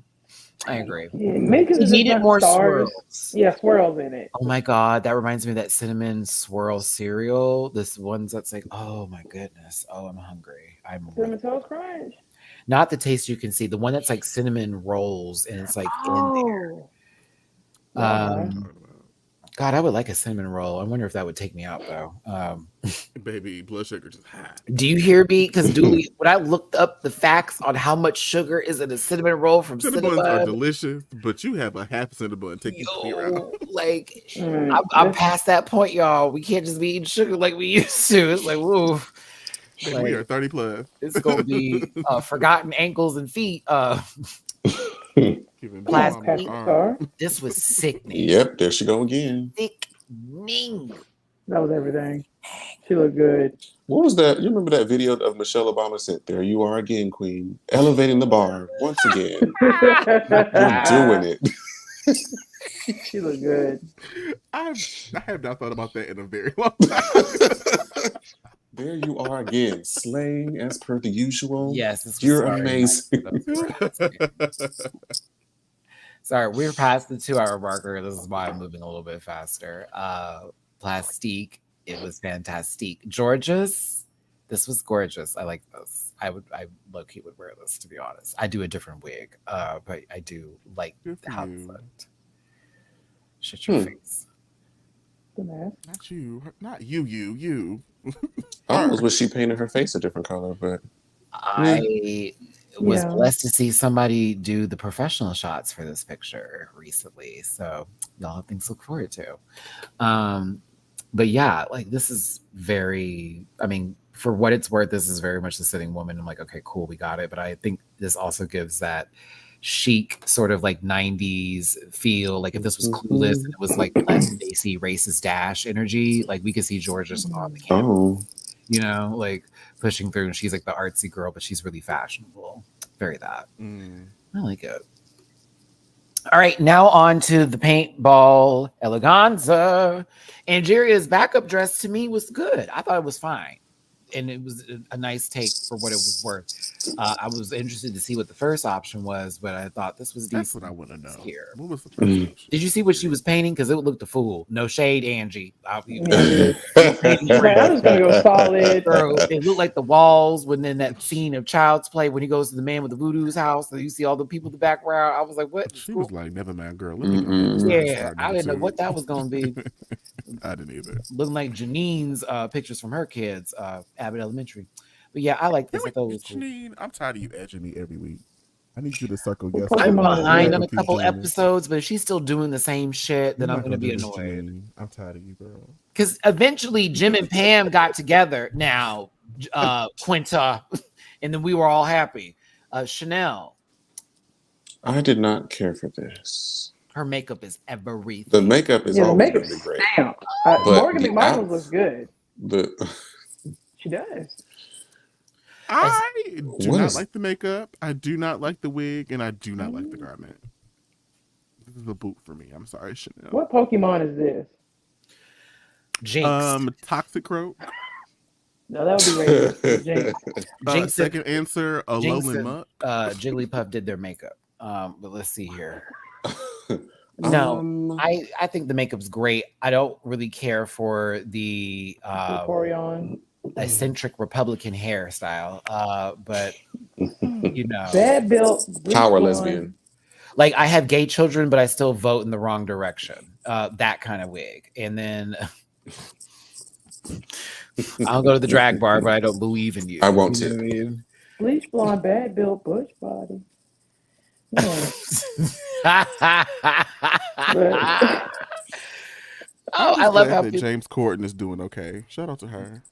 I agree. Yeah, maybe it needed more swirls. Yeah, swirls in it. Oh my God, that reminds me of that cinnamon swirl cereal. This one's that's like, oh my goodness. Oh, I'm hungry. Cinnamon Toast Crunch. Not the taste you can see. The one that's like cinnamon rolls and it's like in there. God, I would like a cinnamon roll. I wonder if that would take me out though. Baby, blood sugar just high. Do you hear me? Because Dooley, when I looked up the facts on how much sugar is in a cinnamon roll from Cinnabons are delicious, but you have a half Cinnabon taking out. Like, I'm past that point, y'all. We can't just be eating sugar like we used to. It's like, woo. Like, we are 30 plus. It's gonna be forgotten ankles and feet. Plastic. This was sickening. Yep, there she go again. Sickening. That was everything. She looked good. What was that? You remember that video of Michelle Obama said, "There you are again, Queen, elevating the bar once again." You're doing it. She looked good. I have not thought about that in a very long time. There you are again, slaying as per the usual. Yes, you're amazing. Sorry, we're past the 2-hour marker. This is why I'm moving a little bit faster. Plastique, it was fantastic. George's, this was gorgeous. I like this. I low-key would wear this, to be honest. I do a different wig, but I do like how it looked. Shut your face. Not you. Not you. I almost wish she painted her face a different color, but I was blessed to see somebody do the professional shots for this picture recently. So y'all have things to look forward to. But yeah, like this is very, I mean, for what it's worth, this is very much the sitting woman. I'm like, okay, cool, we got it. But I think this also gives that chic sort of like 90s feel. Like if this was Clueless and it was like less Stacey racist dash energy, like we could see Georgia on the camera, you know, like pushing through, and she's like the artsy girl, but she's really fashionable. Very that. I like it. All right, now on to the paintball eleganza. Angeria's backup dress to me was good. I thought it was fine. And it was a nice take for what it was worth. I was interested to see what the first option was, but I thought this was decent. That's what I want to know. Here. What was the first option? Did you see what she was painting? Because it looked a fool. No shade, Angie. I was going to go solid. Girl, it looked like the walls when in that scene of Child's Play when he goes to the man with the voodoo's house and you see all the people in the background. I was like, what? She was like, never mind, girl. Yeah, I didn't know what that was going to be. I didn't either. Looking like Janine's pictures from her kids, Abbott Elementary. But yeah, I like this. I thought it was cool. Janine, I'm tired of you edging me every week. I need you to circle yes. I'm behind on a couple episodes, but if she's still doing the same shit, then I'm going to be annoyed. I'm tired of you, girl. Because eventually Jim and Pam got together now, Quinta, and then we were all happy. Chanel. I did not care for this. Her makeup is everything. The makeup is always going to be great. Morgan McMichaels looks good. She does. I do not like the makeup. I do not like the wig, and I do not like the garment. This is a boot for me. I'm sorry, Chanel. What Pokemon is this? Jinx. Toxic Croak. No, that would be racist. Jinx. Second answer, a Jinx lowland and, muck. Jigglypuff did their makeup. But let's see here. No, I think the makeup's great. I don't really care for the eccentric Republican hairstyle. But you know, bad built power lesbian. Like I have gay children, but I still vote in the wrong direction. That kind of wig. And then I'll go to the drag bar, but I don't believe in you. I won't. You know what I mean? Bleach blonde, bad built bush body. Yeah. Oh, I love how James Corden is doing okay. Shout out to her.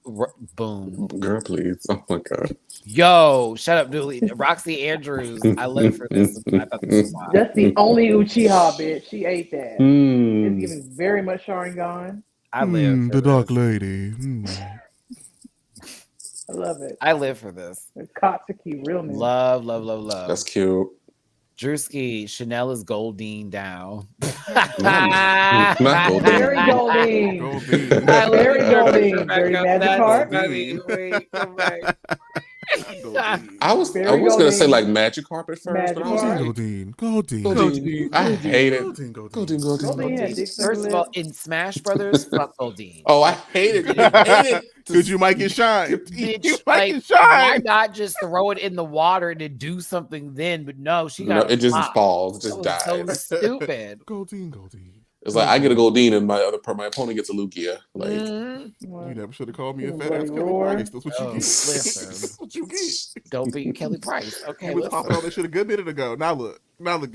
Boom, girl, please. Oh my god. Yo, shut up, Dooley. Roxy Andrews. I live for this. I thought this was fine. That's the only Uchiha bitch. She ate that. It's giving very much Sharingan. I live for the this. dark lady. I love it. I live for this. It's Katsuki realness. Love. That's cute. Drewski, Chanel is Goldine down. Not Goldine. Very Goldine. Very Goldine. Very magic heart. I was gonna say like magic carpet first, but I was like Goldine. I hate it. Goldine. First of all, in Smash Brothers, fuck Goldine. Oh, I hated it. Because you might get shine. Bitch, You might get why shine. not just throw it in the water and then do something then? But no, she got it just falls, it just dies. So stupid. Goldine. It's like I get a Goldine and my opponent gets a Lugia. Like you never should have called me a fat ass Kelly Price. That's what you get. That's what you get. Don't beat Kelly Price. Okay, you was popping all that shit a good minute ago. Now look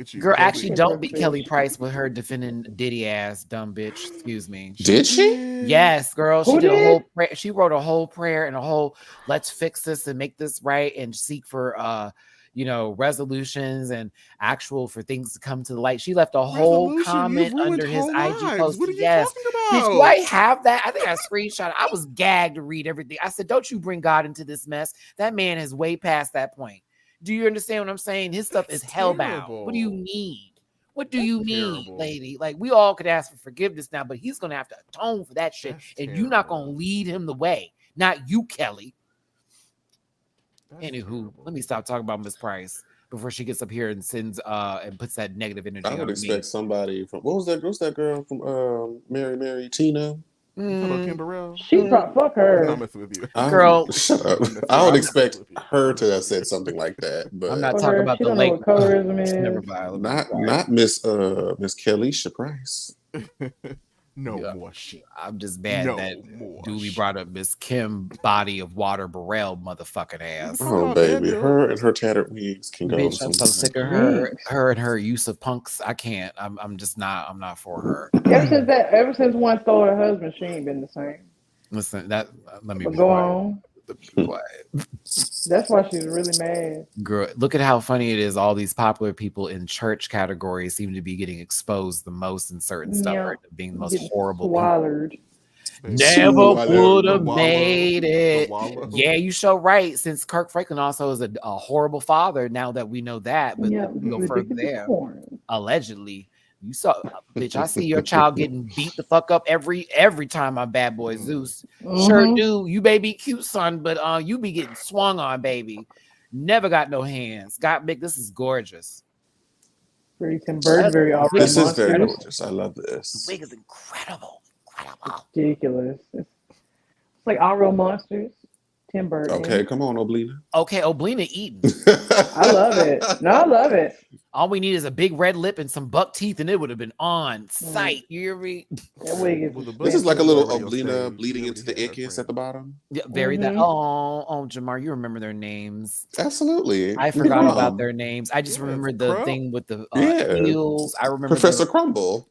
at you. Girl, actually, don't beat Kelly Price with her defending Diddy ass dumb bitch. Excuse me. Did she? Yes, girl. She did a whole prayer. She wrote a whole prayer and a whole let's fix this and make this right and seek for resolutions and actual for things to come to the light. She left a whole comment under his IG post. What are you yes. talking about? Do I have that? I think I screenshot it. I was gagged to read everything. I said, don't you bring God into this mess. That man is way past that point. Do you understand what I'm saying? His stuff is hellbound. What do you need? What do you need, lady? Like, we all could ask for forgiveness now, but he's going to have to atone for that shit. And you're not going to lead him the way. Not you, Kelly. Anywho, let me stop talking about Miss Price before she gets up here and sends and puts that negative energy. I would expect somebody from what's that girl from Mary Tina? Kim Burrell? She fuck her. I'm not messing with you. Girl, shut up. I would expect her to have said something like that, but I'm not talking about the late colorism is. Never mind. Not Miss Kellisha Price. More shit. I'm just mad that Dooley brought up Miss Kim Body of Water Burrell motherfucking ass. Oh baby, her and her tattered wigs can go. Bitch, I'm so sick of her and her use of punks. I can't. I'm just not. I'm not for her. Ever since one stole her husband, she ain't been the same. Listen, let me go on. Be quiet. That's why she's really mad. Girl, look at how funny it is. All these popular people in church categories seem to be getting exposed the most in certain stuff, or being the most horrible. Never would have made it. Yeah, you so right. Since Kirk Franklin also is a horrible father, now that we know that, but we go further there. Allegedly. You saw, bitch. I see your child getting beat the fuck up every time my bad boy Zeus. Sure do. You may be cute, son, but you be getting swung on, baby. Never got no hands. Got big. This is gorgeous. Very Tim Burton, very awesome. This is very gorgeous. I love this. The wig is incredible. Ridiculous. It's like All Real Monsters. Tim Burton. Okay, come on, Oblina. Okay, Oblina eating. I love it. No, I love it. All we need is a big red lip and some buck teeth, and it would have been on sight. You hear me? That wig is this is like a little Oblina bleeding into the Ickis at the bottom. Yeah, very that. Oh, Jamar, you remember their names? Absolutely. I forgot about their names. I just remembered the thing with the heels. I remember Professor Crumble.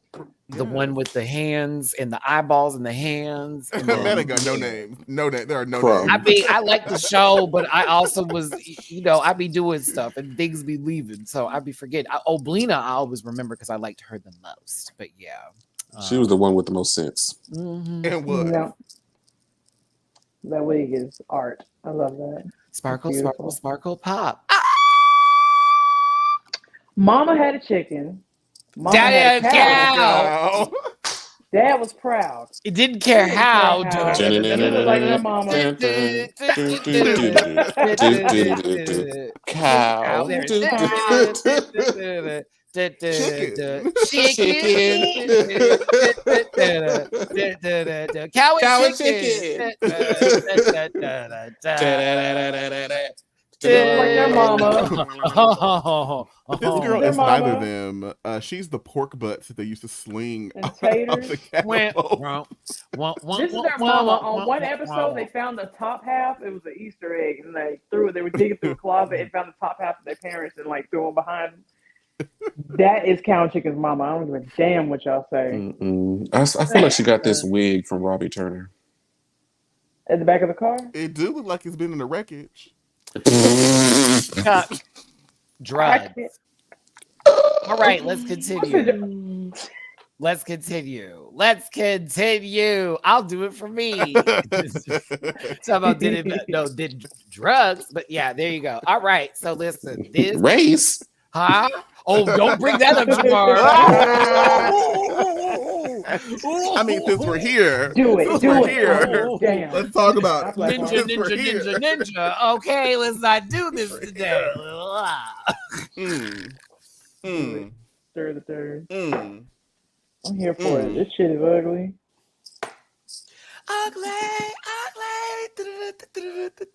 The one with the hands and the eyeballs and the hands. And that ain't got no name. No name. There are no names. I mean, I like the show, but I also was, I be doing stuff and things be leaving. So I be forgetting. Oblina, I always remember because I liked her the most. But yeah. She was the one with the most sense. And what? Yeah. That wig is art. I love that. Sparkle, sparkle, sparkle, pop. Mama had a chicken. Daddy had a cow. Dad was proud. It didn't care how. He was like my mama. Cow. Cow and chicken. Just like their mama. This girl is neither of them. She's the pork butts that they used to sling And off taters. the catapult. This is their mama. On one episode, they found the top half. It was an Easter egg, and they were digging through a closet and found the top half of their parents and like threw them behind them. That is Cow and Chicken's mama. I don't give a damn what y'all say. I feel like she got this wig from Robbie Turner. At the back of the car? It do look like it's been in the wreckage. Drugs. All right, let's continue. Let's continue. I'll do it for me. Talk about did drugs, but yeah, there you go. All right, so listen, this race, huh? Oh, don't bring that up tomorrow. I mean, since we're here, do it. Oh, damn. Let's talk about ninja. Okay, let's not do this today. Stir the third. I'm here for it. This shit is ugly.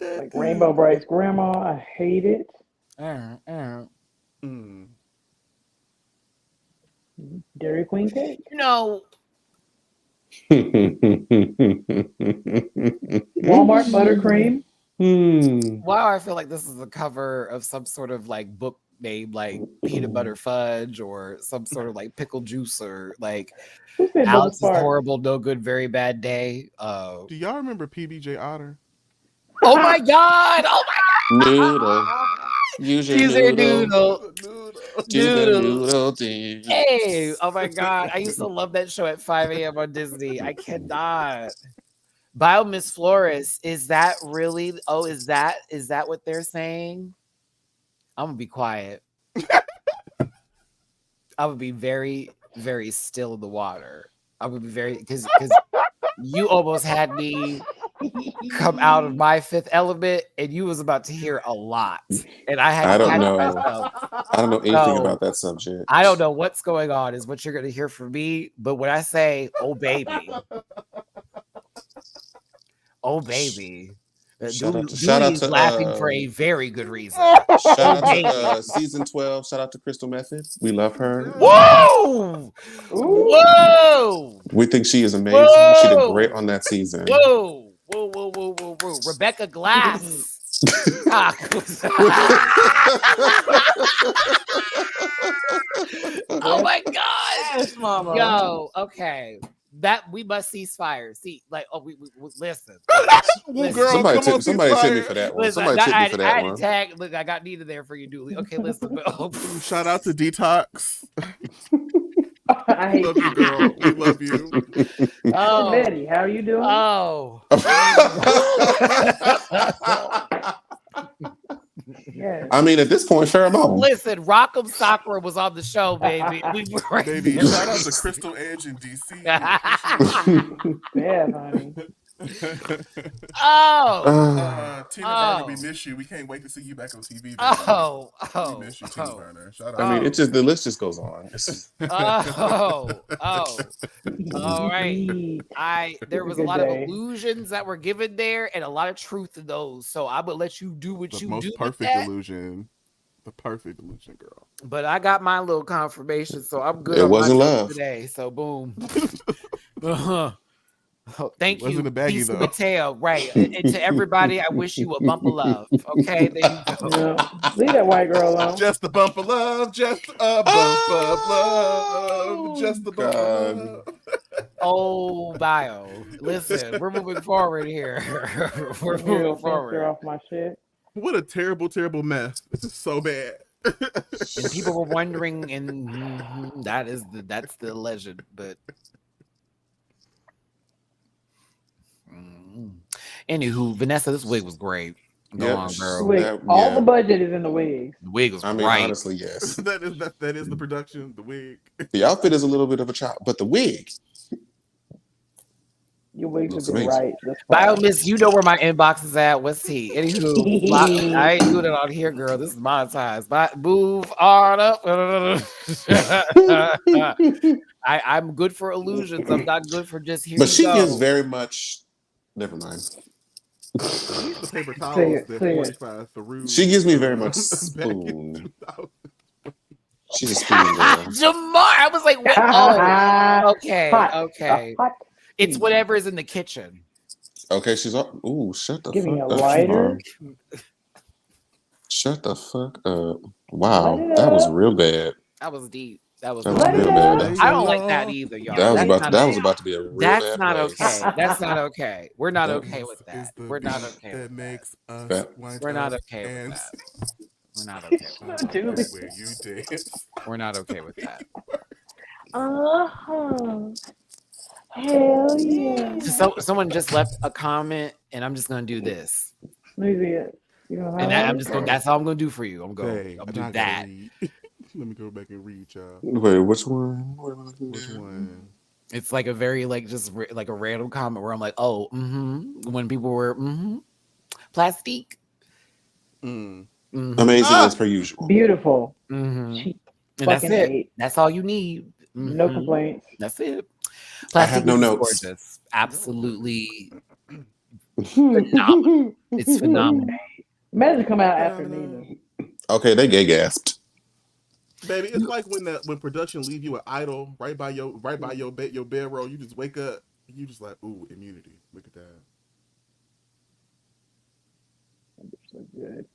Like Rainbow Bright's grandma. I hate it. Dairy Queen cake. Walmart buttercream. Wow, I feel like this is the cover of some sort of like book named like Peanut Butter Fudge or some sort of like pickle juice or like Alex's Horrible No Good Very Bad Day. Do y'all remember PBJ Otter? Oh my god! Noodle. Use your noodle. Noodle. Hey, oh my god! I used to love that show at 5 a.m. on Disney. I cannot. Bio Miss Flores, is that really? Oh, is that what they're saying? I'm gonna be quiet. I would be very, very still in the water. I would be very because you almost had me come out of my fifth element, and you was about to hear a lot, and I don't know. I don't know anything about that subject. I don't know what's going on. Is what you're gonna hear from me. But when I say, "Oh baby," oh baby. Shout out to laughing for a very good reason. Shout out to season 12. Shout out to Crystal Method. We love her. Whoa! Whoa! We think she is amazing. Whoa! She did great on that season. Whoa! Rebecca Glass. Oh my god! Yes, mama. Yo, okay. That we must cease fire. See, like, we listen. Somebody hit me for that one. Listen, Somebody hit me for that one. Look, I got needed there for you, Dooley. Okay, listen. Shout out to Detox. I hate you, girl. We love you. Oh, Matty, how are you doing? Oh. Yes. I mean, at this point, fair amount. Listen, Rock'em Sakura was on the show, baby. Baby, shout out to Crystal Edge in DC. Yeah, honey. Tina Burner, we miss you. We can't wait to see you back on TV. Baby. We miss you, Tina Burner. Shout out. I mean, the list just goes on. All right. There was a lot of illusions that were given there, and a lot of truth in those. So I would let you do what you do. The most perfect illusion. The perfect illusion, girl. But I got my little confirmation, so I'm good. It wasn't love today. So boom. Oh, thank you, baggie, though. Mateo. Right, and to everybody, I wish you a bump of love. Okay, there you go. Yeah. Leave that white girl alone. Just a bump of love, just a bump of love, just a bump of love. Oh, Bio. Listen, we're moving forward here. We're moving forward. Off my shit. What a terrible, terrible mess. This is so bad. And people were wondering, and that's the legend, but. Anywho, Vanessa, this wig was great. Go on, girl. All the budget is in the wig. The wig was great. Honestly, yes. that is the production. The wig. The outfit is a little bit of a chop, but the wig. Your wigs Looks would be amazing. right. Bio Miss, you know where my inbox is at. What's tea? Anywho, I ain't doing it on here, girl. This is monetized. But move on up. I'm good for illusions. I'm not good for just here. But you she go. gives very much. Never mind. These the paper Say towels it, that say it. 45 Farouk. She gives me very much back in spoon. 2000. She's a spoon girl. Jamar, I was like, what? Oh, okay, Hot. okay. Hot. It's whatever is in the kitchen. Okay, she's up. Ooh, shut the Give me a fuck up, lighter. Jamar. Shut the fuck up. Wow, Light it that was up. real bad. That was deep. That was That was Light real it bad. up. I don't like that either, y'all. That was That's about to be a real That's bad not place. okay. That's not okay. We're not That- okay with that. We're not okay that with makes us That- wind We're not up okay with and that. We're not okay with I that. love that way you dance. We're not okay with that. Hell yeah. So someone just left a comment, and I'm just gonna do this, Let me see it. You know and I'm just gonna. That's all I'm gonna do for you. I'm Hey, gonna now I do gotta that. read. Let me go back and read, y'all. Wait, which one? What am I looking Which at? one? It's like a very like a random comment where I'm like, oh, when people were plastique. Amazing as per usual. Beautiful. And Cheap. that's Fucking it. hate. That's all you need. No complaints. That's it. I have no is notes. gorgeous. Absolutely phenomenal. It's phenomenal. Imagine come out after Nina. Okay, they gay gasped. Baby, it's like when production leave you an idol right by your bedroll. You just wake up, and you just like, ooh, immunity. Look at that. So good.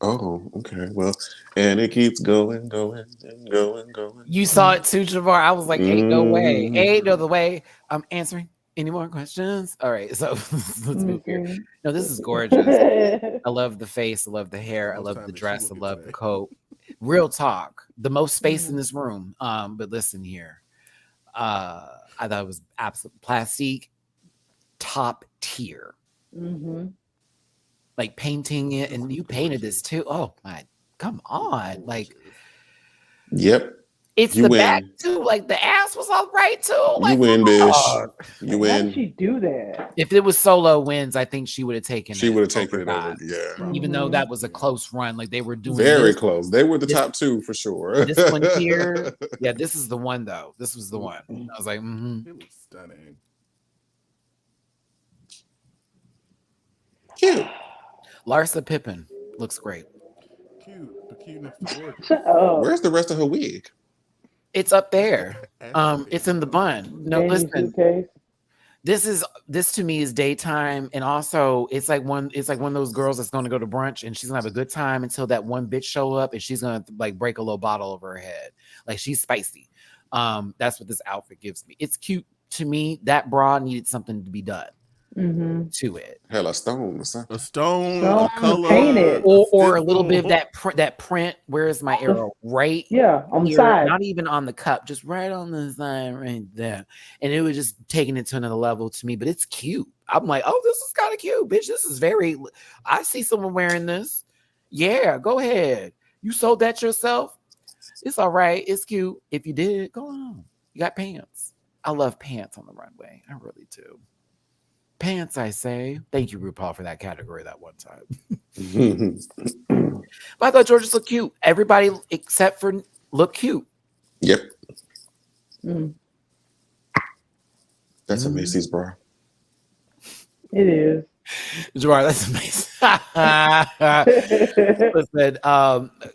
Oh, okay. Well, and it keeps going, going, and going, going. You saw it too, Javar. I was like, ain't no way. Ain't no the way. I'm answering any more questions. All right, so let's move here. No, this is gorgeous. I love the face. I love the hair. I love the dress. I love the coat. Real talk. The most space in this room. But listen here. I thought it was absolute plastique, top tier. Like painting it, and you painted this too. Oh my, come on! Like, yep. It's you the win. back too. Like the ass was all right too. Like, you win, bitch. You win. How did she do that? If it was solo wins, I think she would have taken. She would have taken it over. Yeah. Even though that was a close run, like they were doing very close. They were the top two for sure. This one here, yeah, this is the one though. This was the one. I was like, It was stunning. Cute. Larsa Pippen looks great. Cute, but cuteness is gorgeous. Where's the rest of her wig? It's up there. It's in the bun. No, listen. This to me is daytime, and also it's like one of those girls that's going to go to brunch and she's gonna have a good time until that one bitch show up and she's gonna like break a little bottle over her head. Like she's spicy. That's what this outfit gives me. It's cute to me. That bra needed something to be done to it. Hell, a stone, a color, painted, or a little bit of that print. Where is my arrow? Right, on here, the side, not even on the cup, just right on the side, right there. And it was just taking it to another level to me. But it's cute. I'm like, oh, this is kind of cute, bitch. This is very. I see someone wearing this. Yeah, go ahead. You sold that yourself. It's all right. It's cute. If you did, go on. You got pants. I love pants on the runway. I really do. Pants, I say. Thank you, RuPaul, for that category that one time. But I thought Georges looked cute. Everybody except for looked cute. Yep. That's a Macy's bra. It is. Gerard, that's amazing. Listen,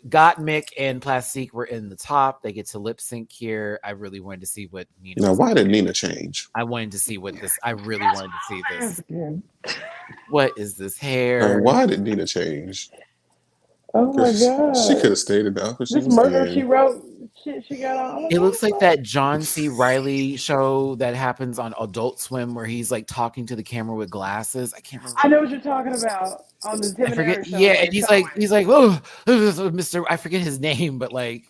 Gottmik and Plastique were in the top. They get to lip sync here. I really wanted to see what Nina. Now, why did Nina change? I wanted to see what this. I really wanted to see this. What is this hair? Why did Nina change? Oh my god! She could have stayed in the outfit. This murder she wrote. Shit, she got on. It looks like that John C. Reilly show that happens on Adult Swim where he's like talking to the camera with glasses. I can't remember. I know what you're talking about on the Tim and Eric show. Yeah, and he's like, oh, Mr. I forget his name, but like,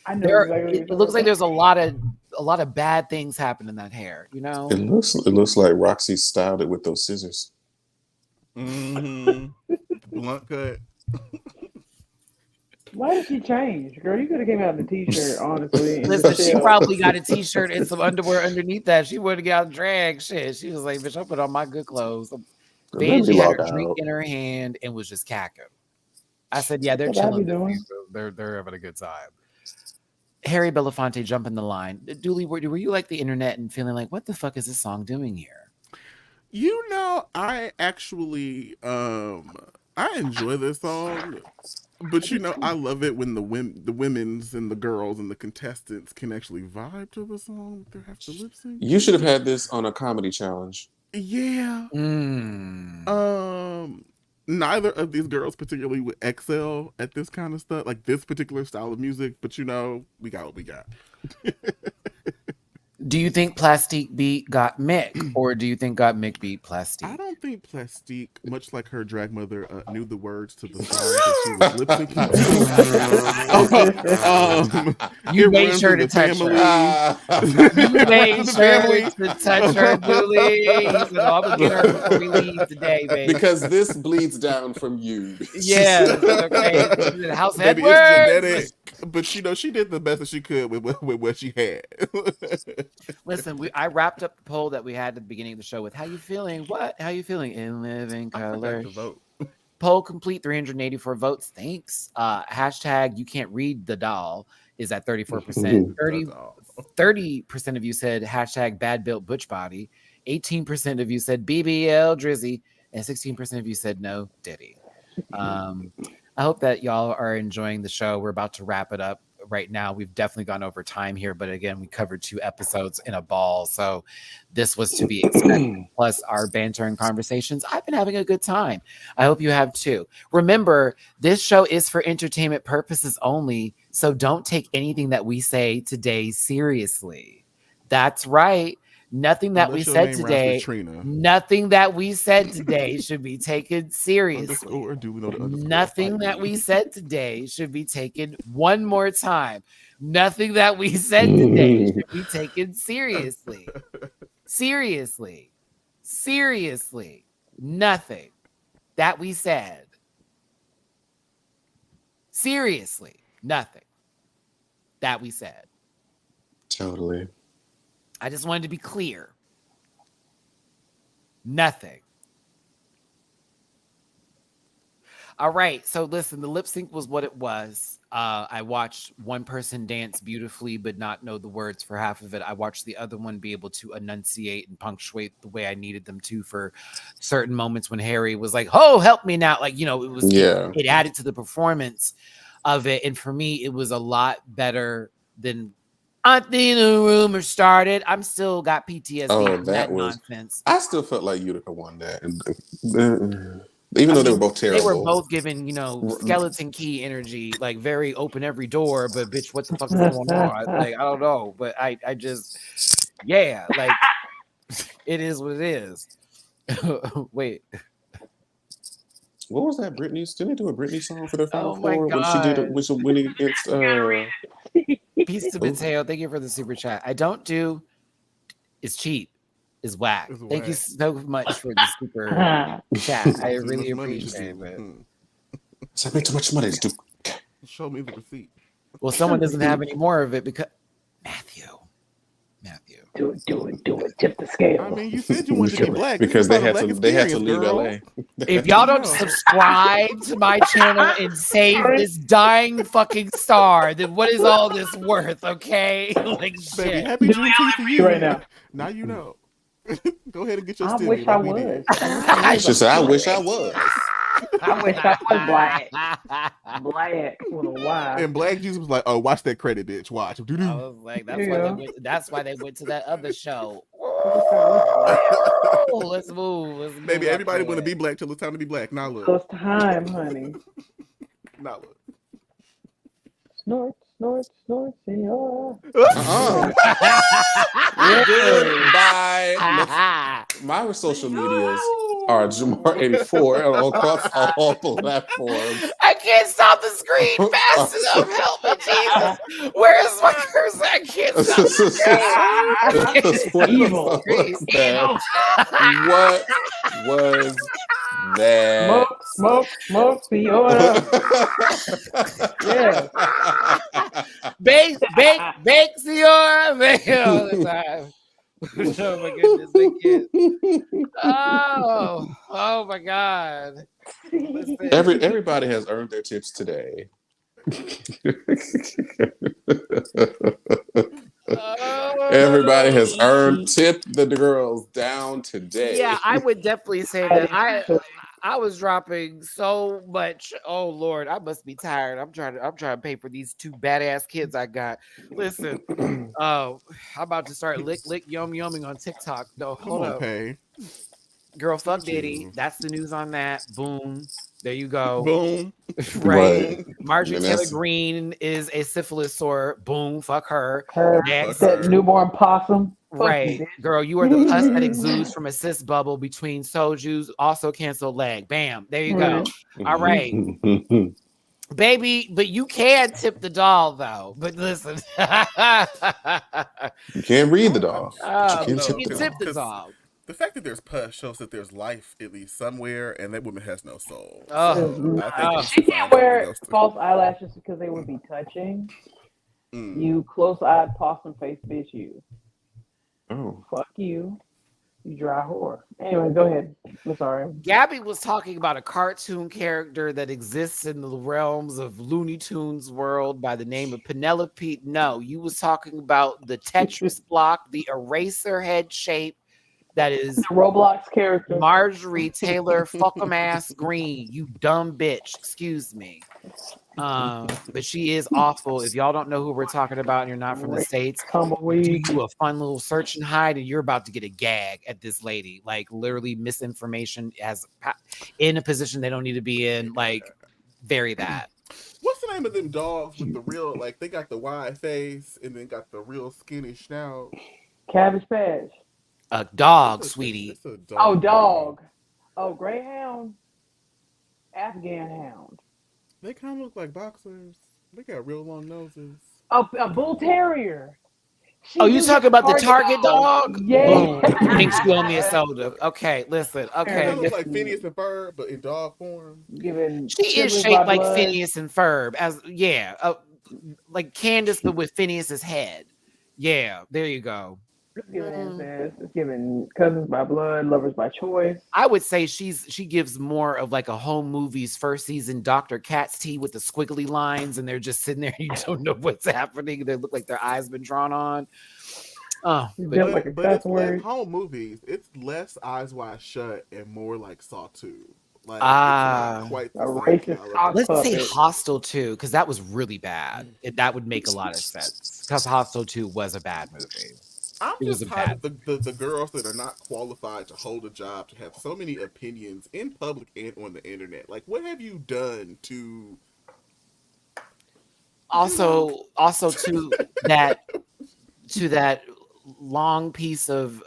I know it looks like there's a lot of bad things happen in that hair. You know, it looks like Roxy styled it with those scissors. Blunt cut. Why did she change? Girl, you could have came out in a t-shirt, honestly. And Listen, just she chilled. probably got a t-shirt and some underwear underneath that. She wouldn't get out drag shit. She was like, bitch, I put on my good clothes. Vanjie had her drink in her hand and was just cacking. I said, yeah, they're That's what I be chilling. doing. They're having a good time. Harry Belafonte jumping the line. Dooley, were you like the internet and feeling like, what the fuck is this song doing here? You know, I actually I enjoy this song, but you know, I love it when the women's and the girls and the contestants can actually vibe to the song. They have to lip sync. You should have had this on a comedy challenge. Yeah. Neither of these girls particularly would excel at this kind of stuff, like this particular style of music, but you know, we got what we got. Do you think Plastique beat got Mick, or do you think got Mick beat Plastique? I don't think Plastique, much like her drag mother, knew the words to the song that she was lip syncing. You made sure to touch her. You made sure to touch her, Dooley. He said, "No, I'm gonna get her before we leave today, baby." Because this bleeds down from you. Yeah, okay. House Baby, Edwards. it's genetic. But you know, she did the best that she could with what she had. Listen, I wrapped up the poll that we had at the beginning of the show with "How you feeling? What? How you feeling in living color?" To vote. Poll complete, 384 votes. Thanks. Hashtag you can't read the doll is at 34%. 30% of you said hashtag bad built butch body. 18% of you said BBL Drizzy, and 16% of you said no Diddy. I hope that y'all are enjoying the show. We're about to wrap it up right now. We've definitely gone over time here, but again, we covered 2 episodes in a ball, so this was to be expected. Plus our banter and conversations. I've been having a good time. I hope you have too. Remember, this show is for entertainment purposes only, so don't take anything that we say today seriously. That's right. Nothing that we said today, nothing that we said today should be taken seriously. Nothing that we said today should be taken one more time. Nothing that we said today should be taken seriously. Seriously. Nothing that we said. Seriously. Nothing that we said. Totally. I just wanted to be clear. Nothing. All right. So listen, the lip sync was what it was. I watched one person dance beautifully, but not know the words for half of it. I watched the other one be able to enunciate and punctuate the way I needed them to for certain moments when Harry was like, "Oh, help me now." Like, you know, it added to the performance of it. And for me, it was a lot better than I think the rumor started. I'm still got PTSD from that nonsense. I still felt like Utica won that. Even though they were both terrible. They were both giving, you know, skeleton key energy, like very open every door, but bitch, what the fuck is going on? Like, I don't know. But I just, yeah, like it is what it is. Wait. What was that Britney? Didn't they do a Britney song for the Final Four when she did when she winning against Peace to Mateo. Thank you for the super chat. I don't do is cheap, is whack. Thank you so much for the super chat. I really appreciate it. So I made too much money to do. Show me the receipt. Well, someone doesn't have any more of it because Matthew. Do it. Tip the scale. I mean, you said you wanted to be black because they had to leave LA. If y'all don't subscribe to my channel and save this dying fucking star, then what is all this worth? Okay, like shit. Baby, happy Juneteenth to you right now. Now you know. Go ahead and get your. I wish I was. She said, "I wish I was." I wish I was black. Black with a Y. And Black Jesus was like, "Oh, watch that credit, bitch. Watch." I was like, that's why they went to that other show. Let's move. Maybe everybody want to be black till it's time to be black. Now look. It's time, honey. Now look. Snort, senor. Goodbye. My social medias are Jamar84 across all platforms. I can't stop the screen fast enough. Help me, Jesus. Where is my cursor? I can't stop the screen. Evil. What was that? Smoke, Fiona. Yeah. Bake, Fiora. Bake all the time. Oh my goodness, they can't. Oh my God. Listen. Everybody has earned their tips today. Everybody has earned tip the girls down today. Yeah, I would definitely say that I was dropping so much. Oh Lord, I must be tired. I'm trying to pay for these 2 badass kids I got. Listen, I'm about to start lick yumming on TikTok. No, hold up. Pay. Girl, fuck Diddy. That's the news on that. Boom. There you go. Boom. Right. Marjorie Taylor Greene is a syphilis sore. Boom. Fuck her. Next. That newborn possum. Right. Girl, you are the pus that exudes from a cyst bubble between soju's. Also canceled leg. Bam. There you go. All right. Baby, but you can tip the doll though. But listen. You can't read the doll. You can tip the doll. The fact that there's pus shows that there's life at least somewhere, and that woman has no soul. She can't wear false eyelashes because they would be touching. You close-eyed possum face bitch, you. Oh, fuck you, you dry whore. Anyway, go ahead. I'm sorry. Gabby was talking about a cartoon character that exists in the realms of Looney Tunes world by the name of Penelope. No, you was talking about the Tetris block, the eraser head shape. That is the Roblox character. Marjorie Taylor fuckum ass Green. You dumb bitch. Excuse me. But she is awful. If y'all don't know who we're talking about and you're not from the States, do a fun little search and hide and you're about to get a gag at this lady. Like literally misinformation as in a position they don't need to be in. Like very bad. What's the name of them dogs with the real, like they got the wide face and then got the real skinny snout? Cabbage Patch. A dog, sweetie. Dog. Oh, Greyhound. Afghan Hound. They kind of look like boxers. They got real long noses. Oh, a Bull Terrier. You talking about the Target dog? Yeah. Thanks, you owe me a soda. Okay, listen. Okay. It looks like Phineas and Ferb, but in dog form. She is shaped like Phineas and Ferb. Like Candace, but with Phineas's head. Yeah, there you go. It's giving incest. It's giving cousins by blood, lovers by choice. I would say she gives more of like a home movies first season Dr. Katz tea with the squiggly lines, and they're just sitting there. You don't know what's happening. They look like their eyes been drawn on. But it's like home movies. It's less Eyes Wide Shut and more like Saw 2. Like quite let's say Hostel 2 because that was really bad. That would make a lot of sense because Hostel 2 was a bad movie. I'm just tired of the girls that are not qualified to hold a job to have so many opinions in public and on the internet. Like, what have you done to? Also to that long piece of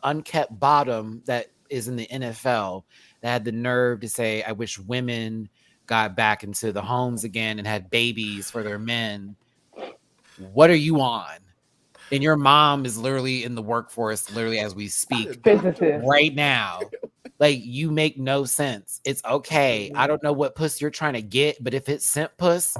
unkept bottom that is in the NFL that had the nerve to say, "I wish women got back into the homes again and had babies for their men." What are you on? And your mom is literally in the workforce, literally as we speak right now. Like, you make no sense. It's okay. I don't know what puss you're trying to get, but if it's simp puss,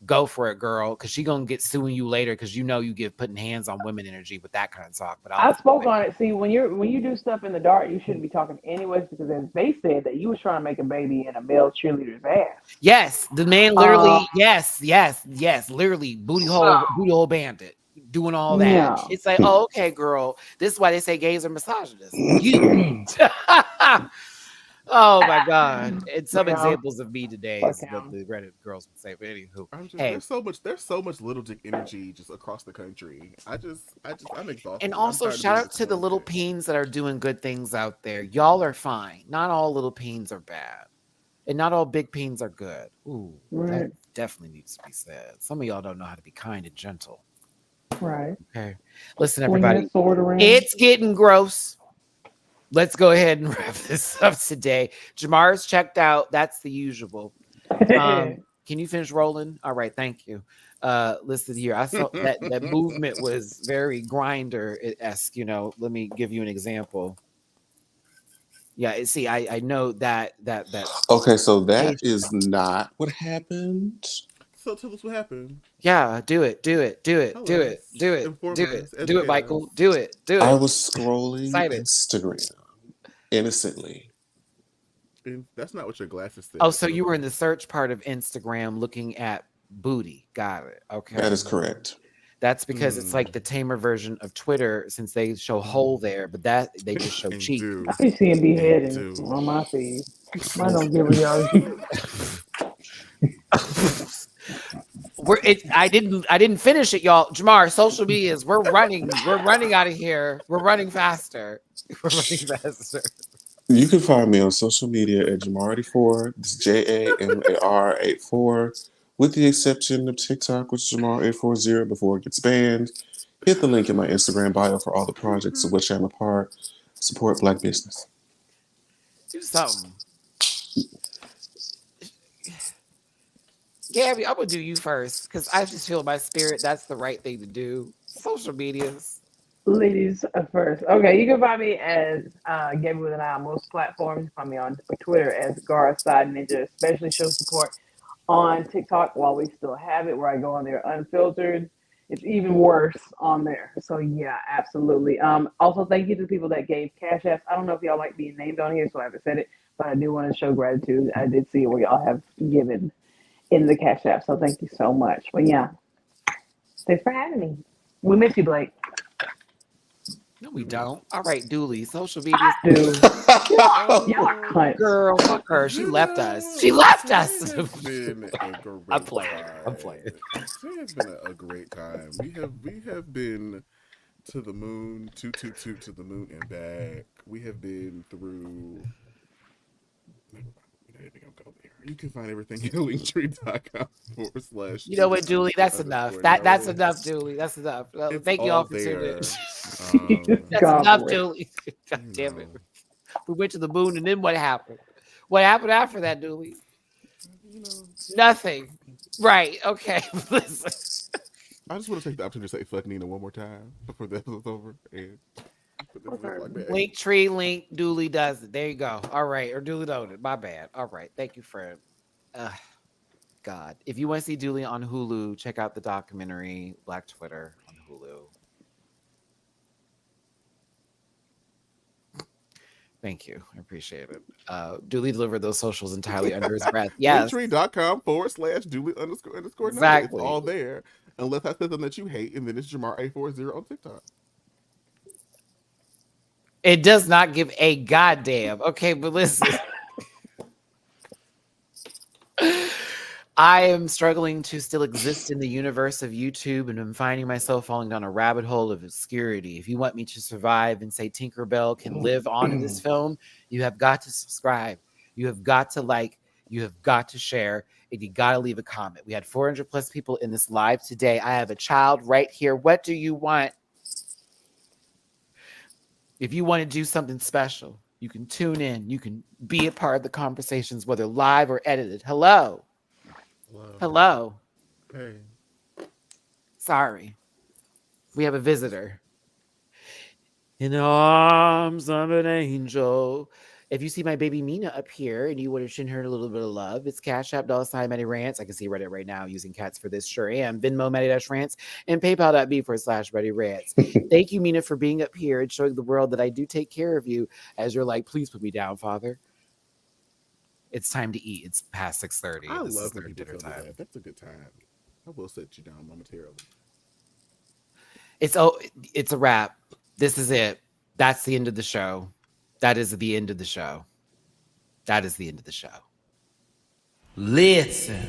go for it, girl. Because she gonna get suing you later because you know you give putting hands on women energy with that kind of talk. But I spoke on it. See, when you do stuff in the dark, you shouldn't be talking anyways because as they said that you was trying to make a baby in a male cheerleader's ass. Yes, the man literally. Yes, literally booty hole bandit. Doing all that. Yeah. It's like, oh, okay, girl. This is why they say gays are misogynists. Oh my God. And some examples of me today is what the Reddit girls would say. But anywho, there's so much little dick energy just across the country. I'm exhausted. And also shout out to the little peens that are doing good things out there. Y'all are fine. Not all little peens are bad. And not all big peens are good. Ooh, that definitely needs to be said. Some of y'all don't know how to be kind and gentle. Right. Okay. Listen, everybody. It's getting gross. Let's go ahead and wrap this up today. Jamar's checked out. That's the usual. Can you finish rolling? All right. Thank you. Listen here. I saw that movement was very Grinder-esque. You know, let me give you an example. Yeah, see, I know that. Okay, so that is not what happened. So tell us what happened. Yeah, do it, Inform us, do it, educate us. Michael, do it. I was scrolling Excited. Instagram innocently. And that's not what your glasses said. Oh, so you were in the search part of Instagram looking at booty. Got it. Okay. That is correct. That's because it's like the tamer version of Twitter, since they show hole there, but that they just show cheek. I be seeing beheadings on my feed. I don't give a y'all. I didn't finish it, y'all. Jamar, social medias, we're running out of here. We're running faster. You can find me on social media at Jamar84. It's JAMAR84, with the exception of TikTok, which is Jamar840 before it gets banned. Hit the link in my Instagram bio for all the projects of which I'm a part. Support Black business. Do something. Gabby, I'm gonna do you first because I just feel in my spirit that's the right thing to do. Social medias. Ladies first. Okay, you can find me as Gabby with an eye on most platforms. You can find me on Twitter as Gara Side Ninja, especially show support on TikTok while we still have it, where I go on there unfiltered. It's even worse on there. So yeah, absolutely. Also, thank you to the people that gave cash apps. I don't know if y'all like being named on here, so I haven't said it, but I do want to show gratitude. I did see where y'all have given in the cash app, so thank you so much. But yeah, thanks for having me. We miss you, Blake. No, we don't. All right, Dooley. Social media. Dude. Y'all are cunts. Girl, fuck her. She left us. I'm playing. It has been a great time. We have been to the moon, to the moon and back. We have been through. You can find everything at linktree.com/. You know what, Julie? That's enough. That's enough, Julie. That's enough. Thank you all for tuning in. That's enough, Julie. God damn it. We went to the moon, and then what happened? What happened after that, Julie? Nothing. Right. Okay. Listen. I just want to take the opportunity to say fuck Nina one more time before the episode's over. And Linktree, link, Dooley does it. There you go. All right. Or Dooley noted. My bad. All right. Thank you, friend. God. If you want to see Dooley on Hulu, check out the documentary Black Twitter on Hulu. Thank you. I appreciate it. Dooley delivered those socials entirely under his breath. Yes. Linktree.com/Dooley__. Exactly. It's all there. Unless I said something that you hate, and then it's Jamar840 on TikTok. It does not give a goddamn. Okay, but listen. I am struggling to still exist in the universe of YouTube, and I'm finding myself falling down a rabbit hole of obscurity. If you want me to survive and say Tinkerbell can live on in this film, you have got to subscribe. You have got to like. You have got to share. And you got to leave a comment. We had 400 plus people in this live today. I have a child right here. What do you want? If you want to do something special, you can tune in. You can be a part of the conversations, whether live or edited. Hello. Hey. Sorry. We have a visitor. In the arms of an angel. If you see my baby Mina up here and you want to send her a little bit of love, it's Cash App $MattyRants. I can see Reddit right now using cats for this. Sure am. Venmo Matty-Rants and PayPal.me/MattyRants. Thank you, Mina, for being up here and showing the world that I do take care of you as you're like, please put me down, Father. It's time to eat. It's past 6:30. I love when people tell me that. That's a good time. I will set you down momentarily. It's a wrap. This is it. That's the end of the show. That is the end of the show. That is the end of the show. Listen.